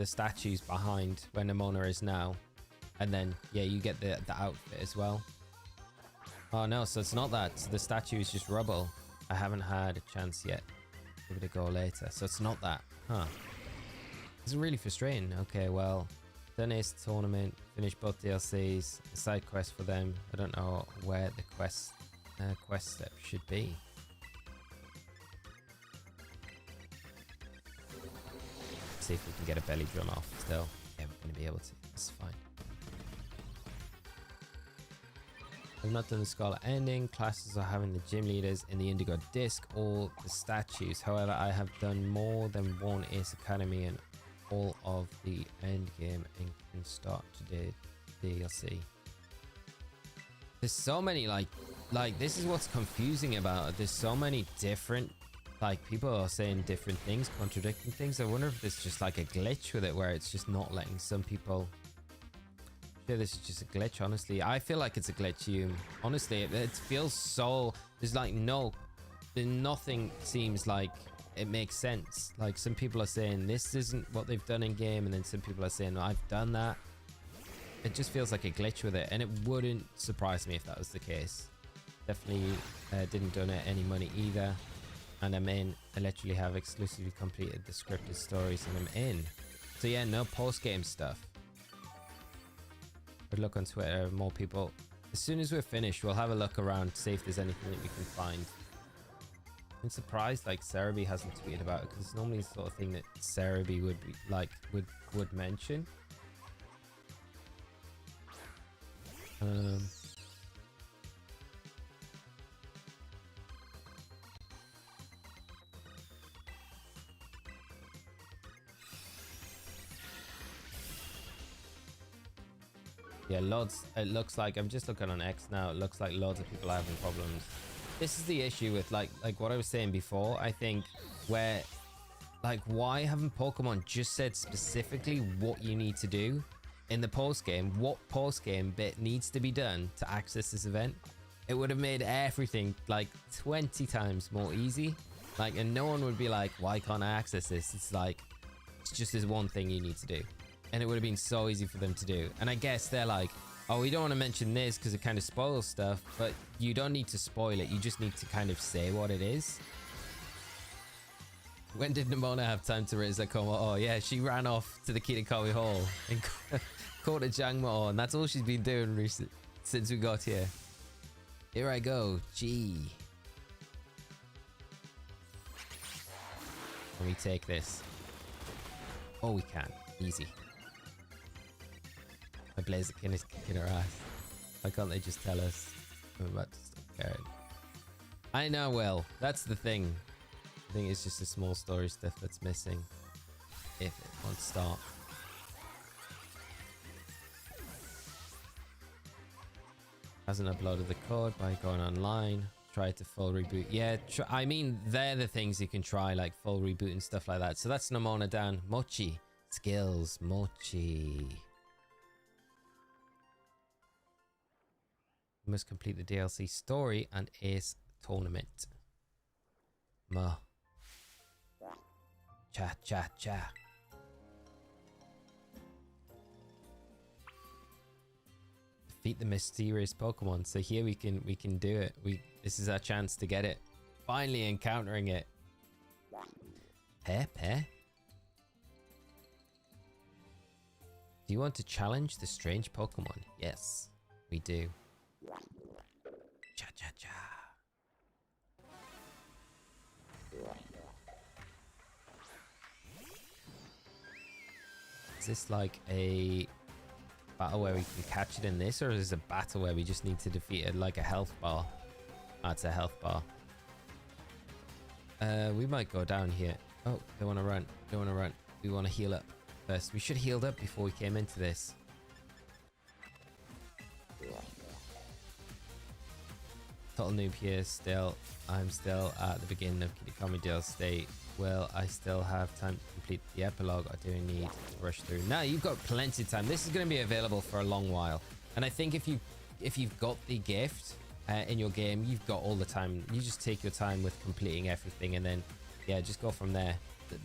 statues behind where Nemona is now, and then yeah, you get the outfit as well. Oh no, so it's not that. So the statue is just rubble. I haven't had a chance yet to give it a go later. So it's not that. Huh. It's really frustrating. Okay, well, done Ace Tournament, finished both DLCs, the side quest for them. I don't know where the quest step should be. See if we can get a belly drum off still. Yeah, we're going to be able to. That's fine. I've not done the Scarlet ending. Classes are having the gym leaders in the Indigo disc or the statues. However, I have done more than one Ace Academy and all of the end game and can start today DLC. There's so many like this is what's confusing about it. There's so many different people are saying different things, contradicting things. I wonder if there's just like a glitch with it where it's just not letting some people. Sure, this is just a glitch. Honestly, I feel like it's a glitch. Honestly, it feels so. There's like nothing seems like it makes sense. Like some people are saying this isn't what they've done in game, and then some people are saying, well, I've done that. It just feels like a glitch with it, and it wouldn't surprise me if that was the case. Definitely didn't donate any money either. And I'm in. I literally have exclusively completed the scripted stories and I'm in. So yeah, no post-game stuff. But look on Twitter, more people. As soon as we're finished, we'll have a look around, see if there's anything that we can find. I'm surprised like Cerebi hasn't tweeted about it, because it's normally the sort of thing that Cerebi would be like would mention. Yeah, loads. It looks like I'm just looking on X now. It looks like loads of people are having problems. This is the issue with like what I was saying before. I think where why haven't Pokemon just said specifically what you need to do in the post game? What post game bit needs to be done to access this event? It would have made everything like 20 times more easy. And no one would be like, why can't I access this? It's like it's just this one thing you need to do. And it would have been so easy for them to do. And I guess they're like, oh, we don't want to mention this because it kind of spoils stuff. But you don't need to spoil it. You just need to kind of say what it is. When did Nemona have time to raise her Como? Oh, yeah, she ran off to the Kitakami Hall and caught a Jangmo. And that's all she's been doing since we got here. Here I go. Gee. Can we take this? Oh, we can. Easy. My Blaziken is kicking her ass. Why can't they just tell us? I'm about to stop caring. I know, well, that's the thing. I think it's just the small story stuff that's missing. If it won't start. Hasn't uploaded the code by going online. Try to full reboot. Yeah, I mean, they're the things you can try, like full reboot and stuff like that. So that's Nemona down. Mochi. Skills. Mochi. We must complete the DLC story and Ace Tournament. Ma. Cha cha cha. Defeat the mysterious Pokemon. So here we can do it. This is our chance to get it. Finally encountering it. Pepe. Do you want to challenge the strange Pokemon? Yes, we do. Cha cha cha. Is this like a battle where we can catch it in this, or is it a battle where we just need to defeat it like a health bar? That's a health bar. We might go down here. Oh, they want to run. They want to run. We want to heal up first. We should have healed up before we came into this. Total noob here still. I'm still at the beginning of Kitakami Dale State. Will I still have time to complete the epilogue, or do I need to rush through? No, you've got plenty of time. This is going to be available for a long while. And I think if you've got the gift in your game, you've got all the time. You just take your time with completing everything, and then yeah, just go from there.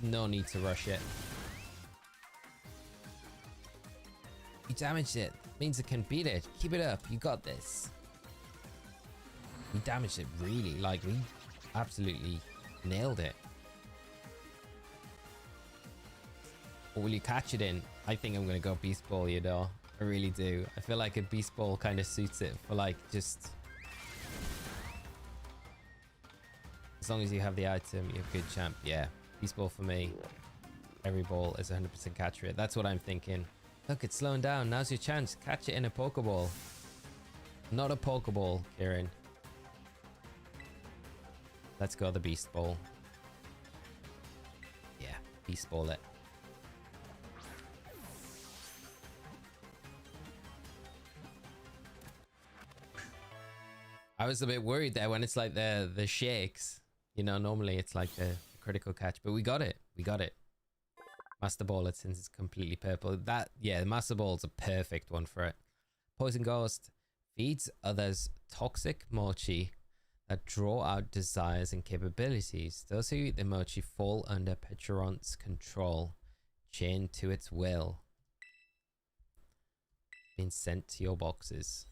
No need to rush it. You damaged it. Means it can beat it. Keep it up. You got this. We damaged it really. Like, we absolutely nailed it. What will you catch it in? I think I'm gonna go Beast Ball, you know. I really do. I feel like a Beast Ball kind of suits it for like just... As long as you have the item, you have good champ. Yeah, Beast Ball for me. Every ball is 100% catch rate. That's what I'm thinking. Look, it's slowing down. Now's your chance. Catch it in a Pokeball. Not a Pokeball, Kieran. Let's go the Beast Ball. Yeah, Beast Ball it. I was a bit worried there when it's like the shakes. You know, normally it's like the critical catch, but we got it. We got it. Master Ball it since it's completely purple. That, yeah, the Master Ball's a perfect one for it. Poison Ghost feeds others toxic mochi that draw out desires and capabilities. Those who eat the mochi fall under Pecharunt's control, chained to its will. Being sent to your boxes.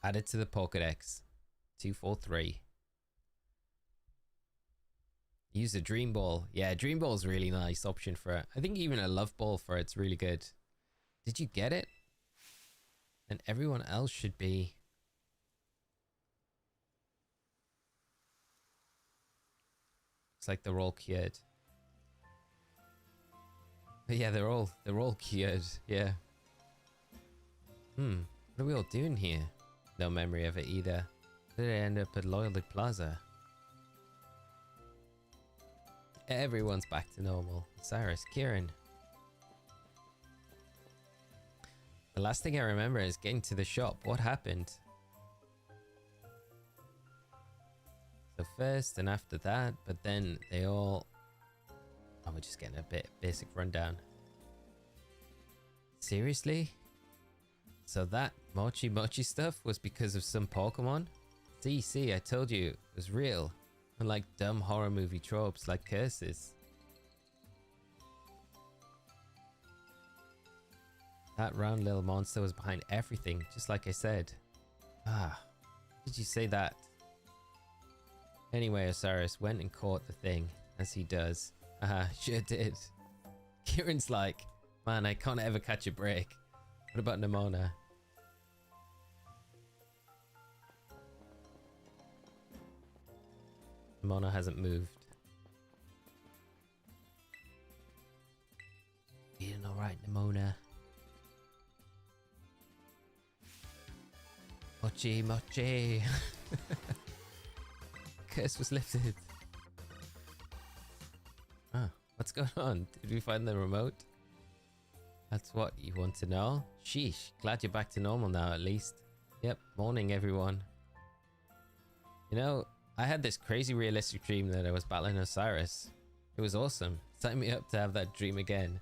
Added to the Pokédex. 243. Use a Dream Ball. Yeah, Dream Ball's a really nice option for it. I think even a Love Ball for it's really good. Did you get it? And everyone else should be... It's like they're all cured. But yeah, they're all cured. Yeah. What are we all doing here? No memory of it either. Did I end up at Loyalty Plaza? Everyone's back to normal. Cyrus, Kieran. The last thing I remember is getting to the shop. What happened? So first and after that, but then they all... Oh, we're just getting a bit basic rundown. Seriously? So that Mochi stuff was because of some Pokemon? See, I told you it was real. Unlike dumb horror movie tropes like curses. That round little monster was behind everything, just like I said. Ah, did you say that? Anyway, Osirus went and caught the thing, as he does. Haha, sure did. Kieran's like, man, I can't ever catch a break. What about Nemona? Nemona hasn't moved. Feeling alright, Nemona. Mochi. Curse was lifted. Ah, what's going on? Did we find the remote? That's what you want to know? Sheesh, glad you're back to normal now at least. Yep, morning everyone. You know, I had this crazy realistic dream that I was battling Osirus. It was awesome. Signed me up to have that dream again.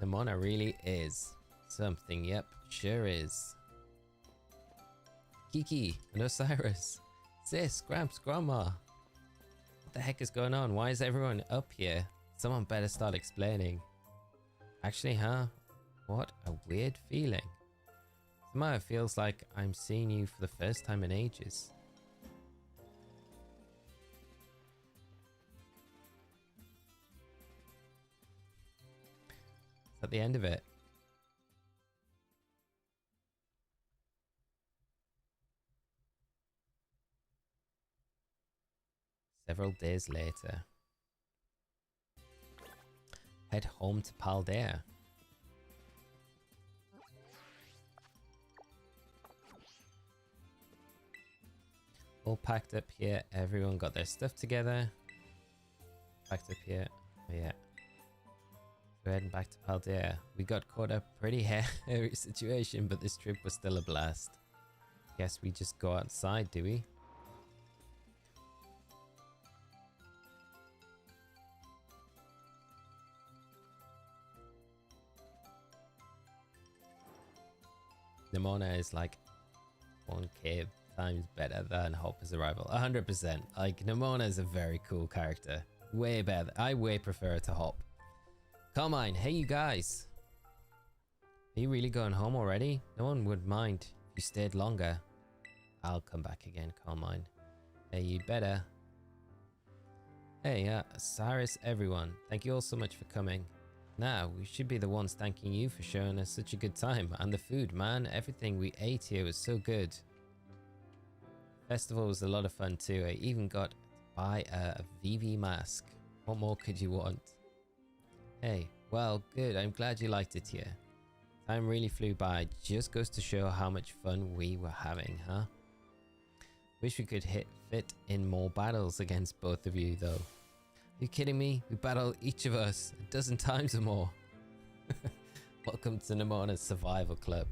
Nemona really is something, yep, sure is. Kiki and Osirus. Sis, Gramps, Grandma. What the heck is going on? Why is everyone up here? Someone better start explaining. Actually, huh? What a weird feeling. Somehow it feels like I'm seeing you for the first time in ages. At the end of it. Several days later. Head home to Paldea. All packed up here. Everyone got their stuff together. Packed up here. Oh, yeah. We're heading back to Paldea. We got caught up pretty hairy situation, but this trip was still a blast. Guess we just go outside, do we? Nemona is like 1k times better than Hopper's arrival. 100%. Like, Nemona is a very cool character. Way better. I way prefer to Hop. Carmine, hey you guys. Are you really going home already? No one would mind if you stayed longer. I'll come back again, Carmine. Hey, you'd better. Hey, Cyrus, everyone. Thank you all so much for coming. Now, we should be the ones thanking you for showing us such a good time. And the food, man. Everything we ate here was so good. Festival was a lot of fun too. I even got to buy a VV mask. What more could you want? Hey, well, good. I'm glad you liked it here. Time really flew by. Just goes to show how much fun we were having, huh? Wish we could fit in more battles against both of you, though. Are you kidding me? We battle each of us a dozen times or more. Welcome to Nemona's Survival Club.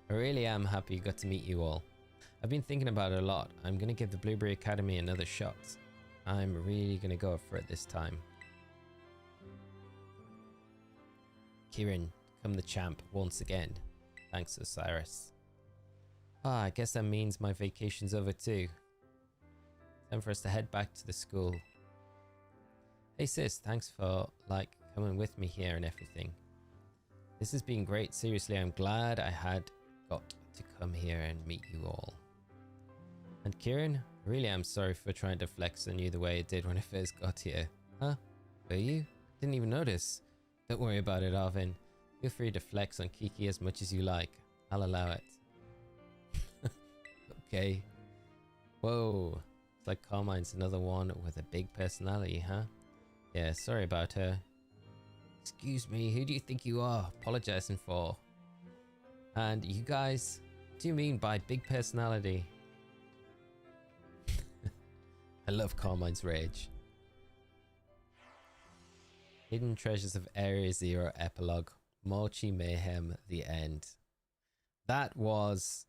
I really am happy you got to meet you all. I've been thinking about it a lot. I'm going to give the Blueberry Academy another shot. I'm really going to go for it this time. Kieran, become the champ once again. Thanks, Osirus. Ah, I guess that means my vacation's over too. Time for us to head back to the school. Hey sis, thanks for coming with me here and everything. This has been great. Seriously, I'm glad I had got to come here and meet you all. And Kieran, really am sorry for trying to flex on you the way it did when I first got here. Huh? Were you? Didn't even notice. Don't worry about it, Arvin. Feel free to flex on Kiki as much as you like. I'll allow it. Okay. Whoa. It's like Carmine's another one with a big personality, huh? Yeah, sorry about her. Excuse me, who do you think you are apologizing for? And you guys, what do you mean by big personality? I love Carmine's rage. Hidden Treasures of Area Zero Epilogue. Mochi Mayhem The End. That was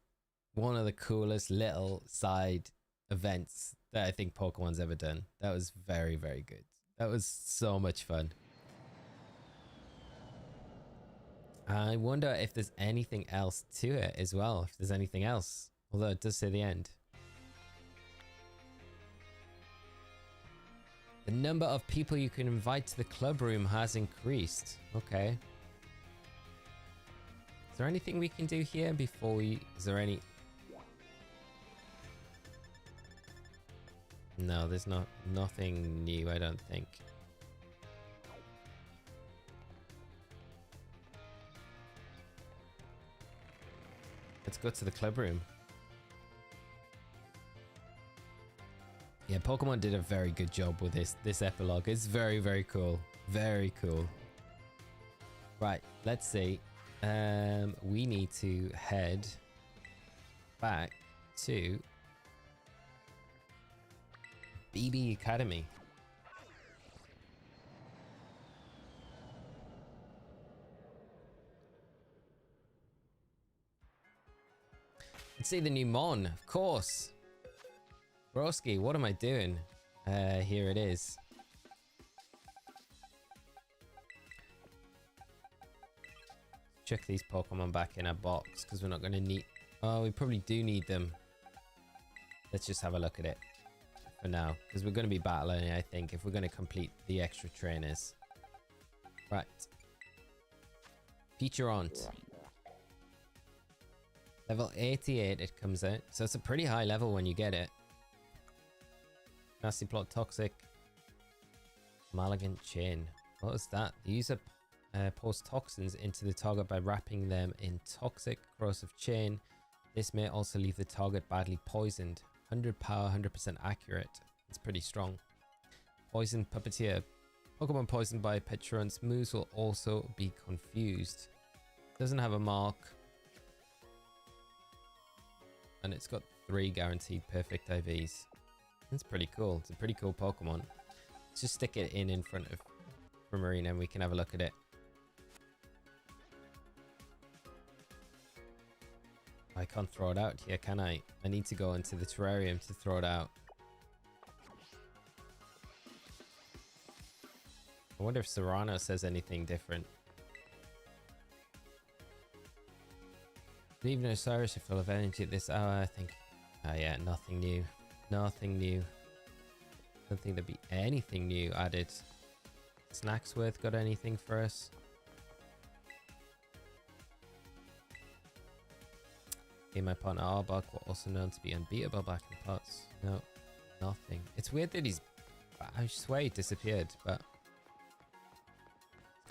one of the coolest little side events that I think Pokemon's ever done. That was very, very good. That was so much fun. I wonder if there's anything else to it as well. If there's anything else. Although it does say the end. The number of people you can invite to the club room has increased. Okay. Is there anything we can do here before we... Is there any... No, there's nothing new, I don't think. Let's go to the club room. Yeah, Pokemon did a very good job with this epilogue. It's very, very cool. Very cool. Right, let's see. We need to head back to BB Academy. Let's see the new Mon, of course. Broski, what am I doing? Here it is. Check these Pokemon back in our box because we're not going to need... Oh, we probably do need them. Let's just have a look at it for now because we're going to be battling, I think, if we're going to complete the extra trainers. Right. Pecharunt. Level 88 it comes out. So it's a pretty high level when you get it. Nasty Plot Toxic. Malignant Chain. What was that? The user pours toxins into the target by wrapping them in toxic corrosive chain. This may also leave the target badly poisoned. 100 power, 100% accurate. It's pretty strong. Poison Puppeteer. Pokemon poisoned by Pecharunt's moves will also be confused. Doesn't have a mark. And it's got 3 guaranteed perfect IVs. That's pretty cool. It's a pretty cool Pokemon. Let's just stick it in front of Marina and we can have a look at it. I can't throw it out here, can I? I need to go into the terrarium to throw it out. I wonder if Serrano says anything different. Even Osiris are full of energy at this hour, I think. Oh yeah, nothing new. Nothing new. Don't think there'd be anything new added. Snacksworth got anything for us? Okay, my partner Arbok were also known to be unbeatable back in parts. No, nothing. It's weird that he's I swear he disappeared, but...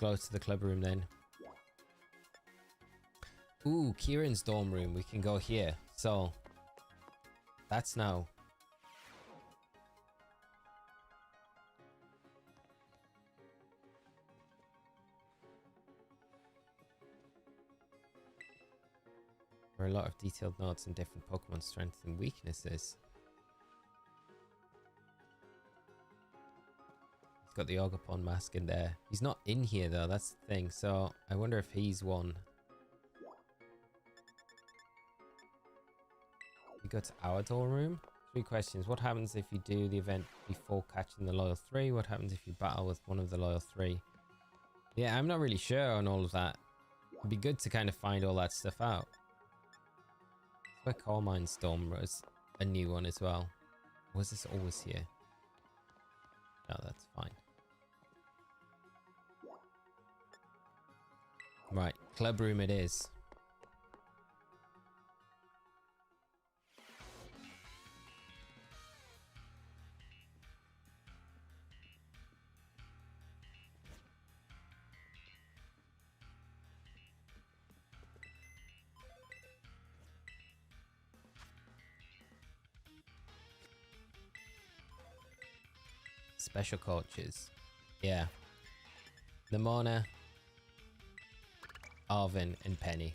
Let's go to the club room then. Ooh, Kieran's dorm room. We can go here. So... That's now... There are a lot of detailed notes on different Pokemon strengths and weaknesses. He's got the Ogerpon mask in there. He's not in here though, that's the thing. So I wonder if he's one. We go to our dorm room. 3 questions. What happens if you do the event before catching the Loyal 3? What happens if you battle with one of the Loyal 3? Yeah, I'm not really sure on all of that. It'd be good to kind of find all that stuff out. Where Carmine's dorm was a new one as well. Was this always here? No, that's fine. Right, club room it is. Special coaches. Yeah. Nemona, Arvin, and Penny.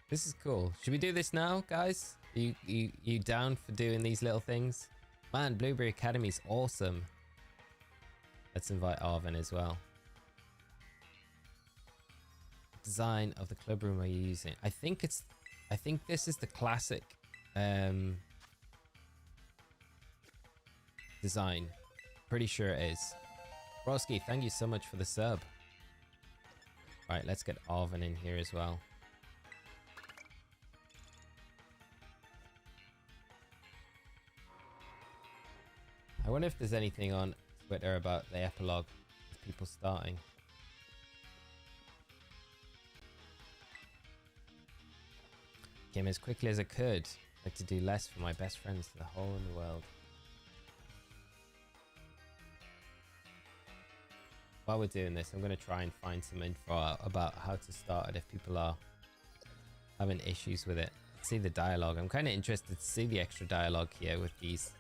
This is cool. Should we do this now, guys? You down for doing these little things? Man, Blueberry Academy's awesome. Let's invite Arvin as well. Design of the club room are you using? I think this is the classic design. Pretty sure it is. Broski, thank you so much for the sub. Right, let's get Arvin in here as well. I wonder if there's anything on Twitter about the epilogue, people starting. Came as quickly as I could. Like to do less for my best friends to the whole in the world. While we're doing this, I'm going to try and find some info out about how to start it if people are having issues with it. Let's see the dialogue. I'm kind of interested to see the extra dialogue here with these.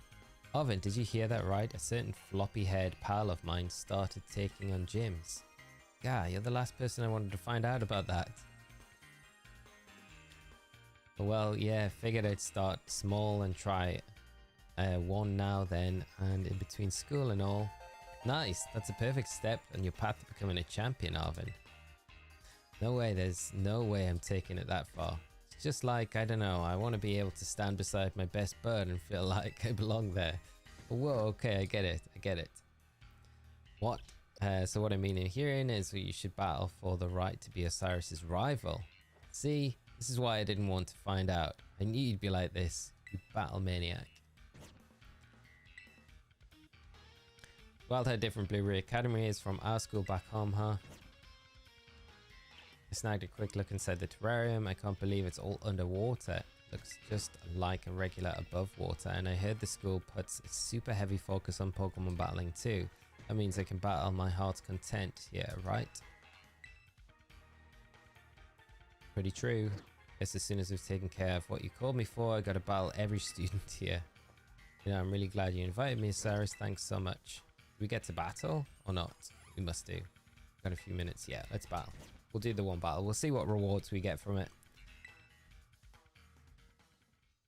Arvin, did you hear that right? A certain floppy-haired pal of mine started taking on gyms. Yeah, you're the last person I wanted to find out about that. Well, yeah, figured I'd start small and try one now then, and in between school and all. Nice, that's a perfect step on your path to becoming a champion, Arvin. No way, there's no way I'm taking it that far. It's just like, I don't know, I want to be able to stand beside my best bud and feel like I belong there. Whoa, okay, I get it. What? So what I mean in hearing is you should battle for the right to be Osiris's rival. See? This is why I didn't want to find out. I knew you'd be like this, you battle maniac. Wild how different Blueberry Academy is from our school back home, huh? I snagged a quick look inside the terrarium. I can't believe it's all underwater. Looks just like a regular above water, and I heard the school puts a super heavy focus on Pokemon battling too. That means I can battle my heart's content here, right? Pretty true. Guess as soon as we've taken care of what you called me for, I gotta battle every student here. You know, I'm really glad you invited me, Cyrus. Thanks so much. Do we get to battle or not? We must do. Got a few minutes. Yeah, let's battle. We'll do the one battle. We'll see what rewards we get from it.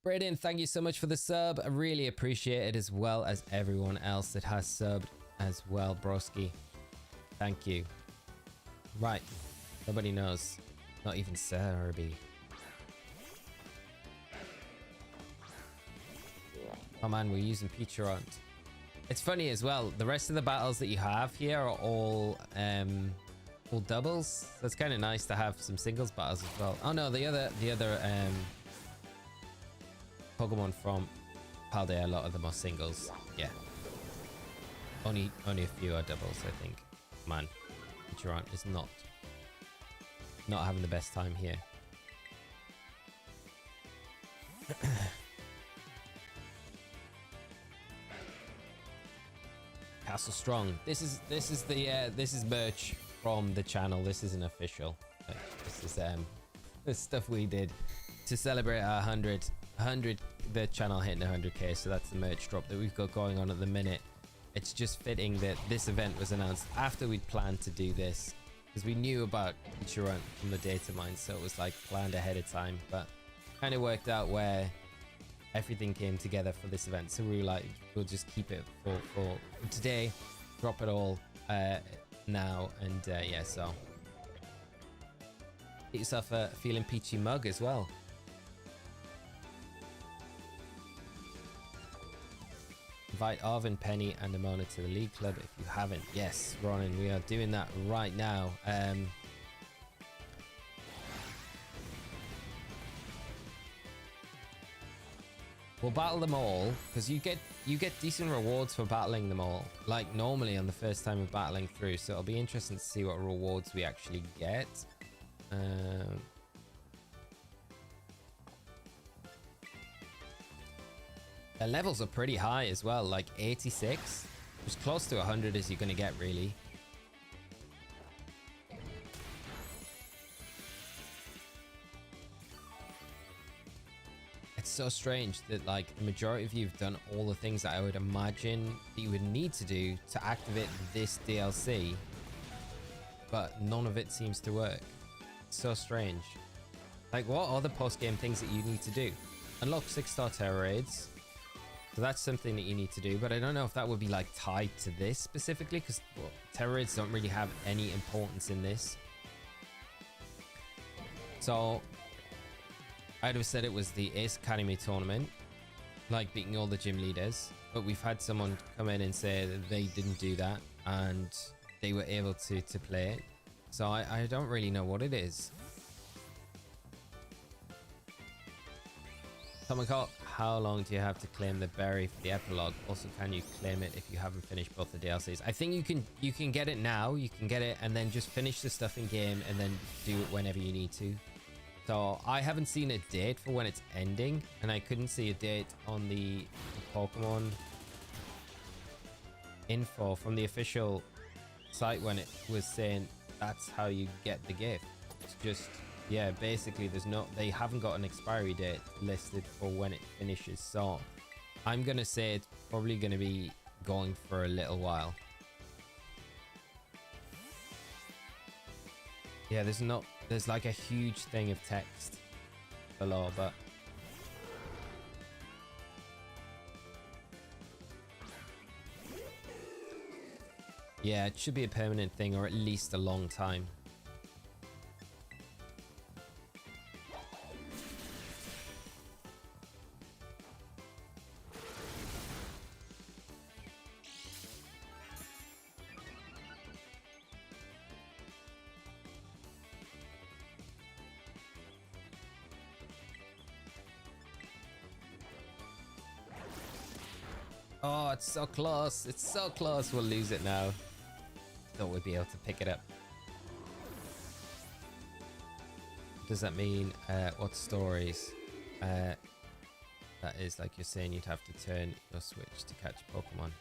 Braden, thank you so much for the sub. I really appreciate it, as well as everyone else that has subbed as well, broski. Thank you. Right. Nobody knows. Not even Serby. Oh man, we're using Pecharunt. It's funny as well, the rest of the battles that you have here are all doubles. So it's kind of nice to have some singles battles as well. Oh no, the other Pokemon from Paldea, a lot of them are singles. Yeah. Only a few are doubles, I think. Man, Pecharunt is not having the best time here. Castle Strong. This is merch from the channel. This isn't official. This is the stuff we did to celebrate our 100 the channel hitting 100k. So that's the merch drop that we've got going on at the minute. It's just fitting that this event was announced after we'd planned to do this, because we knew about Pecharunt from the data mine, so it was like planned ahead of time, but kind of worked out where everything came together for this event. So we were like, we'll just keep it for today, drop it all now, and yeah, so get yourself a Feeling Peachy mug as well. Invite Arvin, Penny, and Nemona to the League Club if you haven't. Yes, Ronan, we are doing that right now. We'll battle them all, because you get decent rewards for battling them all, like normally on the first time of battling through. So it'll be interesting to see what rewards we actually get. Their levels are pretty high as well, like 86, as close to 100 as you're going to get, really. It's so strange that like the majority of you have done all the things that I would imagine that you would need to do to activate this DLC, but none of it seems to work. It's so strange. Like, what are the post-game things that you need to do? Unlock 6-star terror raids. So that's something that you need to do, but I don't know if that would be like tied to this specifically, because well, terror raids don't really have any importance in this. So I'd have said it was the Ace Academy tournament, like beating all the gym leaders, but we've had someone come in and say that they didn't do that and they were able to play it. So I don't really know what it is. Tomahawk, how long do you have to claim the berry for the epilogue? Also, can you claim it if you haven't finished both the DLCs? I think you can get it now. You can get it and then just finish the stuff in game and then do it whenever you need to. So I haven't seen a date for when it's ending, and I couldn't see a date on the Pokemon info from the official site when it was saying that's how you get the gift. It's just, yeah, basically they haven't got an expiry date listed for when it finishes. So I'm gonna say it's probably gonna be going for a little while. Yeah, there's like a huge thing of text below, but yeah, it should be a permanent thing, or at least a long time. Oh, it's so close. It's so close. We'll lose it now. Thought we'd be able to pick it up. Does that mean what stories? That is like you're saying you'd have to turn your switch to catch Pokemon.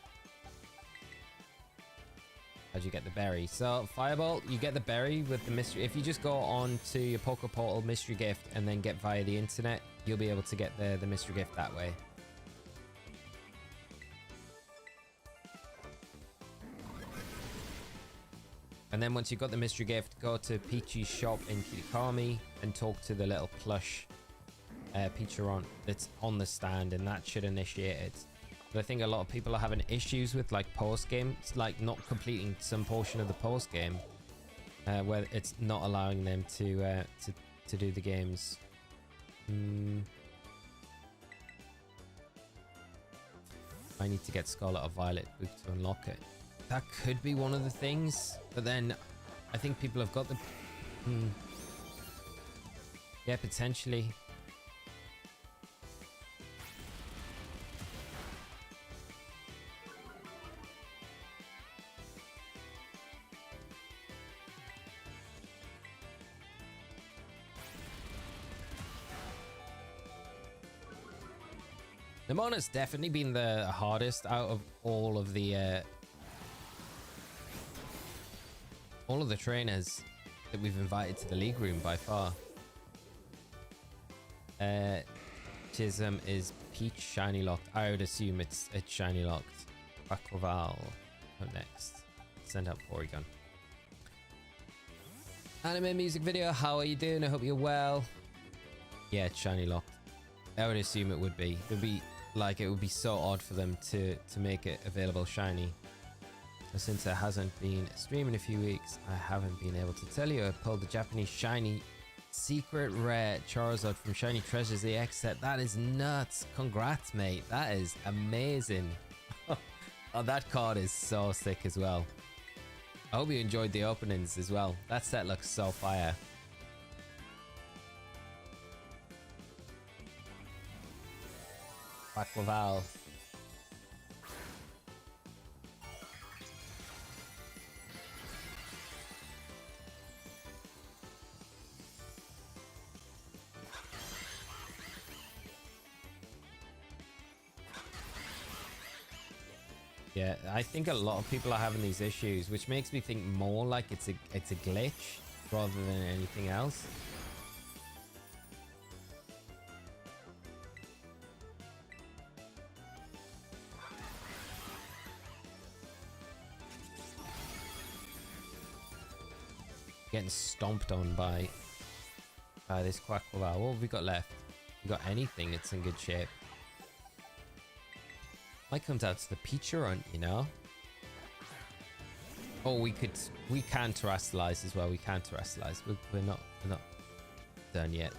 How'd you get the berry? So Fireball, you get the berry with the mystery. If you just go on to your Poké Portal mystery gift and then get via the internet, you'll be able to get the mystery gift that way. And then once you've got the mystery gift, go to Peachy's shop in Kitakami and talk to the little plush Pecharunt that's on the stand, and that should initiate it. But I think a lot of people are having issues with like post game, like not completing some portion of the post game, where it's not allowing them to do the games. I need to get Scarlet or Violet book to unlock it. That could be one of the things, but then I think people have got the... Yeah, potentially. Nemona's definitely been the hardest out of all of the trainers that we've invited to the league room by far. Chisholm is Peach shiny locked. I would assume it's shiny locked. Quackleval up next. Send out Porygon. Anime music video, how are you doing? I hope you're well. Yeah, it's shiny locked. I would assume it would be. It would be like, it would be so odd for them to make it available shiny. Since it hasn't been streaming a few weeks, I haven't been able to tell you. I pulled the Japanese shiny secret rare Charizard from Shiny Treasures EX set. That is nuts. Congrats, mate. That is amazing. Oh, that card is so sick as well. I hope you enjoyed the openings as well. That set looks so fire. Quackleval. Yeah, I think a lot of people are having these issues, which makes me think more like it's a glitch rather than anything else. Getting stomped on by this Quackleval. What have we got left? We got anything that's in good shape. Might come down to the Pecharunt, you know. Oh, we can terrestrialize as well. We can terrestrialize. We're not done yet.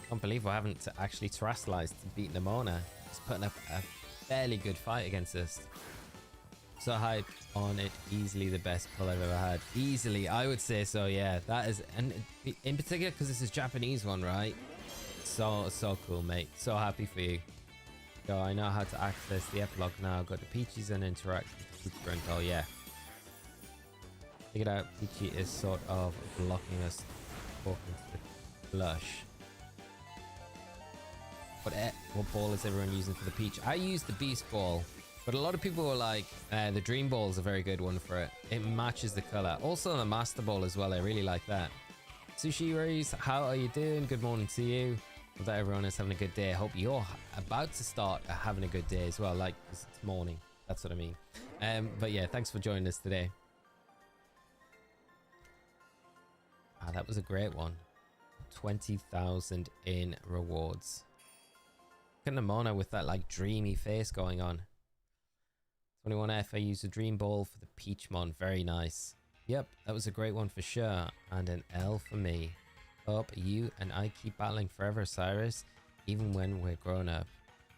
Can't believe I haven't actually terrestrialized to beat Nemona. He's putting up a fairly good fight against us. So hyped on it. Easily the best pull I've ever had. Easily, I would say so. Yeah, that is, and in particular because this is Japanese one, right? So cool, mate. So happy for you. So I know how to access the epilogue now. Got the Peaches and interact with the Pecharunt. Oh yeah. Figured out Peachy is sort of blocking us talking to the blush. What ball is everyone using for the Peach? I use the Beast Ball, but a lot of people were like, the Dream Ball is a very good one for it. It matches the color. Also the Master Ball as well. I really like that. Sushi Rays, how are you doing? Good morning to you. Hope that everyone is having a good day. I hope you're about to start having a good day as well. Like, 'cause it's morning. That's what I mean. But yeah, thanks for joining us today. That was a great one. 20,000 in rewards. Look at Nemona with that like dreamy face going on. 21F, I used a Dream Ball for the Peachmon. Very nice. Yep, that was a great one for sure. And an L for me. Hope you and I keep battling forever, Cyrus, even when we're grown up.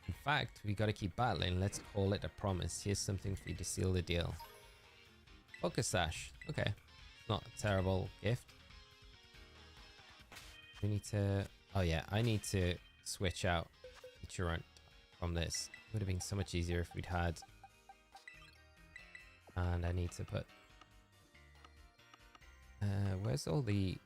In fact, we gotta keep battling. Let's call it a promise. Here's something for you to seal the deal. Focus Sash. Okay. Not a terrible gift. We need to... Oh yeah, I need to switch out Pecharunt from this. It would have been so much easier if we'd had... And I need to put... where's all the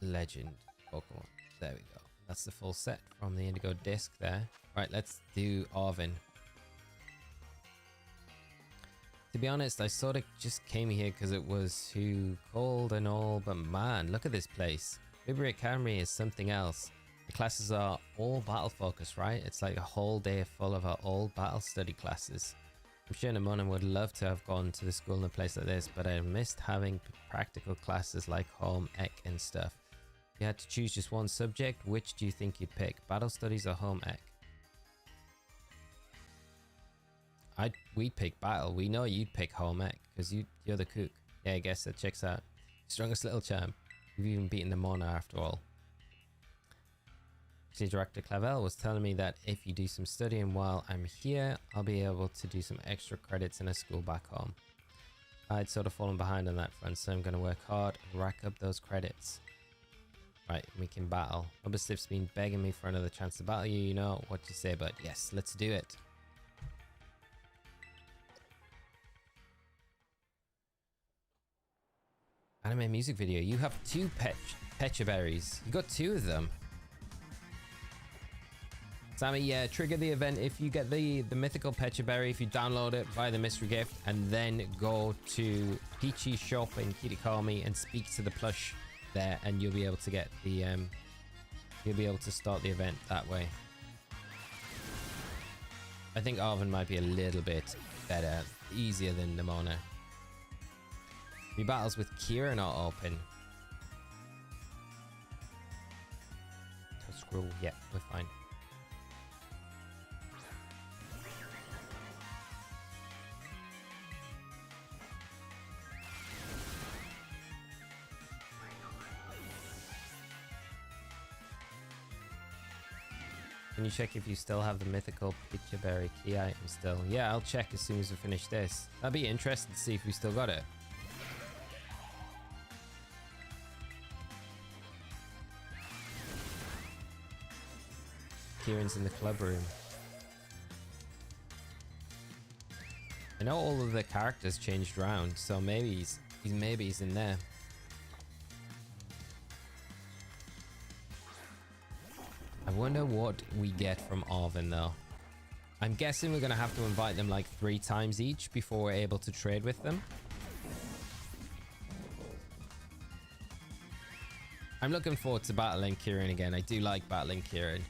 legend Pokemon? There we go. That's the full set from the Indigo disc there. Right, let's do Arvin. To be honest, I sort of just came here because it was too cold and all, but man, look at this place. Liberty Academy is something else. The classes are all battle focused, right? It's like a whole day full of our old battle study classes. I'm sure Nemona would love to have gone to the school in a place like this, but I missed having practical classes like home ec and stuff. If you had to choose just one subject, which do you think you'd pick? Battle studies or home ec? We'd pick battle. We know you'd pick home ec because you're the kook. Yeah, I guess that checks out. Strongest little champ. You've even beaten Nemona after all. Actually, Director Clavel was telling me that if you do some studying while I'm here, I'll be able to do some extra credits in a school back home. I'd sort of fallen behind on that front, so I'm going to work hard and rack up those credits. Right, we can battle. Rubberstiff's been begging me for another chance to battle you, you know what you say, but yes, let's do it. Anime music video. You have 2 Pecha berries. You got 2 of them. Sammy, yeah, trigger the event if you get the mythical Pecha berry, if you download it via the mystery gift, and then go to Peachy's shop in Kitakami and speak to the plush there, and you'll be able to get the you'll be able to start the event that way. I think Arven might be a little bit better, easier than Nemona. Your battles with Kira not open. Scroll, yeah, we're fine. Can you check if you still have the mythical Pecha berry key item still? Yeah, I'll check as soon as we finish this. I'll be interested to see if we still got it. Kieran's in the club room. I know all of the characters changed around, so maybe he's in there. I wonder what we get from Arven though. I'm guessing we're gonna have to invite them like 3 times each before we're able to trade with them. I'm looking forward to battling Kieran again. I do like battling Kieran.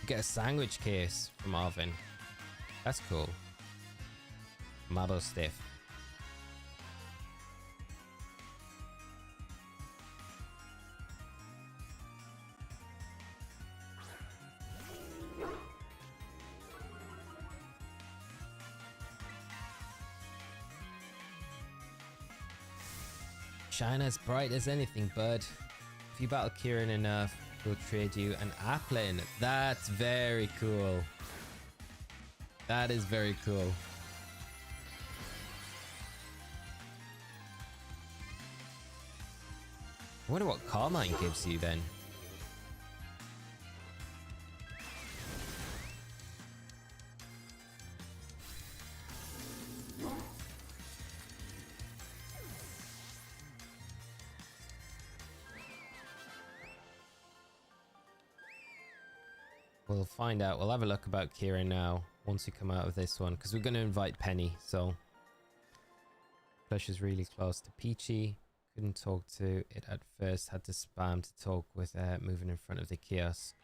Get a sandwich case from Arven. That's cool. Marble stiff. Shine as bright as anything, bud. If you battle Kieran enough, we'll trade you an Applin. That's very cool. That is very cool. I wonder what Carmine gives you then. We'll find out. We'll have a look about Kieran now once we come out of this one, because we're going to invite Penny. So Plush is really close to Peachy. Couldn't talk to it at first. Had to spam to talk with moving in front of the kiosk.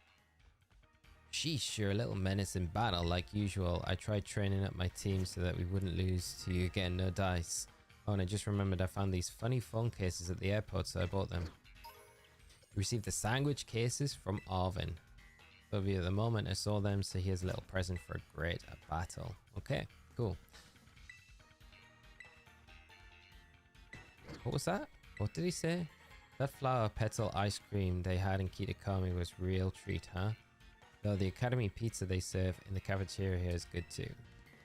Sheesh, you're a little menace in battle like usual. I tried training up my team so that we wouldn't lose to you again. No dice. Oh, and I just remembered I found these funny phone cases at the airport, so I bought them. We received the sandwich cases from Arven. Over at the moment I saw them, so here's a little present for a great battle. Okay, cool. What was that? What did he say? That flower petal ice cream they had in Kitakami was real treat, huh? Though the academy pizza they serve in the cafeteria here is good too.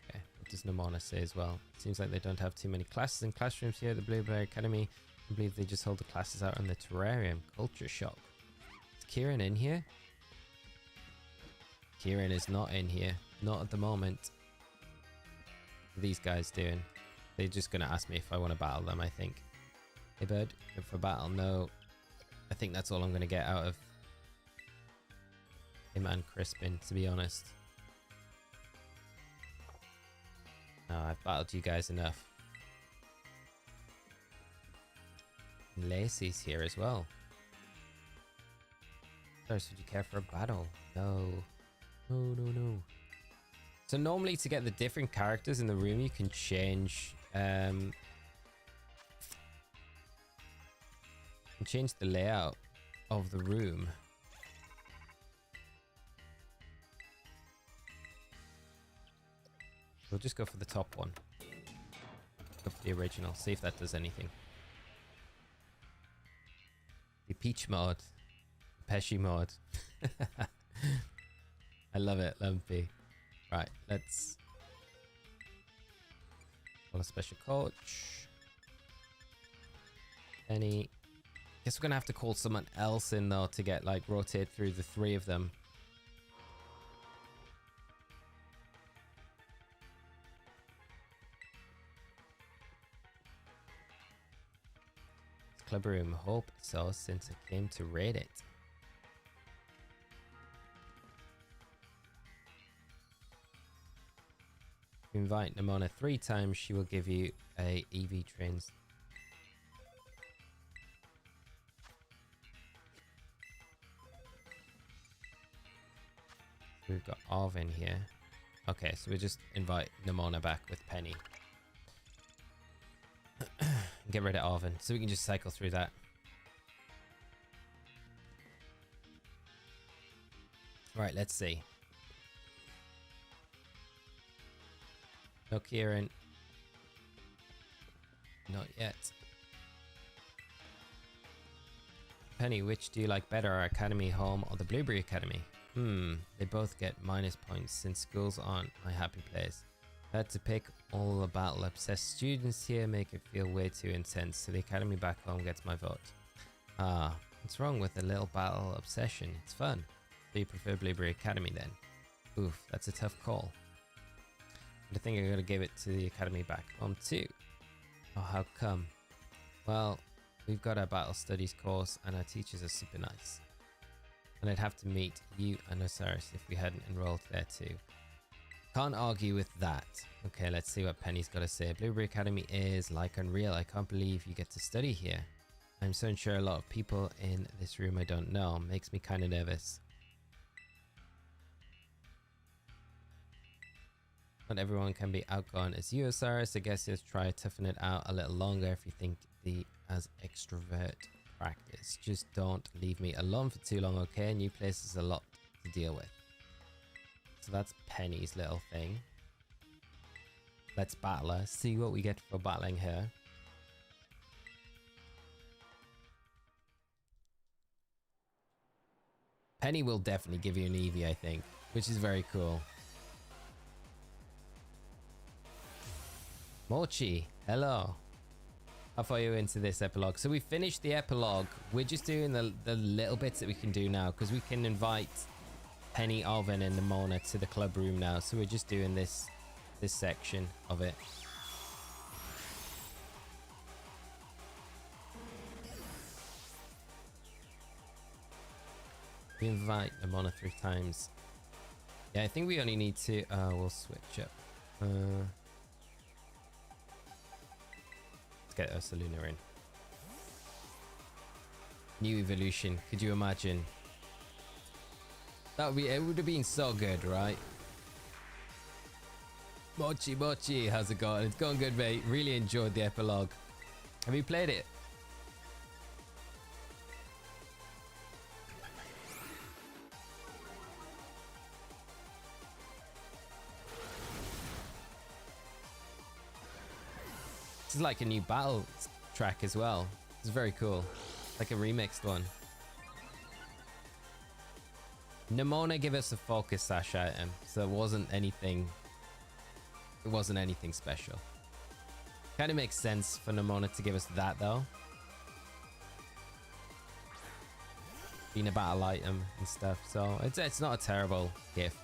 Okay, what does Nemona say as well? Seems like they don't have too many classes and classrooms here at the Blueberry Academy. I believe they just hold the classes out in the terrarium. Culture shock. Is Kieran in here? Kieran is not in here. Not at the moment. What are these guys doing? They're just going to ask me if I want to battle them, I think. Hey, bud. Go for battle. No. I think that's all I'm going to get out of him and Crispin, to be honest. No, I've battled you guys enough. And Lacey's here as well. First, would you care for a battle? No. No. So normally to get the different characters in the room, you can change the layout of the room. We'll just go for the top one. Go for the original. See if that does anything. The Peach mod. Pesci mod. I love it, Lumpy. Right, let's call a special coach. Penny. Guess we're gonna have to call someone else in though to get like rotate through the 3 of them. Club room, hope so since I came to raid it. If you invite Nemona 3 times, she will give you a EV trains. We've got Arvin here. Okay, so we just invite Nemona back with Penny. Get rid of Arvin, so we can just cycle through that. Right, let's see. No Kieran. Not yet. Penny, which do you like better, our Academy Home or the Blueberry Academy? They both get minus points since school's aren't my happy place. I had to pick. All the battle obsessed students here make it feel way too intense, so the Academy back home gets my vote. Ah, what's wrong with a little battle obsession? It's fun. So you prefer Blueberry Academy then? Oof, that's a tough call. But I think I'm gonna give it to the Academy back home too. Oh, how come? Well, we've got our battle studies course and our teachers are super nice. And I'd have to meet you and Osirus if we hadn't enrolled there too. Can't argue with that. Okay, let's see what Penny's got to say. Blueberry Academy is like unreal. I can't believe you get to study here. I'm so unsure a lot of people in this room I don't know. Makes me kind of nervous. Not everyone can be outgoing as you, Osirus. I guess you'll try to toughen it out a little longer if you think the as extrovert practice. Just don't leave me alone for too long, okay? New place is a lot to deal with. So that's Penny's little thing. Let's battle her. See what we get for battling her. Penny will definitely give you an Eevee, I think, which is very cool. Mochi, hello. How far are you into this epilogue? So we finished the epilogue. We're just doing the little bits that we can do now because we can invite Penny, Alvin, and Nemona to the club room now. So we're just doing this section of it. We invite Nemona 3 times. Yeah, I think we only need to. We'll switch up. Let's get Ursaluna in. New evolution. Could you imagine? That would be. It would have been so good, right? Mochi, how's it going? It's going good, mate. Really enjoyed the epilogue. Have you played it? This is like a new battle track as well. It's very cool. Like a remixed one. Nemona gave us a focus sash item, so it wasn't anything. It wasn't anything special. Kind of makes sense for Nemona to give us that though. Being a battle item and stuff, so it's not a terrible gift.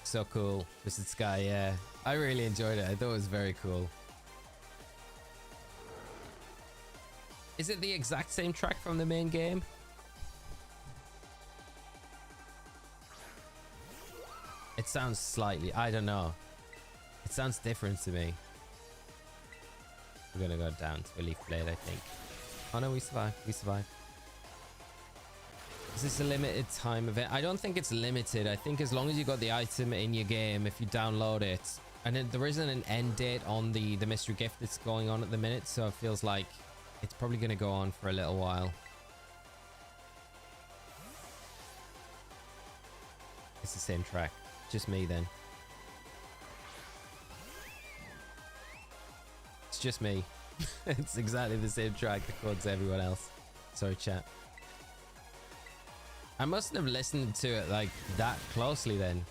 So cool. Twisted Sky, yeah. I really enjoyed it. I thought it was very cool. Is it the exact same track from the main game? It sounds slightly, I don't know. It sounds different to me. We're gonna go down to a Leaf Blade, I think. Oh no, we survived. We survived. Is this a limited time event? I don't think it's limited. I think as long as you got the item in your game, if you download it, and there isn't an end date on the mystery gift that's going on at the minute, so it feels like it's probably going to go on for a little while. It's the same track. Just me then. It's just me. It's exactly the same track according to everyone else. Sorry, chat. I mustn't have listened to it like that closely then.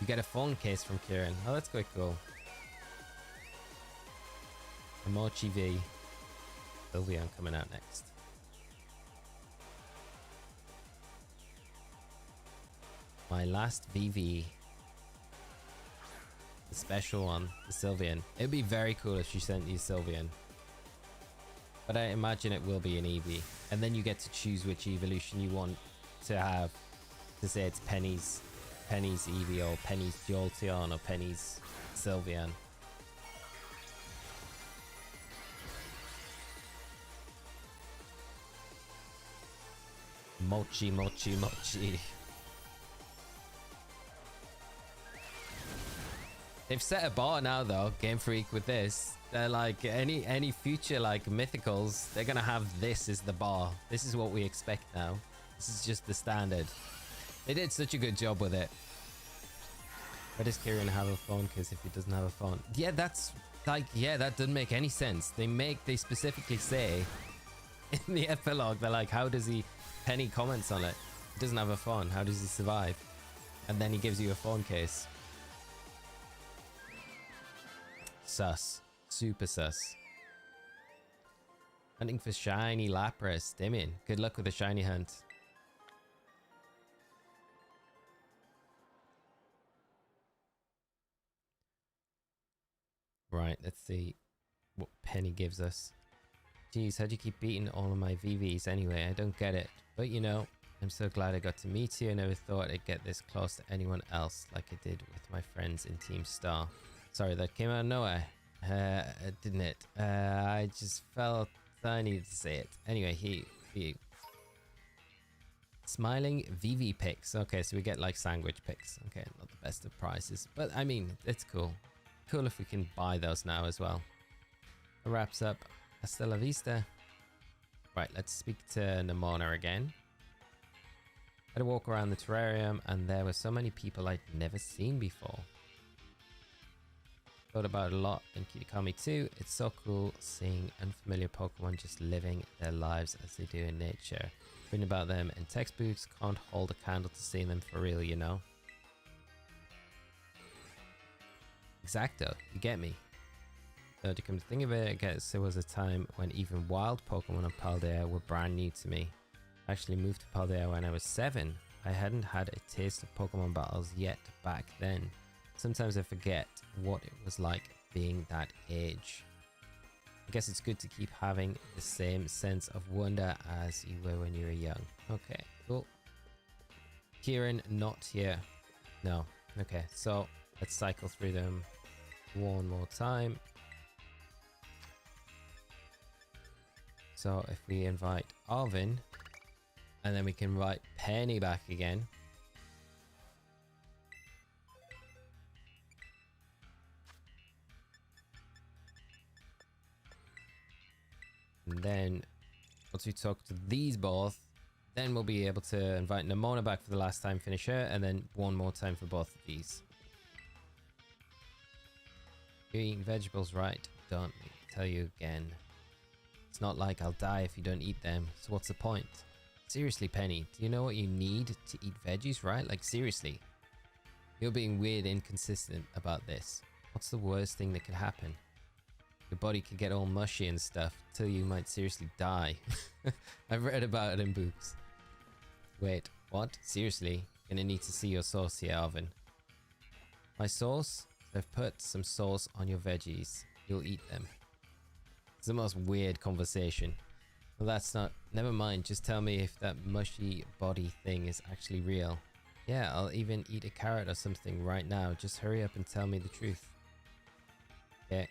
You get a phone case from Kieran. Oh, that's quite cool. A Mochi V. Sylveon coming out next. My last VV. The special one, the Sylveon. It'd be very cool if she sent you Sylveon. But I imagine it will be an Eevee. And then you get to choose which evolution you want to have. To say it's Penny's Eevee or Penny's Jolteon or Penny's Sylveon. Mochi, mochi, mochi. They've set a bar now though, Game Freak, with this. They're like, any future like mythicals, they're gonna have this as the bar. This is what we expect now. This is just the standard. They did such a good job with it. Why does Kieran have a phone case if he doesn't have a phone? Yeah, that's like, yeah, that doesn't make any sense. They specifically say in the epilogue, they're like, how does he, Penny comments on it. He doesn't have a phone. How does he survive? And then he gives you a phone case. Sus. Super sus. Hunting for shiny Lapras. Damien, good luck with the shiny hunt. Right, let's see what Penny gives us. Jeez, how'd you keep beating all of my VVs anyway? I don't get it. But you know, I'm so glad I got to meet you. I never thought I'd get this close to anyone else like I did with my friends in Team Star. Sorry, that came out of nowhere. Didn't it? I just felt I needed to say it. Anyway, he smiling VV picks. Okay, so we get like sandwich picks. Okay, not the best of prices, but I mean, it's cool. Cool if we can buy those now as well. That wraps up Hasta la vista. Right, let's speak to Nemona again. Had a walk around the terrarium and there were so many people I'd never seen before. Thought about it a lot, and Kitakami too. It's so cool seeing unfamiliar Pokemon just living their lives as they do in nature. Reading about them in textbooks can't hold a candle to seeing them for real, you know? Exacto, you get me. So to come to think of it, I guess there was a time when even wild Pokemon on Paldea were brand new to me. I actually moved to Paldea when I was 7. I hadn't had a taste of Pokemon battles yet back then. Sometimes I forget what it was like being that age. I guess it's good to keep having the same sense of wonder as you were when you were young. Okay, cool. Kieran, not here. No. Okay, so let's cycle through them one more time. So if we invite Arvin, and then we can invite Penny back again. And then once we talk to these both, then we'll be able to invite Nemona back for the last time, finish her, and then one more time for both of these. You're eating vegetables, right? Don't make me tell you again. It's not like I'll die if you don't eat them, so what's the point? Seriously, Penny, do you know what you need to eat veggies, right? Like, seriously. You're being weird and inconsistent about this. What's the worst thing that could happen? Your body could get all mushy and stuff till you might seriously die. I've read about it in books. Wait, what? Seriously? Gonna need to see your sauce here, Arvin. My sauce? I've put some sauce on your veggies. You'll eat them. It's the most weird conversation. Well, that's not... Never mind, just tell me if that mushy body thing is actually real. Yeah, I'll even eat a carrot or something right now. Just hurry up and tell me the truth. Okay.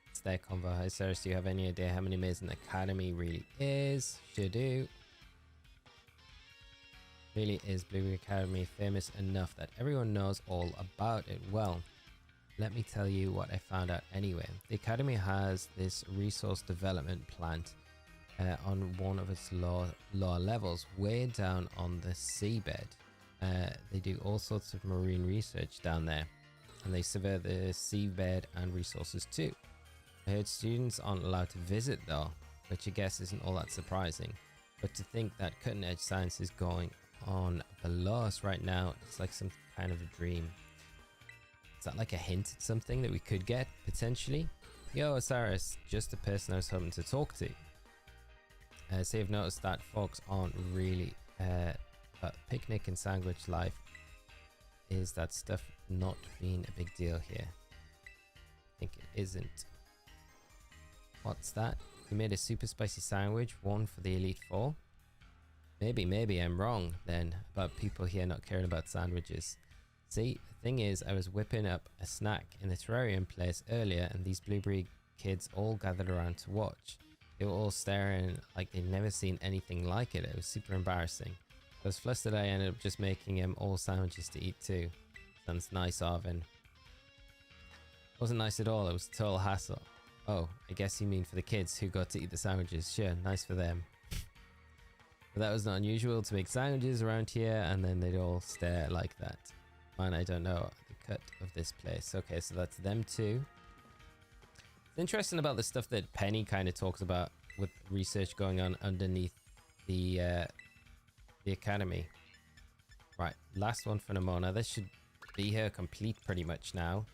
It's their convo. Hi, Cyrus, do you have any idea how many maids in the academy really is? Sure do. Really is Blueberry Academy famous enough that everyone knows all about it? Well, let me tell you what I found out anyway. The academy has this resource development plant on one of its lower levels, way down on the seabed. They do all sorts of marine research down there, and they survey the seabed and resources too. I heard students aren't allowed to visit though. which I guess isn't all that surprising. But to think that cutting edge science is going on below us right now, it's like some kind of a dream. Is that like a hint at something that we could get, potentially? Yo, Osirus, just the person I was hoping to talk to. So you've noticed that folks aren't really picnic and sandwich life. Is that stuff not being a big deal here? I think it isn't. What's that? You made a super spicy sandwich, one for the Elite Four? Maybe I'm wrong then about people here not caring about sandwiches. See, the thing is, I was whipping up a snack in the terrarium place earlier and these blueberry kids all gathered around to watch. They were all staring like they'd never seen anything like it. It was super embarrassing. I was flustered I ended up just making them all sandwiches to eat too. Sounds nice, Arvin. Wasn't nice at all, it was a total hassle. Oh, I guess you mean for the kids who got to eat the sandwiches. Sure, nice for them. But that was not unusual to make sandwiches around here and then they'd all stare like that. Man, I don't know the cut of this place. Okay, so that's them too. It's interesting about the stuff that Penny kind of talks about with research going on underneath the academy. Right, last one for Nemona. This should be her complete pretty much now.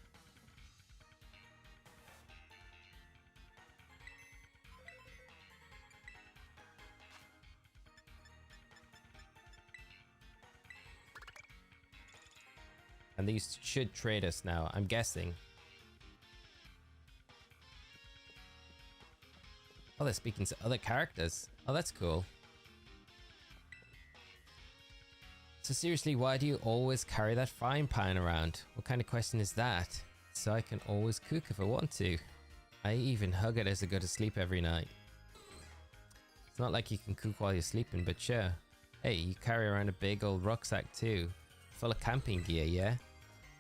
And these should trade us now, I'm guessing. Oh, they're speaking to other characters. Oh, that's cool. So seriously, why do you always carry that frying pan around? What kind of question is that? So I can always cook if I want to. I even hug it as I go to sleep every night. It's not like you can cook while you're sleeping, but sure. Hey, you carry around a big old rucksack too. Full of camping gear, yeah?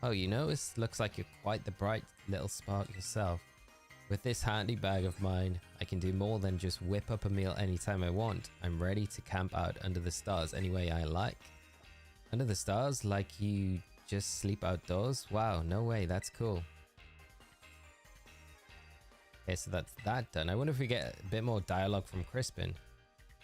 Oh, you notice? Looks like you're quite the bright little spark yourself. With this handy bag of mine, I can do more than just whip up a meal anytime I want. I'm ready to camp out under the stars any way I like. Under the stars? Like you just sleep outdoors? Wow, no way, that's cool. Okay, so that's that done. I wonder if we get a bit more dialogue from Crispin.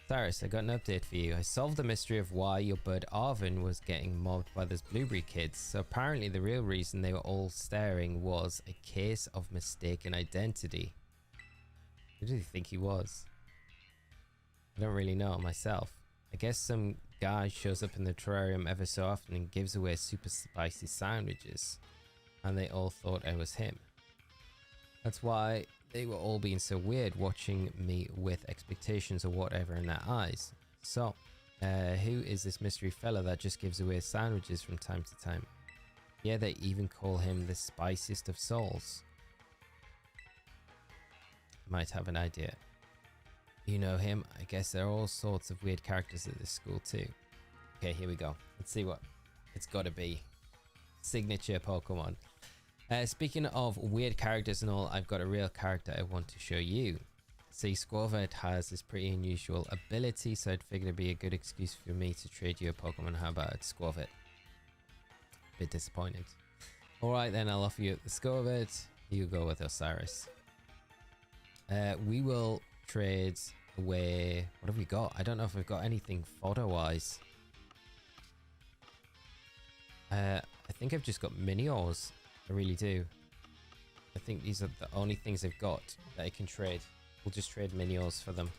Cyrus, I got an update for you. I solved the mystery of why your bud Arvin was getting mobbed by those blueberry kids. So apparently the real reason they were all staring was a case of mistaken identity. Who do you think he was? I don't really know myself. I guess some guy shows up in the terrarium ever so often and gives away super spicy sandwiches. And they all thought I was him. That's why they were all being so weird, watching me with expectations or whatever in their eyes. So, who is this mystery fella that just gives away sandwiches from time to time? Yeah, they even call him the spiciest of souls. Might have an idea. You know him? I guess there are all sorts of weird characters at this school too. Okay, here we go. Let's see what it's got to be. Signature Pokemon. Speaking of weird characters and all, I've got a real character I want to show you. See, Squirvet has this pretty unusual ability, so I'd figure it'd be a good excuse for me to trade you a Pokemon. How about it, Squirvet? Bit disappointed. Alright then, I'll offer you the Squirvet. You go with Osirus. We will trade away... What have we got? I don't know if we've got anything photo-wise. I think I've just got Miniors. I really do. I think these are the only things I've got that I can trade. We'll just trade Miniors for them.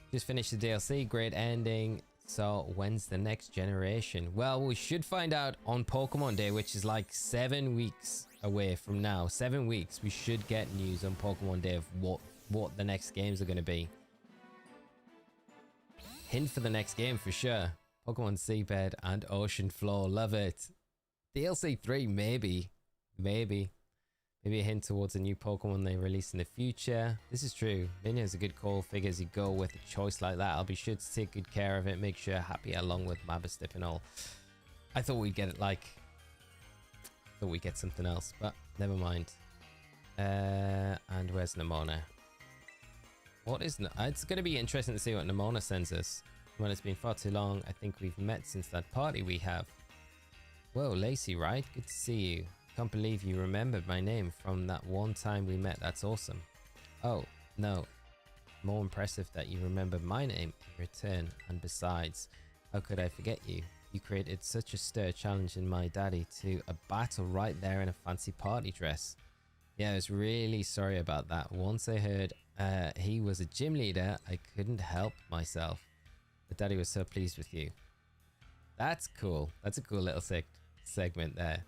Just finished the DLC. Great ending. So when's the next generation? Well, we should find out on Pokemon Day, which is like 7 weeks away from now. 7 weeks. We should get news on Pokemon Day of what the next games are going to be. Hint for the next game for sure. Pokemon Seabed and Ocean Floor. Love it. DLC 3, maybe. Maybe a hint towards a new Pokemon they release in the future. This is true. Minion's a good call. Figures you go with a choice like that, I'll be sure to take good care of it. Make sure happy along with Mabastip and all. I thought we'd get it like... I thought we'd get something else, but never mind. And where's Nemona? What is... It's going to be interesting to see what Nemona sends us. Well, it's been far too long. I think we've met since that party we have. Whoa, Lacey, right? Good to see you. Can't believe you remembered my name from that one time we met. That's awesome. Oh, No, more impressive that you remember my name in return, and besides, how could I forget you? You created such a stir challenging my daddy to a battle right there in a fancy party dress. Yeah, I was really sorry about that. Once I heard he was a gym leader, I couldn't help myself. But daddy was so pleased with you. That's cool. That's a cool little segment there.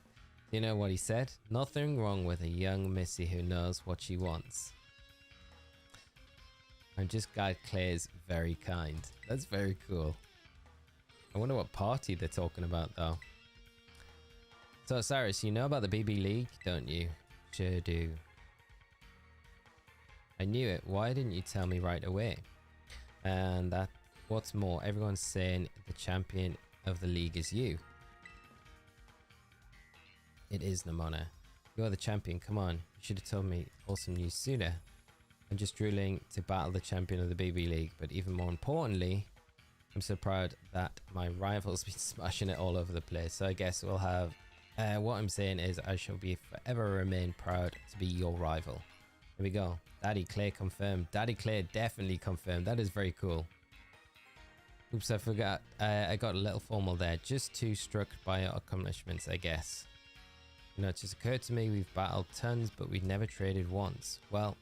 You know what he said? Nothing wrong with a young missy who knows what she wants. I'm just glad Claire's very kind. That's very cool. I wonder what party they're talking about though. So Cyrus, you know about the BB League, don't you? Sure do. I knew it. Why didn't you tell me right away? And that, what's more, everyone's saying the champion of the league is you. It is, Nemona. You're the champion. Come on. You should have told me awesome news sooner. I'm just drilling to battle the champion of the BB League, but even more importantly, I'm so proud that my rival's been smashing it all over the place. So I guess we'll have... what I'm saying is I shall be forever remain proud to be your rival. Here we go. Daddy Clay confirmed. Daddy Clay definitely confirmed. That is very cool. Oops, I forgot. I got a little formal there. Just too struck by our accomplishments, I guess. You know, it just occurred to me we've battled tons, but we've never traded once. Well,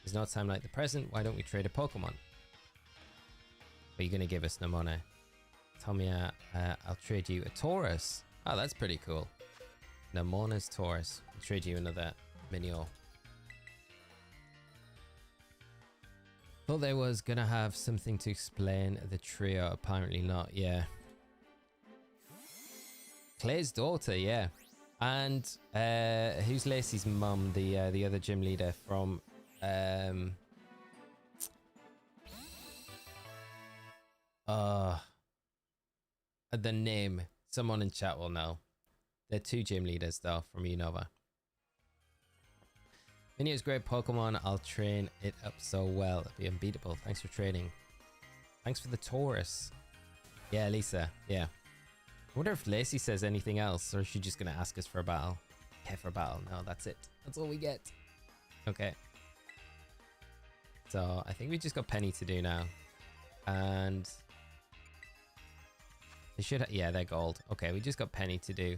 there's no time like the present. Why don't we trade a Pokemon? What are you going to give us, Nemona? Tell me I'll trade you a Taurus. Oh, that's pretty cool. Nemona's Taurus. I'll trade you another Minio. Thought they was going to have something to explain the trio. Apparently not, yeah. Claire's daughter, yeah. And who's Lacey's mum? The other gym leader from... the name. Someone in chat will know. They're two gym leaders though from Unova. Minio's great Pokemon. I'll train it up so well. It'll be unbeatable. Thanks for training. Thanks for the Taurus. Yeah, Lisa. Yeah. I wonder if Lacey says anything else, or is she just going to ask us for a battle? Yeah, for a battle. No, that's it. That's all we get. Okay. So, I think we just got Penny to do now. And... they should... yeah, they're gold. Okay, we just got Penny to do.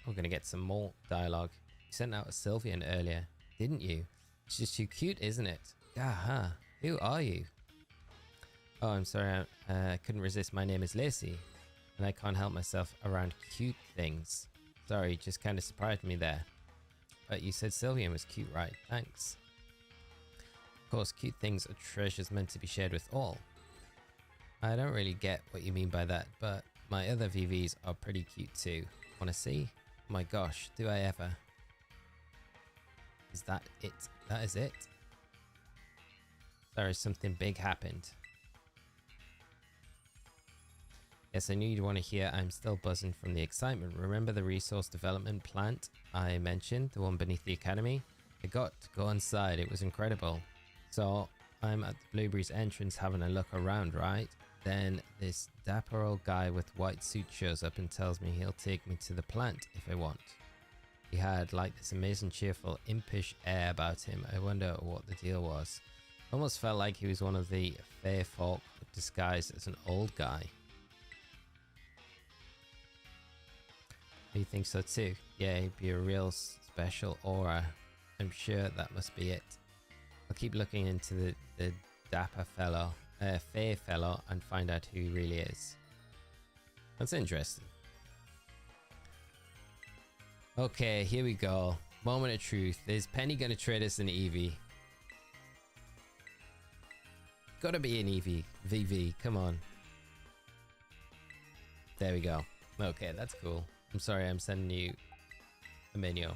We're going to get some more dialogue. You sent out a Sylveon earlier, didn't you? She's just too cute, isn't it? Aha. Who are you? Oh, I'm sorry. I couldn't resist. My name is Lacey, and I can't help myself around cute things. Sorry, just kind of surprised me there. But you said Sylveon was cute, right? Thanks. Of course, cute things are treasures meant to be shared with all. I don't really get what you mean by that, but my other VVs are pretty cute too. Wanna see? My gosh, do I ever? Is that it? That is it? Sorry, something big happened. Yes, I knew you'd want to hear. I'm still buzzing from the excitement. Remember the resource development plant I mentioned? The one beneath the academy? I got to go inside. It was incredible. So I'm at the Blueberry's entrance having a look around, right? Then this dapper old guy with white suit shows up and tells me he'll take me to the plant if I want. He had like this amazing cheerful impish air about him. I wonder what the deal was. Almost felt like he was one of the fair folk disguised as an old guy. You think so too? Yeah, he'd be a real special aura. I'm sure that must be it. I'll keep looking into the dapper fellow. Fair fellow, and find out who he really is. That's interesting. Okay, here we go. Moment of truth. Is Penny gonna trade us an Eevee? Gotta be an Eevee. VV, come on. There we go. Okay, that's cool. I'm sorry, I'm sending you a menu.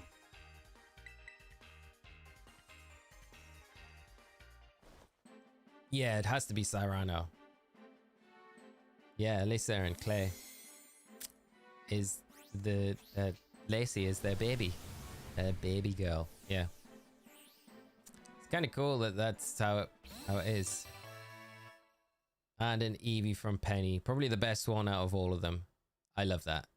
Yeah, it has to be Cyrano. Yeah, Lisa and Clay is the Lacey is their baby, baby girl. Yeah, it's kind of cool that that's how it is. And an Eevee from Penny. Probably the best one out of all of them. I love that.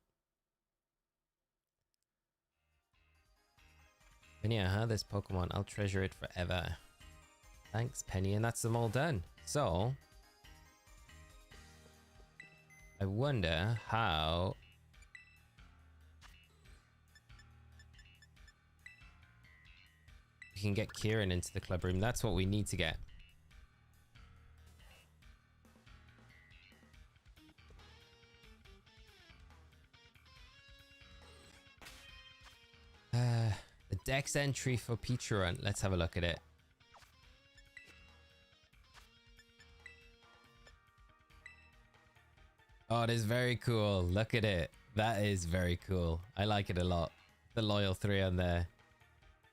Penny, this Pokemon. I'll treasure it forever. Thanks, Penny. And that's them all done. So, I wonder how... we can get Kieran into the club room. That's what we need to get. The Dex entry for Pecharunt. Let's have a look at it. Oh, it is very cool. Look at it. That is very cool. I like it a lot. The loyal 3 on there.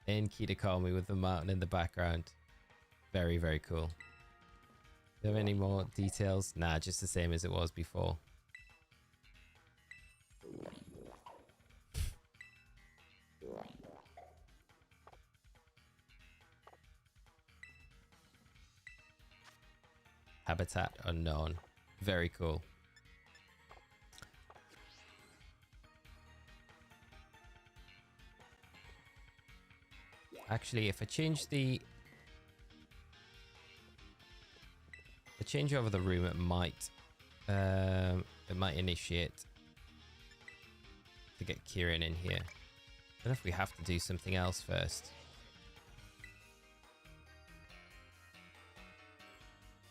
In Kitakami with the mountain in the background. Very, very cool. Do you have any more details? Nah, just the same as it was before. Habitat unknown. Very cool. Actually, if I change change over the room, it might initiate to get Kieran in here. I don't know if we have to do something else first.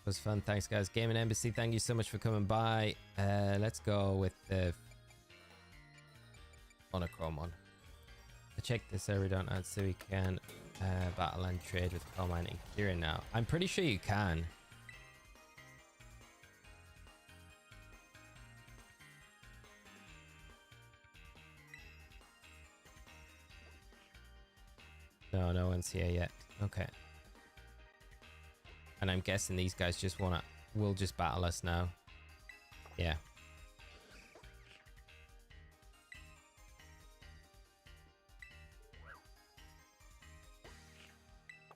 It was fun. Thanks, guys. Gaming Embassy, thank you so much for coming by. Let's go with the Monochromon. I checked the server down out so we can battle and trade with Carmine and Kieran now. I'm pretty sure you can. No, no one's here yet. Okay. And I'm guessing these guys just will just battle us now. Yeah.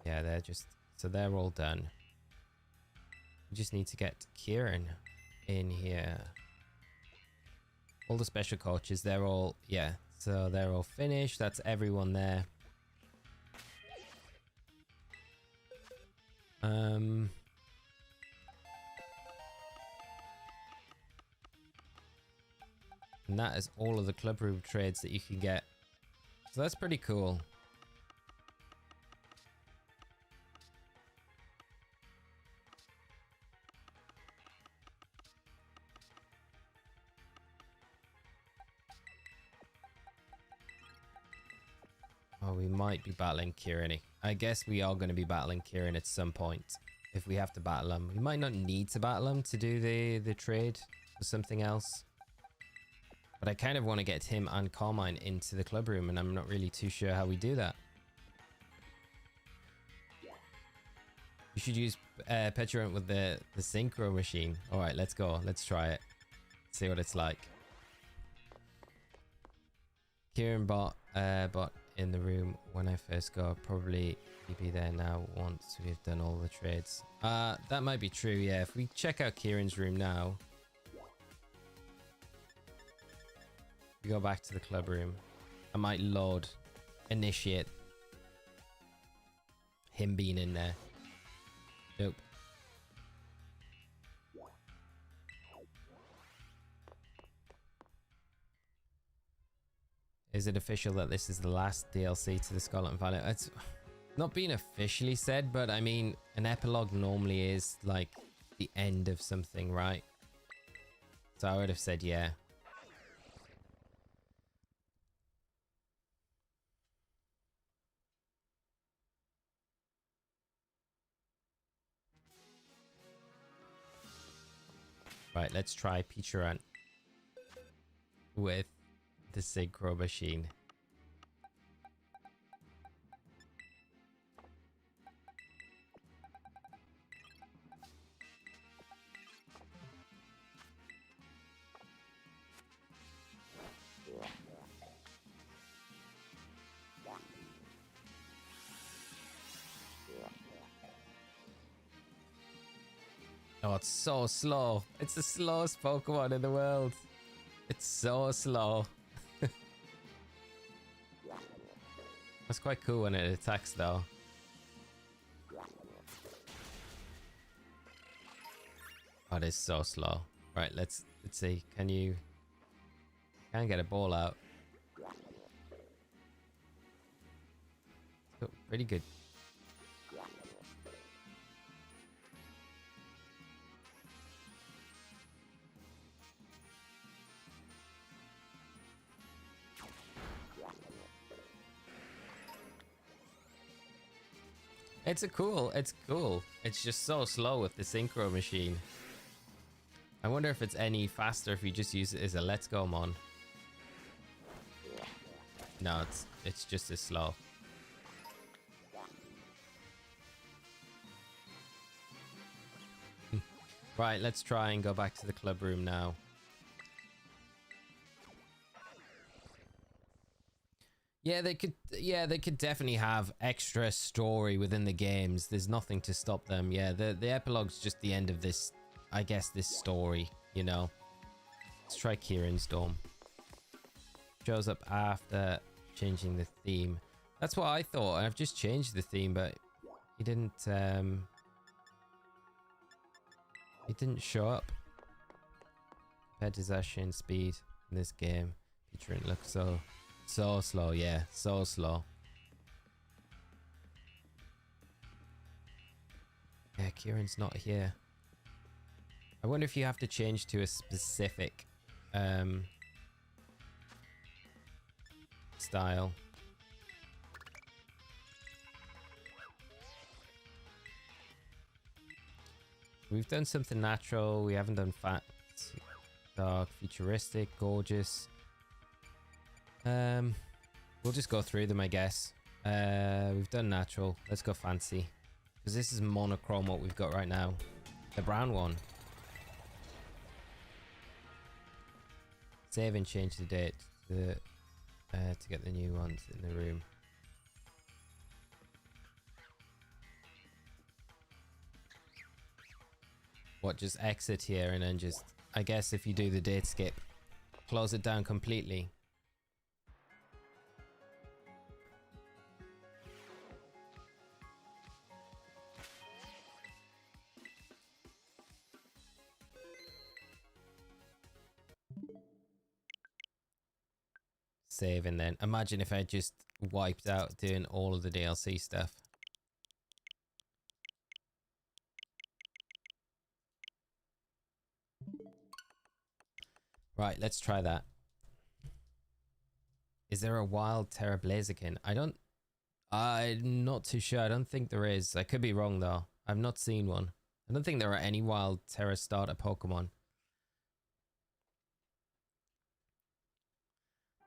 Yeah, they're all done. We just need to get Kieran in here. All the special coaches, they're all, yeah. So they're all finished. That's everyone there. And that is all of the club room trades that you can get. So that's pretty cool. Oh, we might be battling Kieran. I guess we are going to be battling Kieran at some point. If we have to battle him. We might not need to battle him to do the trade or something else. But I kind of want to get him and Carmine into the club room, and I'm not really too sure how we do that. You should use Pecharunt with the synchro machine. Alright, let's go. Let's try it. See what it's like. Kieran bot in the room when I first go. Probably he'll be there now once we've done all the trades. That might be true, yeah. If we check out Kieran's room now. We go back to the club room. I might initiate him being in there. Nope. Is it official that this is the last DLC to the Scarlet and Violet? It's not been officially said, but I mean, an epilogue normally is like the end of something, right? So I would have said yeah. Right, let's try Pecharunt with the synchro machine. Oh, it's so slow. It's the slowest Pokemon in the world. It's so slow. That's quite cool when it attacks though. Oh, it is so slow. Right, let's see. Can get a ball out. Oh, pretty good. It's cool. It's just so slow with the synchro machine. I wonder if it's any faster if you just use it as a Let's Go Mon. No, it's just as slow. Right, let's try and go back to the club room now. Yeah, they could definitely have extra story within the games. There's nothing to stop them. Yeah, the epilogue's just the end of this, I guess, this story, you know. Let's try Kieran's Dorm. Shows up after changing the theme. That's what I thought. I've just changed the theme, but he didn't show up. Compared to Zacian speed in this game, Pecharunt looks so slow. Yeah, so slow. Yeah, Kieran's not here. I wonder if you have to change to a specific style. We've done something natural. We haven't done fat, dark, futuristic, gorgeous. We'll just go through them, I guess. We've done natural. Let's go fancy, because this is monochrome what we've got right now. The brown one. Save and change the date to get the new ones in the room. What, just exit here and then just, I guess if you do the date skip, close it down completely. Save, and then imagine if I just wiped out doing all of the DLC stuff. Right, let's try that. Is there a wild Terra Blaziken? I'm not too sure. I don't think there is. I could be wrong though. I've not seen one. I don't think there are any wild Terra starter Pokemon.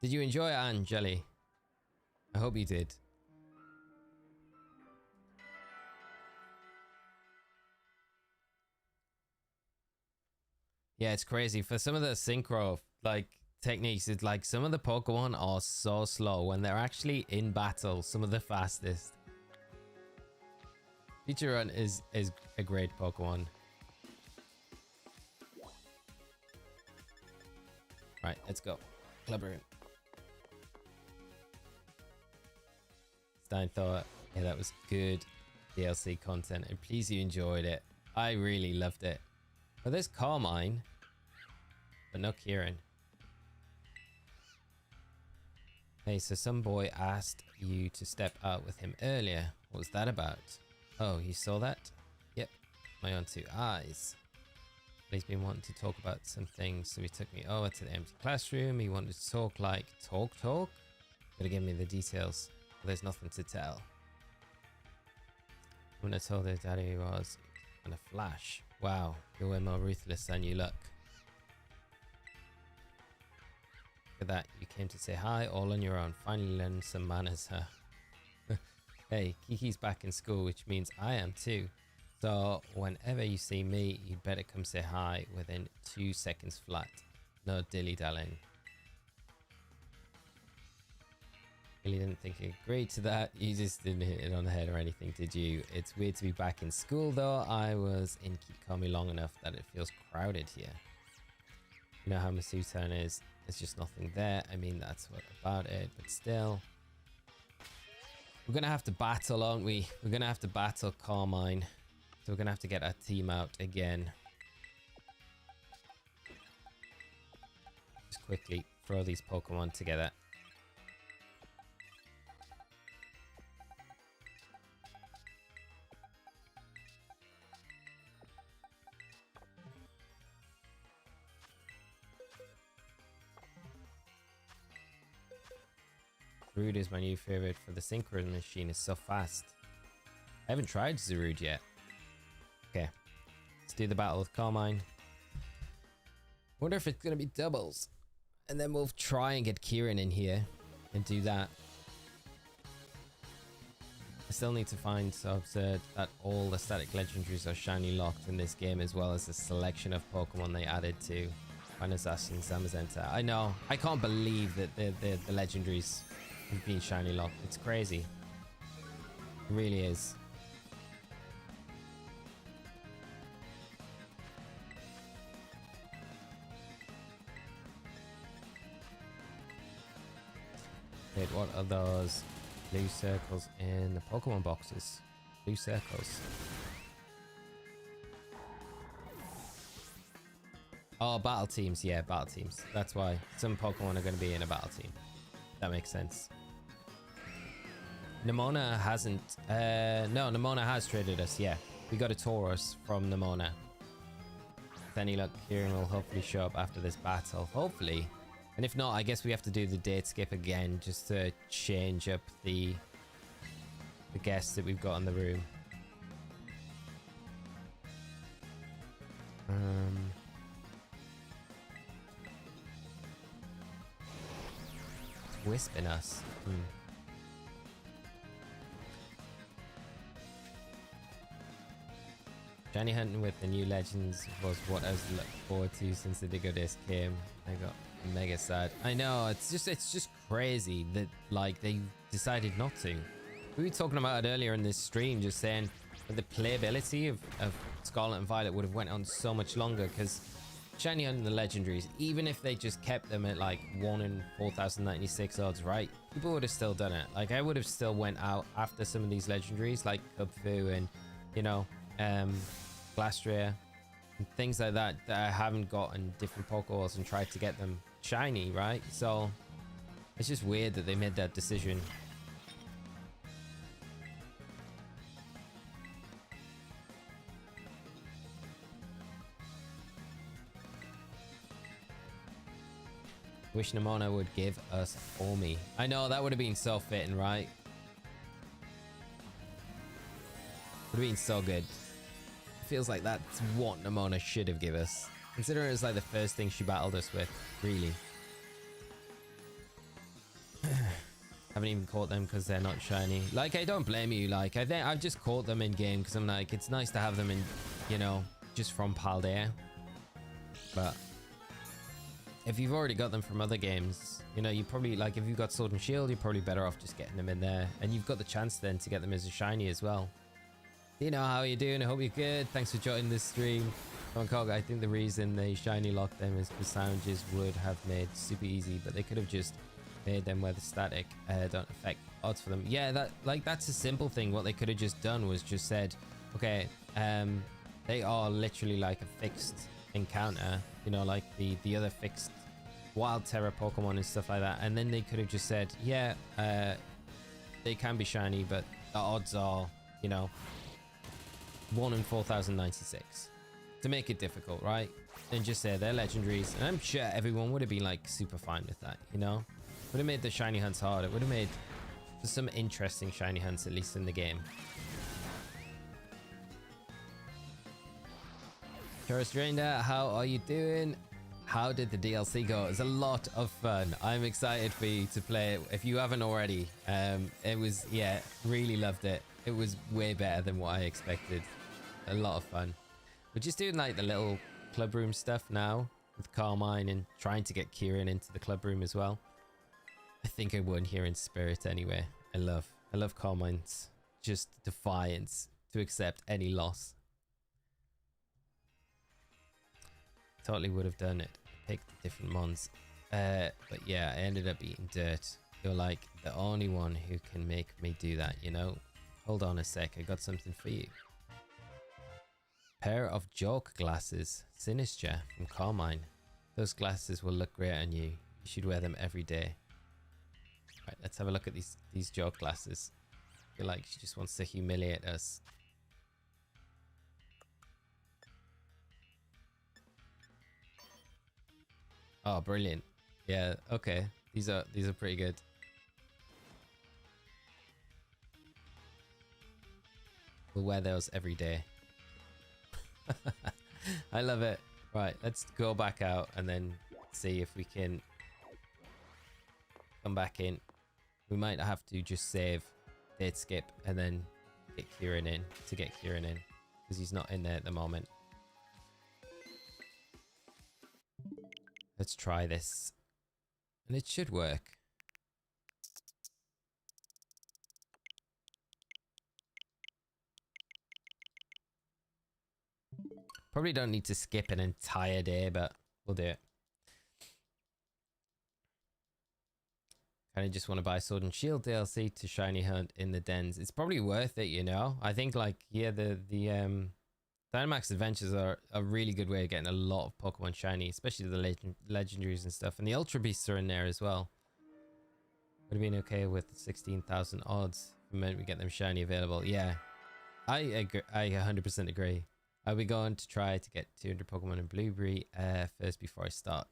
Did you enjoy Anne, Jelly? I hope you did. Yeah, it's crazy. For some of the synchro like techniques, it's like some of the Pokemon are so slow when they're actually in battle. Some of the fastest. Pecharunt is a great Pokemon. Right, let's go. Clubberin. Stein thought, yeah, that was good DLC content. And please you enjoyed it. I really loved it. But there's Carmine, but no Kieran. Hey, so some boy asked you to step out with him earlier. What was that about? Oh, you saw that? Yep, my own two eyes. He's been wanting to talk about some things, so he took me over to the empty classroom. He wanted to talk like talk. Gotta give me the details. There's nothing to tell. When I told her daddy he was in a flash. Wow, you're way more ruthless than you look. Look at that, you came to say hi all on your own. Finally learned some manners, huh? Hey, Kiki's back in school, which means I am too. So whenever you see me, you'd better come say hi within 2 seconds flat. No dilly-dallying. Really didn't think you agreed to that. You just didn't hit it on the head or anything, did you? It's weird to be back in school, though. I was in Kikomi long enough that it feels crowded here. You know how Masutan is. There's just nothing there. I mean, that's what about it, but still. We're going to have to battle, aren't we? We're going to have to battle Carmine. So we're going to have to get our team out again. Just quickly throw these Pokemon together. Zarude is my new favorite for the synchro machine. It's so fast. I haven't tried Zarude yet. Okay, let's do the battle with Carmine. Wonder if it's gonna be doubles, and then we'll try and get Kieran in here and do that. I still need to find so absurd that all the static legendaries are shiny locked in this game, as well as the selection of Pokemon they added to Final Assassin Zamazenta. I know, I can't believe that the legendaries have been shiny locked. It's crazy. It really is. Wait, what are those blue circles in the Pokemon boxes? Blue circles. Oh, battle teams. Yeah, battle teams. That's why some Pokemon are going to be in a battle team. That makes sense. Nemona hasn't... no, Nemona has traded us, yeah. We got a Tauros from Nemona. With any luck, Kieran will hopefully show up after this battle. Hopefully. And if not, I guess we have to do the date skip again, just to change up the guests that we've got in the room. It's whispering us. Shiny hunting with the new legends was what I was looking forward to since the Diggo disc came. I got mega sad. I know, it's just crazy that like they decided not to. We were talking about it earlier in this stream, just saying that the playability of Scarlet and Violet would have went on so much longer, because shiny hunting the legendaries, even if they just kept them at like 1 in 4096 odds, right? People would have still done it. Like I would have still went out after some of these legendaries like Kubfu and, you know, Glastria and things like that I haven't got in different Pokeballs and tried to get them shiny, right? So it's just weird that they made that decision. Wish Nemona would give us Ormi. I know, that would have been so fitting, right? Would have been so good. Feels like that's what Nemona should have given us, considering it was like the first thing she battled us with, really. Haven't even caught them because they're not shiny. Like, I don't blame you. Like, I think I've just caught them in game because I'm like, it's nice to have them in, you know, just from Paldea. But if you've already got them from other games, you know, you probably, like, if you've got Sword and Shield, you're probably better off just getting them in there, and you've got the chance then to get them as a shiny as well. You know, how you doing? I hope you're good. Thanks for joining this stream. Cog, I think the reason they shiny locked them is because sandwiches would have made super easy, but they could have just made them where the static don't affect odds for them. Yeah, that's a simple thing. What they could have just done was just said, okay, they are literally like a fixed encounter, you know, like the other fixed Wild Terra Pokemon and stuff like that. And then they could have just said, yeah, they can be shiny, but the odds are, you know, 1 in 4096 to make it difficult, right? And just say they're legendaries, and I'm sure everyone would have been like super fine with that, you know? Would have made the shiny hunts hard. It would have made some interesting shiny hunts, at least in the game. Tourist Ranger, how are you doing? How did the DLC go? It was a lot of fun. I'm excited for you to play it if you haven't already. It was, yeah, really loved it. It was way better than what I expected. A lot of fun. We're just doing like the little club room stuff now with Carmine and trying to get Kieran into the club room as well. I think I won here in spirit anyway. I love Carmine's just defiance to accept any loss. Totally would have done it. Picked different mons. But yeah, I ended up eating dirt. You're like the only one who can make me do that, you know? Hold on a sec, I got something for you. Pair of joke glasses. Sinister from Carmine. Those glasses will look great on you. You should wear them every day. Right, let's have a look at these joke glasses. I feel like she just wants to humiliate us. Oh, brilliant. Yeah, okay. These are pretty good. We'll wear those every day. I love it. Right, let's go back out and then see if we can come back in. We might have to just save, date skip, and then get Kieran in to get Kieran in because he's not in there at the moment. Let's try this. And it should work. Probably don't need to skip an entire day, but we'll do it. Kind of just want to buy Sword and Shield DLC to shiny hunt in the dens. It's probably worth it, you know? I think like, yeah, the Dynamax Adventures are a really good way of getting a lot of Pokemon shiny, especially the legendaries and stuff. And the Ultra Beasts are in there as well. Would have been okay with 16,000 odds if it meant we get them shiny available. Yeah, I agree. I 100% agree. I'll be going to try to get 200 Pokemon in Blueberry first before I start.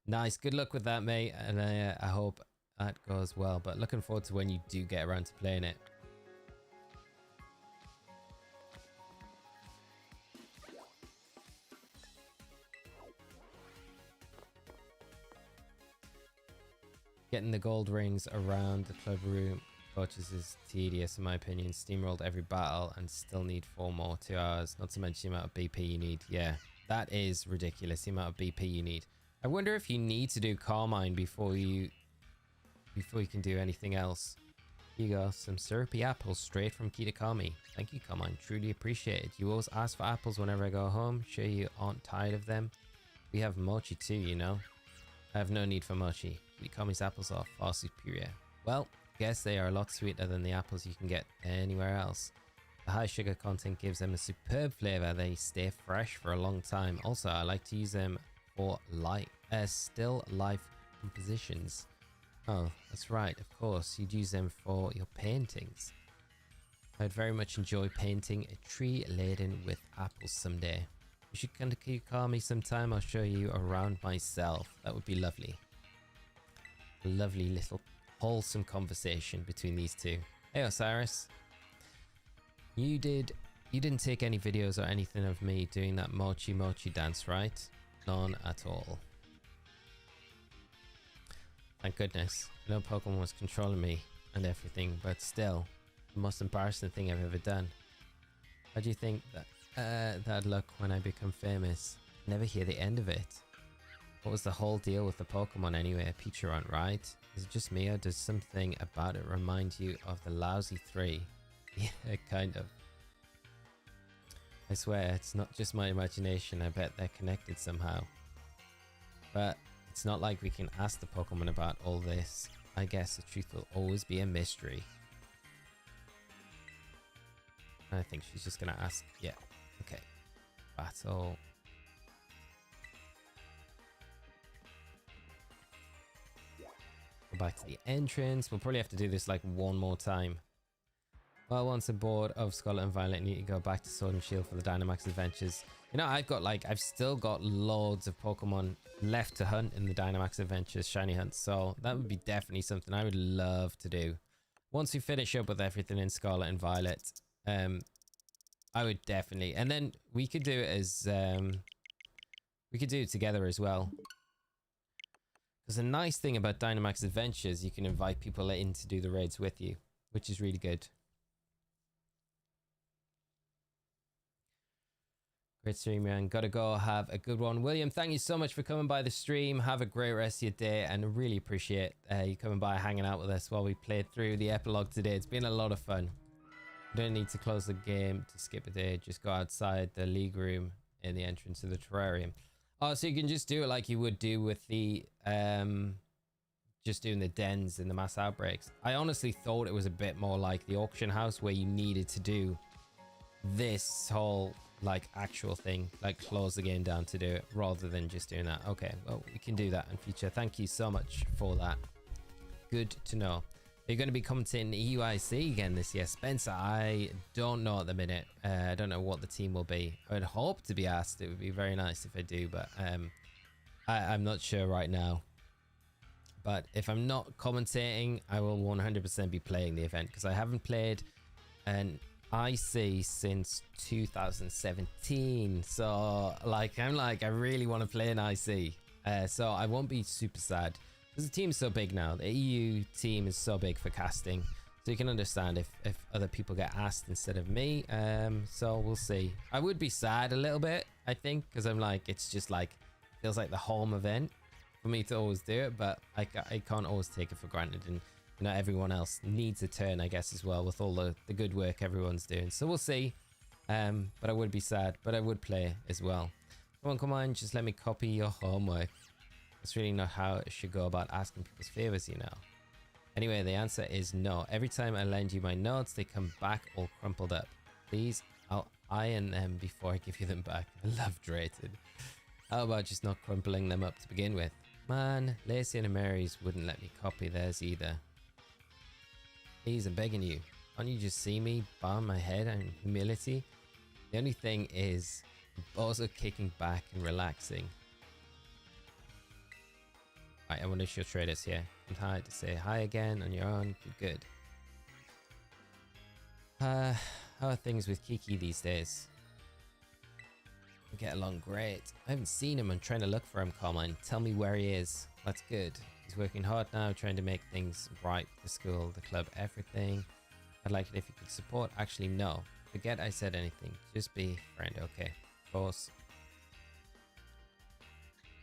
Nice. Good luck with that, mate. And I hope that goes well. But looking forward to when you do get around to playing it. Getting the gold rings around the club room coaches is tedious in my opinion. Steamrolled every battle and still need 4 more, 2 hours. Not to mention the amount of BP you need. Yeah, that is ridiculous, the amount of BP you need. I wonder if you need to do Carmine before you can do anything else. Here you go, some syrupy apples straight from Kitakami. Thank you, Carmine, truly appreciate it. You always ask for apples whenever I go home. Sure you aren't tired of them? We have mochi too, you know. I have no need for mochi. Kitakami's apples are far superior. Well, guess they are a lot sweeter than the apples you can get anywhere else. The high sugar content gives them a superb flavor. They stay fresh for a long time. Also, I like to use them for still life compositions. Oh, that's right. Of course, you'd use them for your paintings. I'd very much enjoy painting a tree laden with apples someday. You should come to Kitakami sometime. I'll show you around myself. That would be lovely. A lovely little wholesome conversation between these two. Hey Osirus, you didn't take any videos or anything of me doing that mochi dance, right? None at all. Thank goodness. No Pokemon was controlling me and everything, but still, the most embarrassing thing I've ever done. How do you think that'd look when I become famous? Never hear the end of it. What was the whole deal with the Pokemon anyway? Pecharunt, right? Is it just me or does something about it remind you of the lousy 3? Yeah, kind of. I swear, it's not just my imagination. I bet they're connected somehow. But it's not like we can ask the Pokemon about all this. I guess the truth will always be a mystery. I think she's just gonna ask. Yeah, okay. Battle. Go back to the entrance. We'll probably have to do this like one more time. Well, once aboard of Scarlet and Violet, you need to go back to Sword and Shield for the Dynamax Adventures. You know, I've still got loads of Pokemon left to hunt in the Dynamax Adventures shiny hunts. So that would be definitely something I would love to do. Once we finish up with everything in Scarlet and Violet, I would definitely. And then we could do it as, we could do it together as well. Because the nice thing about Dynamax Adventures, you can invite people in to do the raids with you, which is really good. Great stream, man. Gotta go. Have a good one. William, thank you so much for coming by the stream. Have a great rest of your day, and really appreciate you coming by, hanging out with us while we played through the epilogue today. It's been a lot of fun. You don't need to close the game to skip a day. Just go outside the league room in the entrance of the terrarium. Oh, so you can just do it like you would do with the just doing the dens in the mass outbreaks. I honestly thought it was a bit more like the auction house, where you needed to do this whole like actual thing, like close the game down to do it, rather than just doing that. Okay, well, we can do that in future. Thank you so much for that. Good to know. You're going to be commentating EUIC again this year, Spencer? I don't know at the minute. I don't know what the team will be. I would hope to be asked. It would be very nice if I do, but I'm not sure right now. But if I'm not commentating, I will 100% be playing the event, because I haven't played an IC since 2017. So I really want to play an IC. So I won't be super sad, because the team's so big now. The EU team is so big for casting, so you can understand if other people get asked instead of me. So we'll see. I would be sad a little bit, I think, because I'm like, it's just like, feels like the home event for me to always do it, but I can't always take it for granted, and you know, everyone else needs a turn, I guess, as well, with all the good work everyone's doing. So we'll see. But I would be sad, but I would play as well. Come on, just let me copy your homework. That's really not how it should go about asking people's favors, you know. Anyway, the answer is no. Every time I lend you my notes, they come back all crumpled up. Please, I'll iron them before I give you them back. I love Drayton. How about just not crumpling them up to begin with? Man, Lacey and Mary's wouldn't let me copy theirs either. Please, I'm begging you. Can't you just see me bow my head in humility? The only thing is, also kicking back and relaxing. Right, I wonder if she'll trade us here. I'm tired to say hi again on your own. Good. How are things with Kiki these days? We get along great. I haven't seen him. I'm trying to look for him, Carmine. Tell me where he is. That's good. He's working hard now, trying to make things right. The school, the club, everything. I'd like it if you could support. Actually, no. Forget I said anything. Just be friend. Okay. Of course.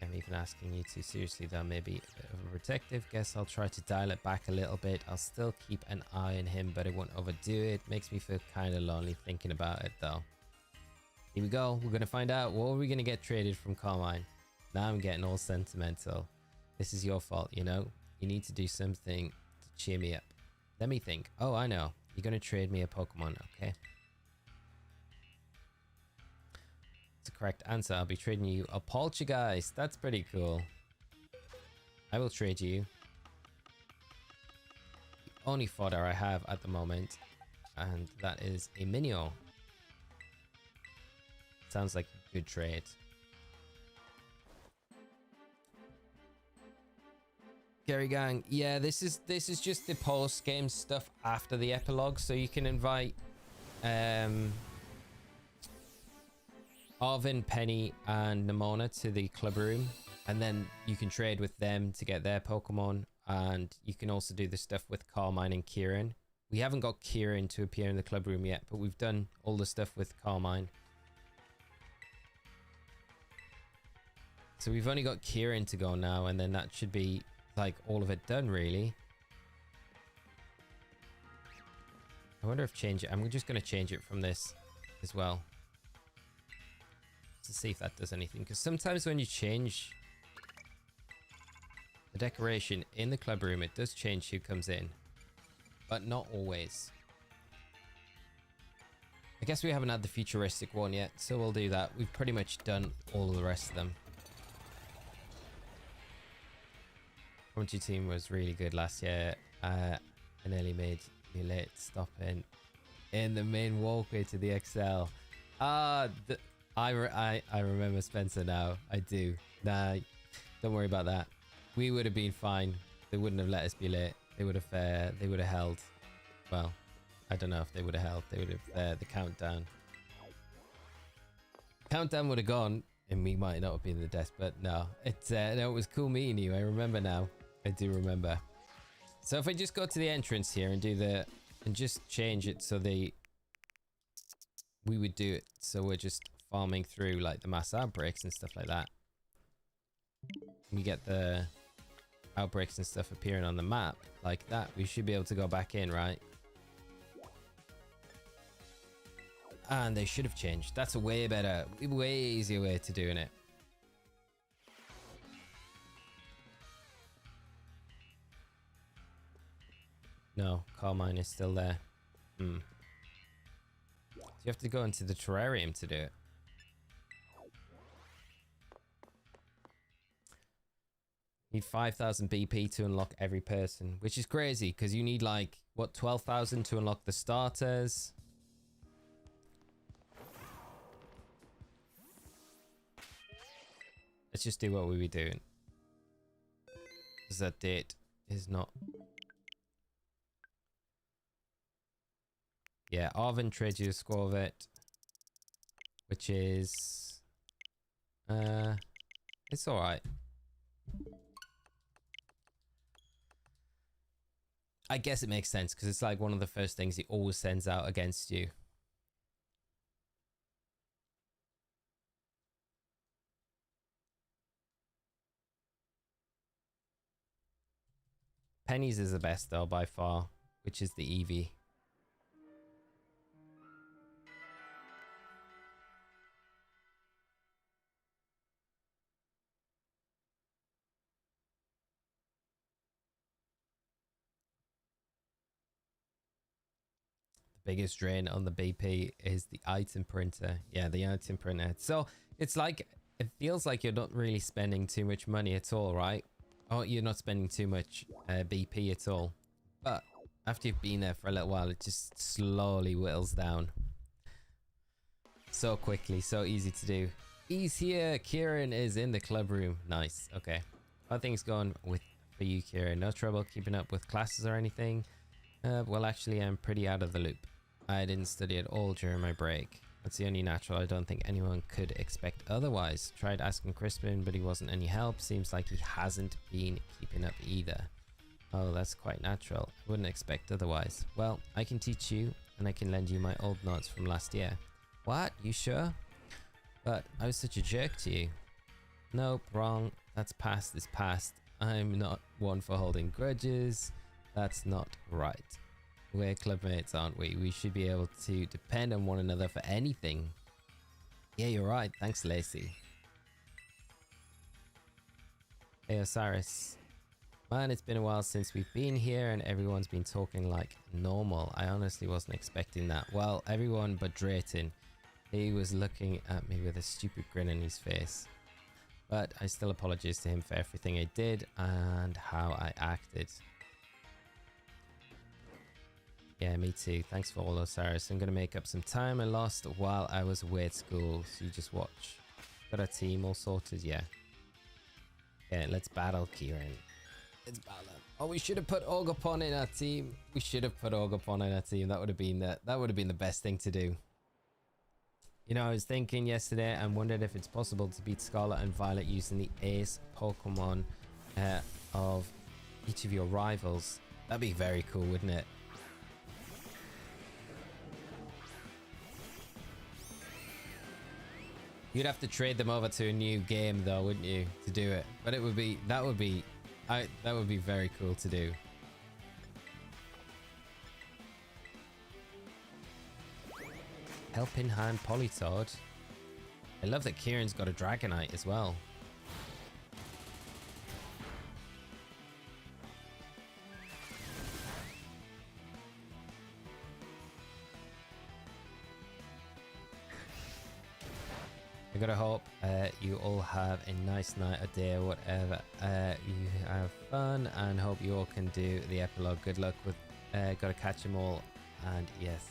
I'm even asking you to seriously, though. Maybe a bit overprotective. Guess I'll try to dial it back a little bit. I'll still keep an eye on him, but I won't overdo it. Makes me feel kind of lonely thinking about it, though. Here we go. We're going to find out. What are we going to get traded from Carmine? Now I'm getting all sentimental. This is your fault, you know? You need to do something to cheer me up. Let me think. Oh, I know. You're going to trade me a Pokemon, okay? That's the correct answer. I'll be trading you a Poltergeist. That's pretty cool. I will trade you the only fodder I have at the moment, and that is a Minio. Sounds like a good trade. Gary Gang, yeah, this is just the post game stuff after the epilogue, so you can invite Arvin, Penny, and Nemona to the club room, and then you can trade with them to get their Pokemon, and you can also do the stuff with Carmine and Kieran. We haven't got Kieran to appear in the club room yet, but we've done all the stuff with Carmine. So we've only got Kieran to go now, and then that should be like all of it done, really. I wonder if change it. I'm just going to change it from this as well, to see if that does anything, because sometimes when you change the decoration in the club room, it does change who comes in, but not always. I guess we haven't had the futuristic one yet, so we'll do that. We've pretty much done all of the rest of them. MOCHI team was really good last year. I nearly made you late stopping in the main walkway to the XL. I remember Spencer now. I do. Nah, don't worry about that. We would have been fine. They wouldn't have let us be late. They would have held. Well, I don't know if they would have held. They would have the countdown. Countdown would have gone, and we might not have been the desk. But no, no, it was cool meeting you. I remember now. I do remember. So if I just go to the entrance here and and just change it so we would do it. So we're just farming through like the mass outbreaks and stuff like that, we get the outbreaks and stuff appearing on the map like that, we should be able to go back in, right? And they should have changed. That's a way better, way easier way to doing it. No, Carmine is still there. So you have to go into the terrarium to do it. Need 5,000 BP to unlock every person, which is crazy because you need like, what, 12,000 to unlock the starters. Let's just do what we were doing. Because that date is not... Yeah, Arvin trades you a score of it, which is... it's alright. I guess it makes sense because it's like one of the first things he always sends out against you. Pennies is the best though by far, which is the Eevee. Biggest drain on the BP is the item printer. Yeah, the item printer. So it's like, it feels like you're not really spending too much money at all, right? Oh, you're not spending too much BP at all. But after you've been there for a little while, it just slowly whittles down. So quickly, so easy to do. He's here. Kieran is in the club room. Nice. Okay. How are things going for you, Kieran? No trouble keeping up with classes or anything? Well, actually, I'm pretty out of the loop. I didn't study at all during my break. That's the only natural. I don't think anyone could expect otherwise. Tried asking Crispin, but he wasn't any help. Seems like he hasn't been keeping up either. Oh, that's quite natural. I wouldn't expect otherwise. Well, I can teach you, and I can lend you my old notes from last year. What? You sure? But I was such a jerk to you. Nope, wrong. That's past is past. I'm not one for holding grudges. That's not right. We're clubmates, aren't we? We should be able to depend on one another for anything. Yeah, you're right. Thanks, Lacey. Hey, Osiris. Man, it's been a while since we've been here and everyone's been talking like normal. I honestly wasn't expecting that. Well, everyone but Drayton. He was looking at me with a stupid grin on his face. But I still apologize to him for everything I did and how I acted. Yeah, me too. Thanks for all, Osiris. I'm going to make up some time I lost while I was away at school, so you just watch. Got our team all sorted, yeah. Yeah, let's battle, Kieran. Let's battle. Oh, we should have put Ogopon in our team. We should have put Ogopon in our team. That would have been the best thing to do. You know, I was thinking yesterday and wondered if it's possible to beat Scarlet and Violet using the ace Pokemon of each of your rivals. That'd be very cool, wouldn't it? You'd have to trade them over to a new game though, wouldn't you, to do it? But it would be that would be very cool to do. Helping Hand Politoed. I love that Kieran's got a Dragonite as well. I gotta hope you all have a nice night or day or whatever. You have fun and hope you all can do the epilogue. Good luck with gotta catch them all. And yes,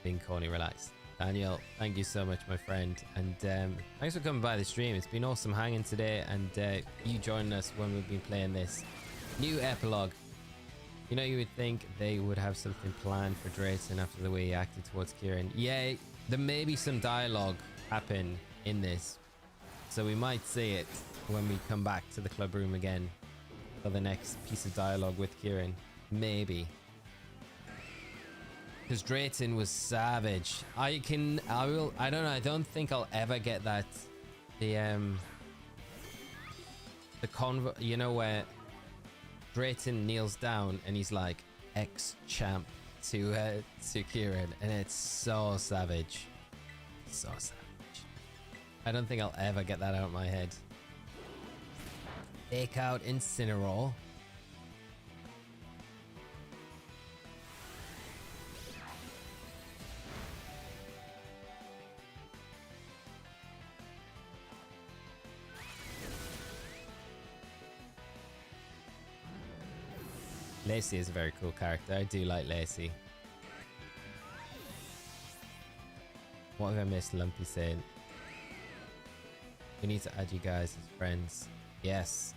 being corny, relax. Daniel, thank you so much, my friend, and thanks for coming by the stream. It's been awesome hanging today and you joining us when we've been playing this new epilogue. You know, you would think they would have something planned for Drayton after the way he acted towards Kieran. Yeah, there may be some dialogue happen in this, so we might see it when we come back to the club room again for the next piece of dialogue with Kieran. Maybe. Because Drayton was savage. I don't know, I don't think I'll ever get that. The convo, you know, where Drayton kneels down and he's like, ex-champ to Kieran, and it's so savage. So savage. I don't think I'll ever get that out of my head. Take out Incineroar. Lacey is a very cool character. I do like Lacey. What have I missed? Lumpy saying, we need to add you guys as friends. Yes.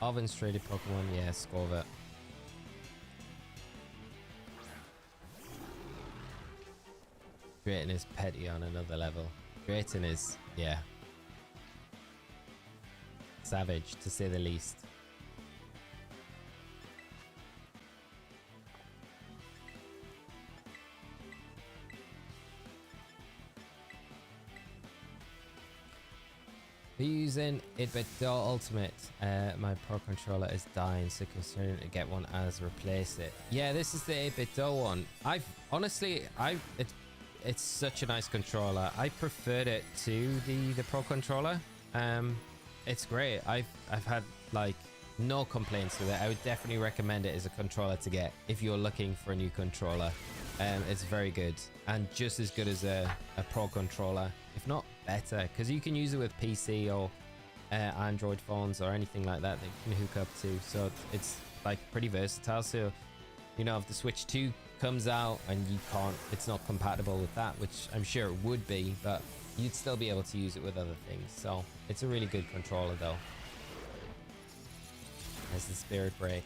Alvin's traded Pokemon. Yeah, Scorvet. Drayton is petty on another level. Drayton is, yeah, savage to say the least. Are you using 8-bit Ultimate? My Pro Controller is dying, so considering to get one as replace it. Yeah, this is the 8-bit one. It's such a nice controller. I preferred it to the Pro Controller. It's great. I've had like no complaints with it. I would definitely recommend it as a controller to get if you're looking for a new controller. It's very good and just as good as a Pro Controller, if not better, because you can use it with PC or Android phones or anything like that you can hook up to. So it's like pretty versatile. So, you know, if the Switch 2 comes out and it's not compatible with that, which I'm sure it would be, but you'd still be able to use it with other things. So it's a really good controller though. There's the Spirit Break.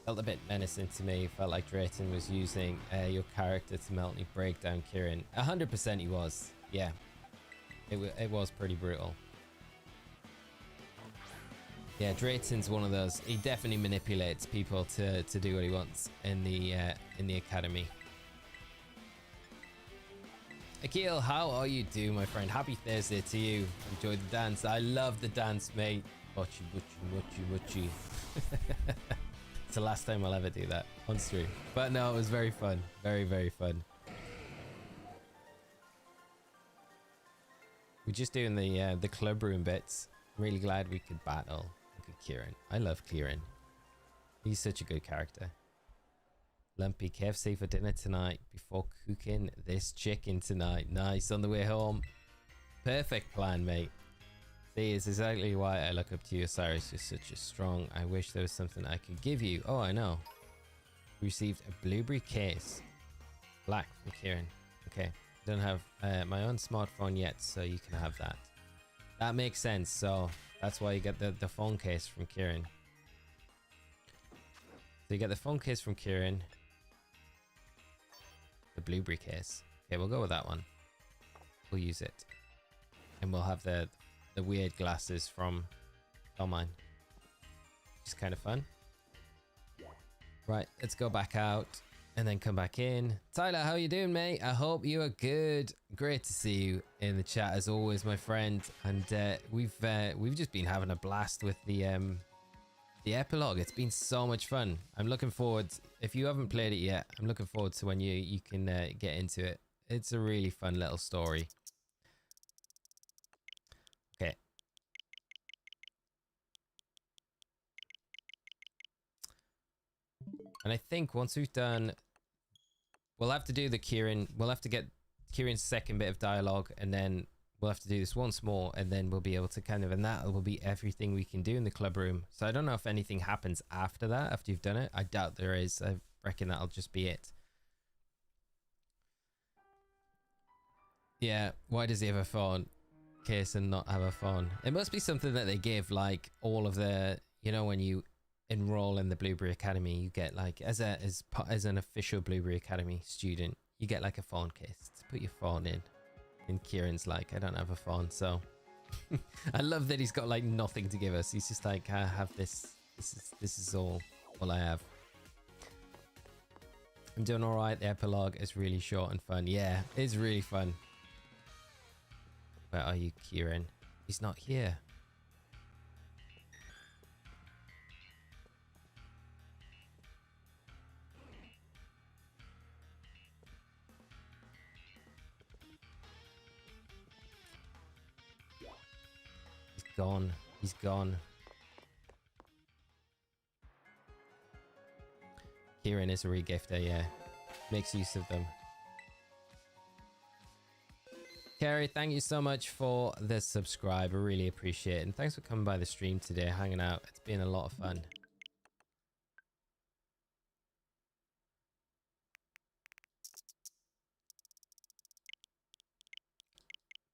Felt a bit menacing to me. Felt like Drayton was using your character to mentally break down Kieran. 100% he was. Yeah, it was pretty brutal. Yeah, Drayton's one of those. He definitely manipulates people to do what he wants in the academy. Akil, how are you doing, my friend? Happy Thursday to you. Enjoy the dance. I love the dance, mate. Mochi, mochi, mochi, mochi. It's the last time I'll ever do that on stream. But no, it was very fun. Very, very fun. We're just doing the club room bits. I'm really glad we could battle. Look at Kieran. I love Kieran. He's such a good character. Lumpy, KFC for dinner tonight before cooking this chicken tonight. Nice, on the way home. Perfect plan, mate. See, it's exactly why I look up to you, Osirus. You're such a strong. I wish there was something I could give you. Oh, I know. Received a blueberry case. Black from Kieran. Okay. Don't have my own smartphone yet, so you can have that. That makes sense. So that's why you get the phone case from Kieran. So you get the phone case from Kieran. The blueberry case. Okay, we'll go with that one. We'll use it. And we'll have the weird glasses from Carmine. Which is kind of fun. Right, let's go back out and then come back in. Tyler, how you doing, mate? I hope you are good. Great to see you in the chat as always, my friend. And we've just been having a blast with the epilogue. It's been so much fun. I'm looking forward. If you haven't played it yet, I'm looking forward to when you can get into it. It's a really fun little story. Okay. And I think once we've done, we'll have to do the Kieran. We'll have to get Kieran's second bit of dialogue, and then we'll have to do this once more, and then we'll be able to kind of, and that will be everything we can do in the club room. So I don't know if anything happens after that, after you've done it. I doubt there is. I reckon that'll just be it. Yeah, why does he have a phone case and not have a phone? It must be something that they give, like all of the, you know, when you enroll in the Blueberry Academy, you get like, as an official Blueberry Academy student, you get like a phone case to put your phone in. And Kieran's like, I don't have a phone, so I love that he's got like nothing to give us. He's just like, I have this. This is all I have. I'm doing all right. The epilogue is really short and fun. Yeah, it's really fun. Where are you, Kieran? He's not here. He's gone. He's gone. Kieran is a regifter, yeah. Makes use of them. Carrie, thank you so much for the subscribe. I really appreciate it. And thanks for coming by the stream today, hanging out. It's been a lot of fun.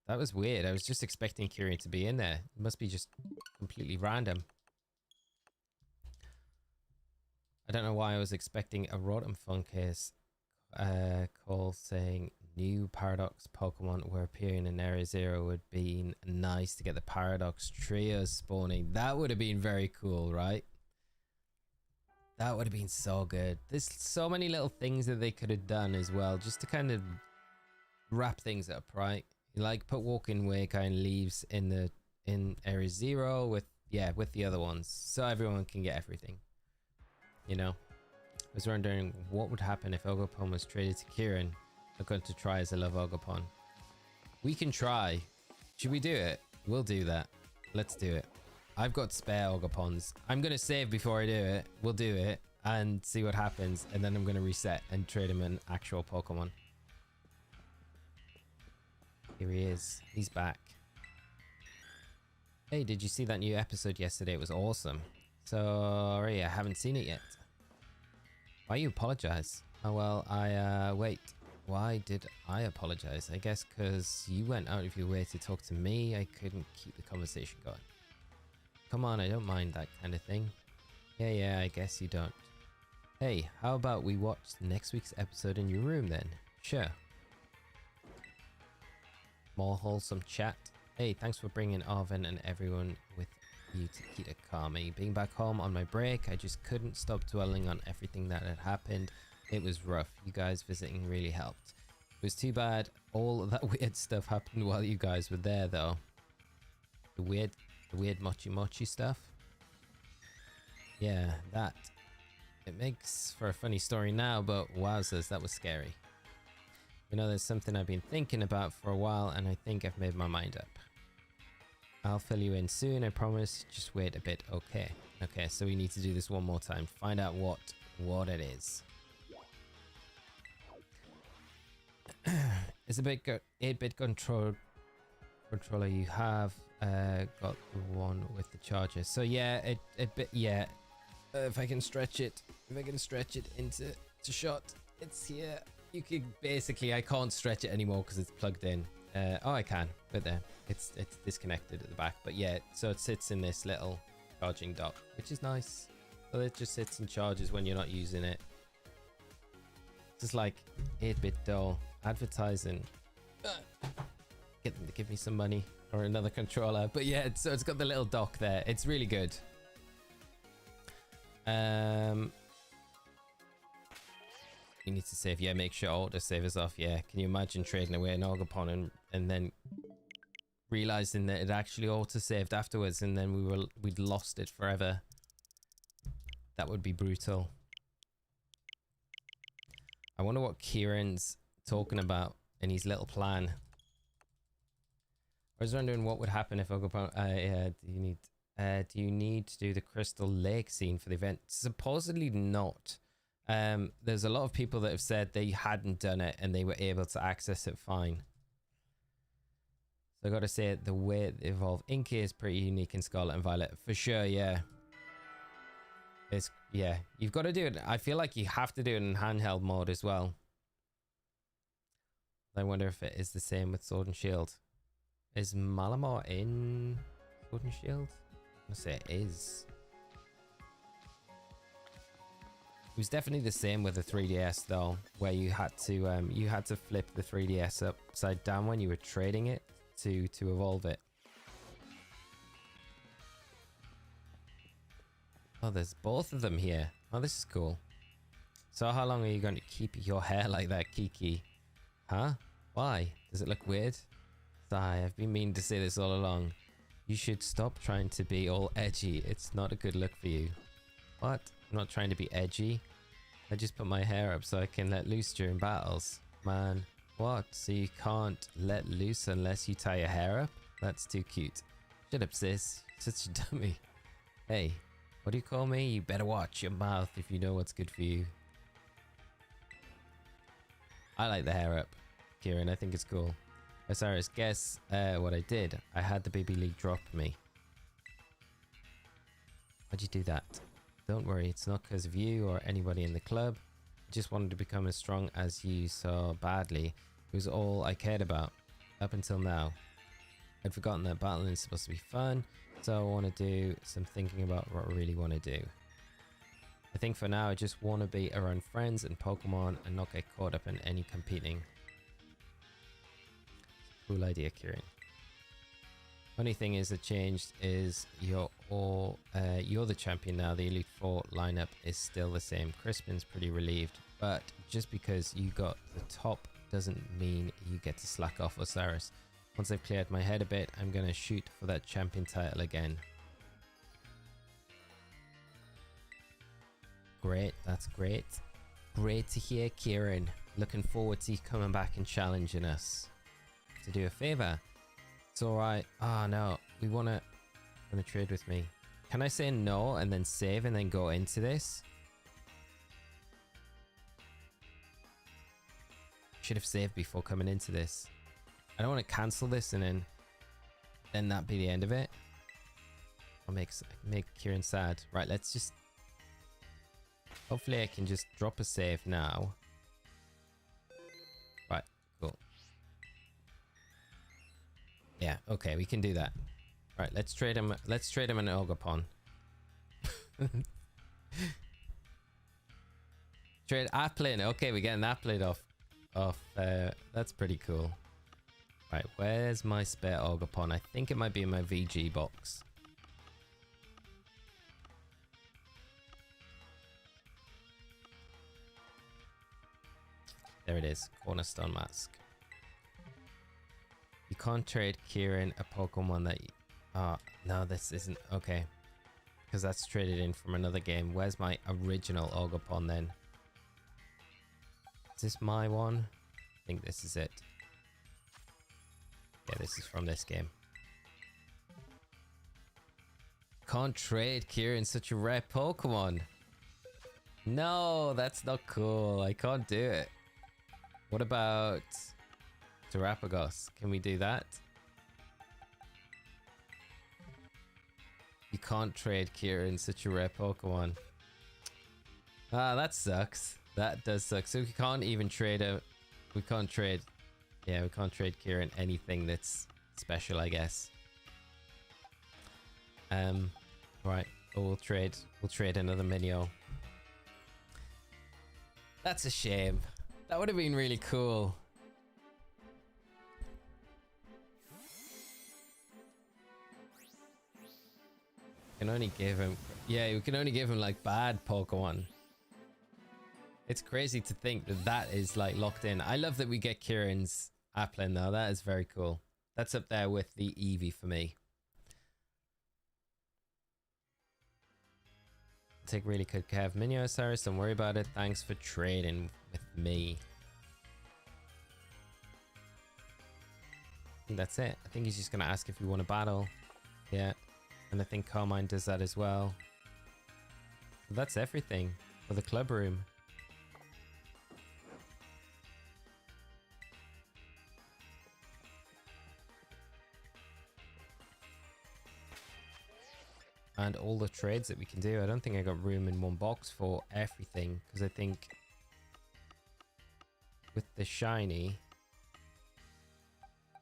That was weird. I was just expecting Kieran to be in there. It must be just completely random. I don't know why I was expecting a Rotom Funkcase call saying new Paradox Pokemon were appearing in Area Zero. Would be nice to get the Paradox Trio spawning. That would have been very cool, right? That would have been so good. There's so many little things that they could have done as well, just to kind of wrap things up, right? Like put Walking Way kind of leaves in Area Zero with the other ones, so everyone can get everything. You know, I was wondering what would happen if Ogerpon was traded to Kieran. I'm going to try as I love Ogerpon. We can try. Should we do it? We'll do that. Let's do it. I've got spare Ogerpons. I'm going to save before I do it. We'll do it and see what happens. And then I'm going to reset and trade him an actual Pokemon. Here he is. He's back. Hey, did you see that new episode yesterday? It was awesome. Sorry, I haven't seen it yet. Why you apologize? Oh, well, wait. Why did I apologize? I guess because you went out of your way to talk to me. I couldn't keep the conversation going. Come on, I don't mind that kind of thing. Yeah, I guess you don't. Hey, how about we watch next week's episode in your room then? Sure. More wholesome chat. Hey, thanks for bringing Arvin and everyone with you to Kitakami. Being back home on my break, I just couldn't stop dwelling on everything that had happened. It was rough. You guys visiting really helped. It was too bad all of that weird stuff happened while you guys were there, though. The weird mochi stuff. Yeah, that. It makes for a funny story now, but wowzers, that was scary. You know, there's something I've been thinking about for a while, and I think I've made my mind up. I'll fill you in soon, I promise. Just wait a bit, okay? Okay, so we need to do this one more time. Find out what it is. It's a big 8-bit controller you have. Got the one with the charger. So yeah, if I can stretch it into shot, it's here. You could basically, I can't stretch it anymore because it's plugged in. Oh, I can, but there, it's disconnected at the back. But yeah, so it sits in this little charging dock, which is nice. So it just sits and charges when you're not using it. Just like 8-bit doll advertising. Get them to give me some money or another controller. But yeah, so it's got the little dock there. It's really good. You need to save. Yeah, make sure auto save is off. Yeah, can you imagine trading away an Ogerpon and then realizing that it actually auto saved afterwards, and then we'd lost it forever? That would be brutal. I wonder what Kieran's talking about in his little plan. I was wondering what would happen if Ogerpon. Do you need to do the Crystal Lake scene for the event? Supposedly not. There's a lot of people that have said they hadn't done it and they were able to access it fine. So I gotta say, the way it evolved Inky is pretty unique in Scarlet and Violet for sure. Yeah, you've got to do it. I feel like you have to do it in handheld mode as well. I wonder if it is the same with Sword and Shield. Is Malamar in Sword and Shield? I'm gonna say it is. It was definitely the same with the 3DS though, where you had to flip the 3DS upside down when you were trading it to evolve it. Oh, there's both of them here. Oh, this is cool. So how long are you going to keep your hair like that, Kiki? Huh? Why? Does it look weird? Sigh, I've been meaning to say this all along. You should stop trying to be all edgy. It's not a good look for you. What? I'm not trying to be edgy. I just put my hair up so I can let loose during battles. Man, what? So you can't let loose unless you tie your hair up? That's too cute. Shut up, sis. Such a dummy. Hey, what do you call me? You better watch your mouth if you know what's good for you. I like the hair up, Kieran. I think it's cool. Osirus, guess what I did? I had the baby league drop me. Why'd you do that? Don't worry, it's not because of you or anybody in the club. I just wanted to become as strong as you so badly. It was all I cared about, up until now. I'd forgotten that battling is supposed to be fun, so I want to do some thinking about what I really want to do. I think for now I just want to be around friends and Pokemon and not get caught up in any competing. Cool idea, Kieran. Only thing is that changed is you're the champion now. The Elite Four lineup is still the same. Crispin's pretty relieved, but just because you got the top doesn't mean you get to slack off, Osirus. Once I've cleared my head a bit, I'm gonna shoot for that champion title again. Great, that's great. Great to hear, Kieran. Looking forward to you coming back and challenging us. To do a favor. It's alright. Oh no, we wanna trade with me. Can I say no and then save and then go into this? Should have saved before coming into this. I don't want to cancel this and then that be the end of it. I'll make Kieran sad. Right, let's just... Hopefully I can just drop a save now. Right, cool. Yeah, okay, we can do that. Right, let's trade him an Ogapon. Trade Applin. Okay, we're getting Applin off that's pretty cool. Right, where's my spare Ogapon? I think it might be in my VG box. There it is, Cornerstone Mask. You can't trade Kieran a Pokemon that you... Oh, no, this isn't... Okay. Because that's traded in from another game. Where's my original Ogapon then? Is this my one? I think this is it. Yeah, this is from this game. Can't trade Kieran such a rare Pokemon. No, that's not cool. I can't do it. What about Terapagos? Can we do that? You can't trade Kieran such a rare Pokemon. Ah, that sucks. That does suck. So we can't even trade a... We can't trade... Yeah, we can't trade Kieran anything that's special, I guess. Right. Oh, we'll trade another Minio. That's a shame. That would have been really cool. Can only give him... Yeah, we can only give him like bad Pokemon. It's crazy to think that that is like locked in. I love that we get Kieran's Applin though. That is very cool. That's up there with the Eevee for me. Take really good care of Minio, Osirus. Don't worry about it. Thanks for trading with me. I think that's it. I think he's just going to ask if we want to battle. Yeah. And I think Carmine does that as well. But that's everything for the club room. And all the trades that we can do. I don't think I got room in one box for everything, because I think with the shiny...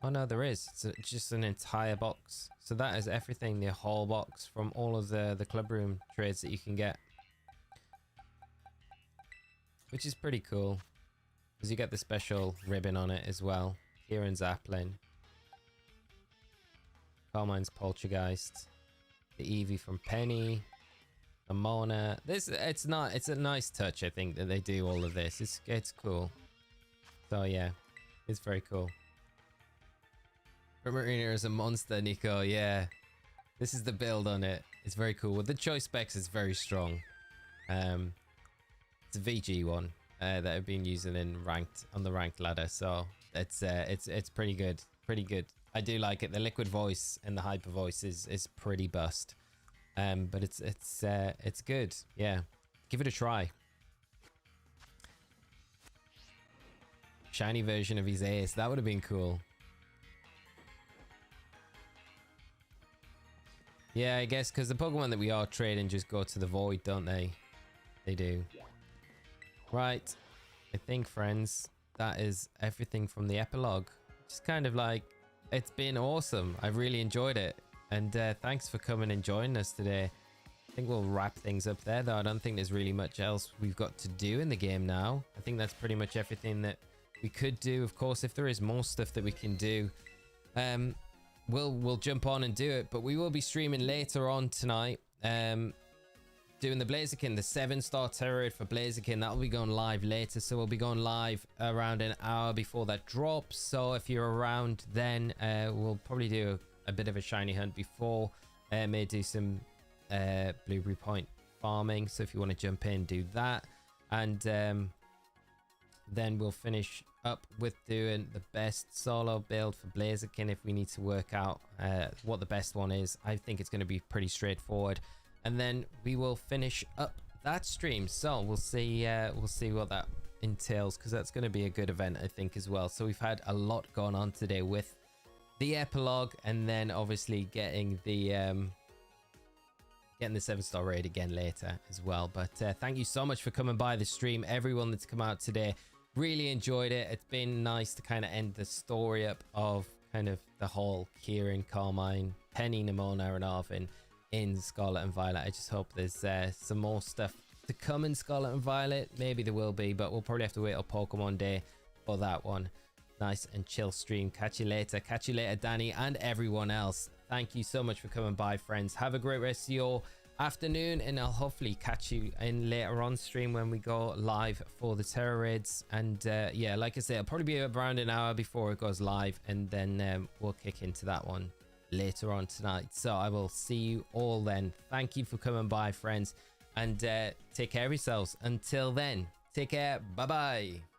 Oh no, there is. It's just an entire box. So that is everything, the whole box from all of the club room trades that you can get. Which is pretty cool, because you get the special ribbon on it as well. Kieran's Applin. Carmine's Poltergeist. The Eevee from Penny. Nemona. It's a nice touch, I think, that they do all of this. It's cool. So yeah, it's very cool. Marina is a monster, Nico. Yeah, this is the build on it. It's very cool. Well, the choice specs is very strong. It's a VG one that I've been using on the ranked ladder, so it's pretty good. Pretty good. I do like it. The liquid voice and the hyper voice is pretty bust. But it's good. Yeah, give it a try. Shiny version of his ace. That would have been cool. Yeah, I guess because the Pokemon that we are trading just go to the void, don't they? They do. Right. I think, friends, that is everything from the epilogue. Just kind of like, it's been awesome. I've really enjoyed it. And thanks for coming and joining us today. I think we'll wrap things up there, though. I don't think there's really much else we've got to do in the game now. I think that's pretty much everything that we could do. Of course, if there is more stuff that we can do, we'll jump on and do it. But we will be streaming later on tonight, doing the Blaziken, the 7-star Terrorid for Blaziken. That'll be going live later, so we'll be going live around an hour before that drops. So if you're around then, we'll probably do a bit of a shiny hunt before. May do some Blueberry Point farming, so if you want to jump in, do that. And then we'll finish up with doing the best solo build for Blaziken if we need to work out what the best one is. I think it's going to be pretty straightforward, and then we will finish up that stream. So we'll see what that entails, because that's going to be a good event, I think, as well. So we've had a lot going on today with the epilogue, and then obviously getting the 7-star raid again later as well. But thank you so much for coming by the stream, everyone that's come out today. Really enjoyed it. It's been nice to kind of end the story up of kind of the whole Kieran, Carmine, Penny, Nemona, and Arvin in Scarlet and Violet. I just hope there's some more stuff to come in Scarlet and Violet. Maybe there will be, but we'll probably have to wait till Pokemon Day for that one. Nice and chill stream. Catch you later. Catch you later, Danny, and everyone else. Thank you so much for coming by, friends. Have a great rest of your afternoon, and I'll hopefully catch you in later on stream when we go live for the Terror Raids. And yeah, like I said, it'll probably be around an hour before it goes live, and then we'll kick into that one later on tonight. So I will see you all then. Thank you for coming by, friends, and take care of yourselves. Until then, take care. Bye bye.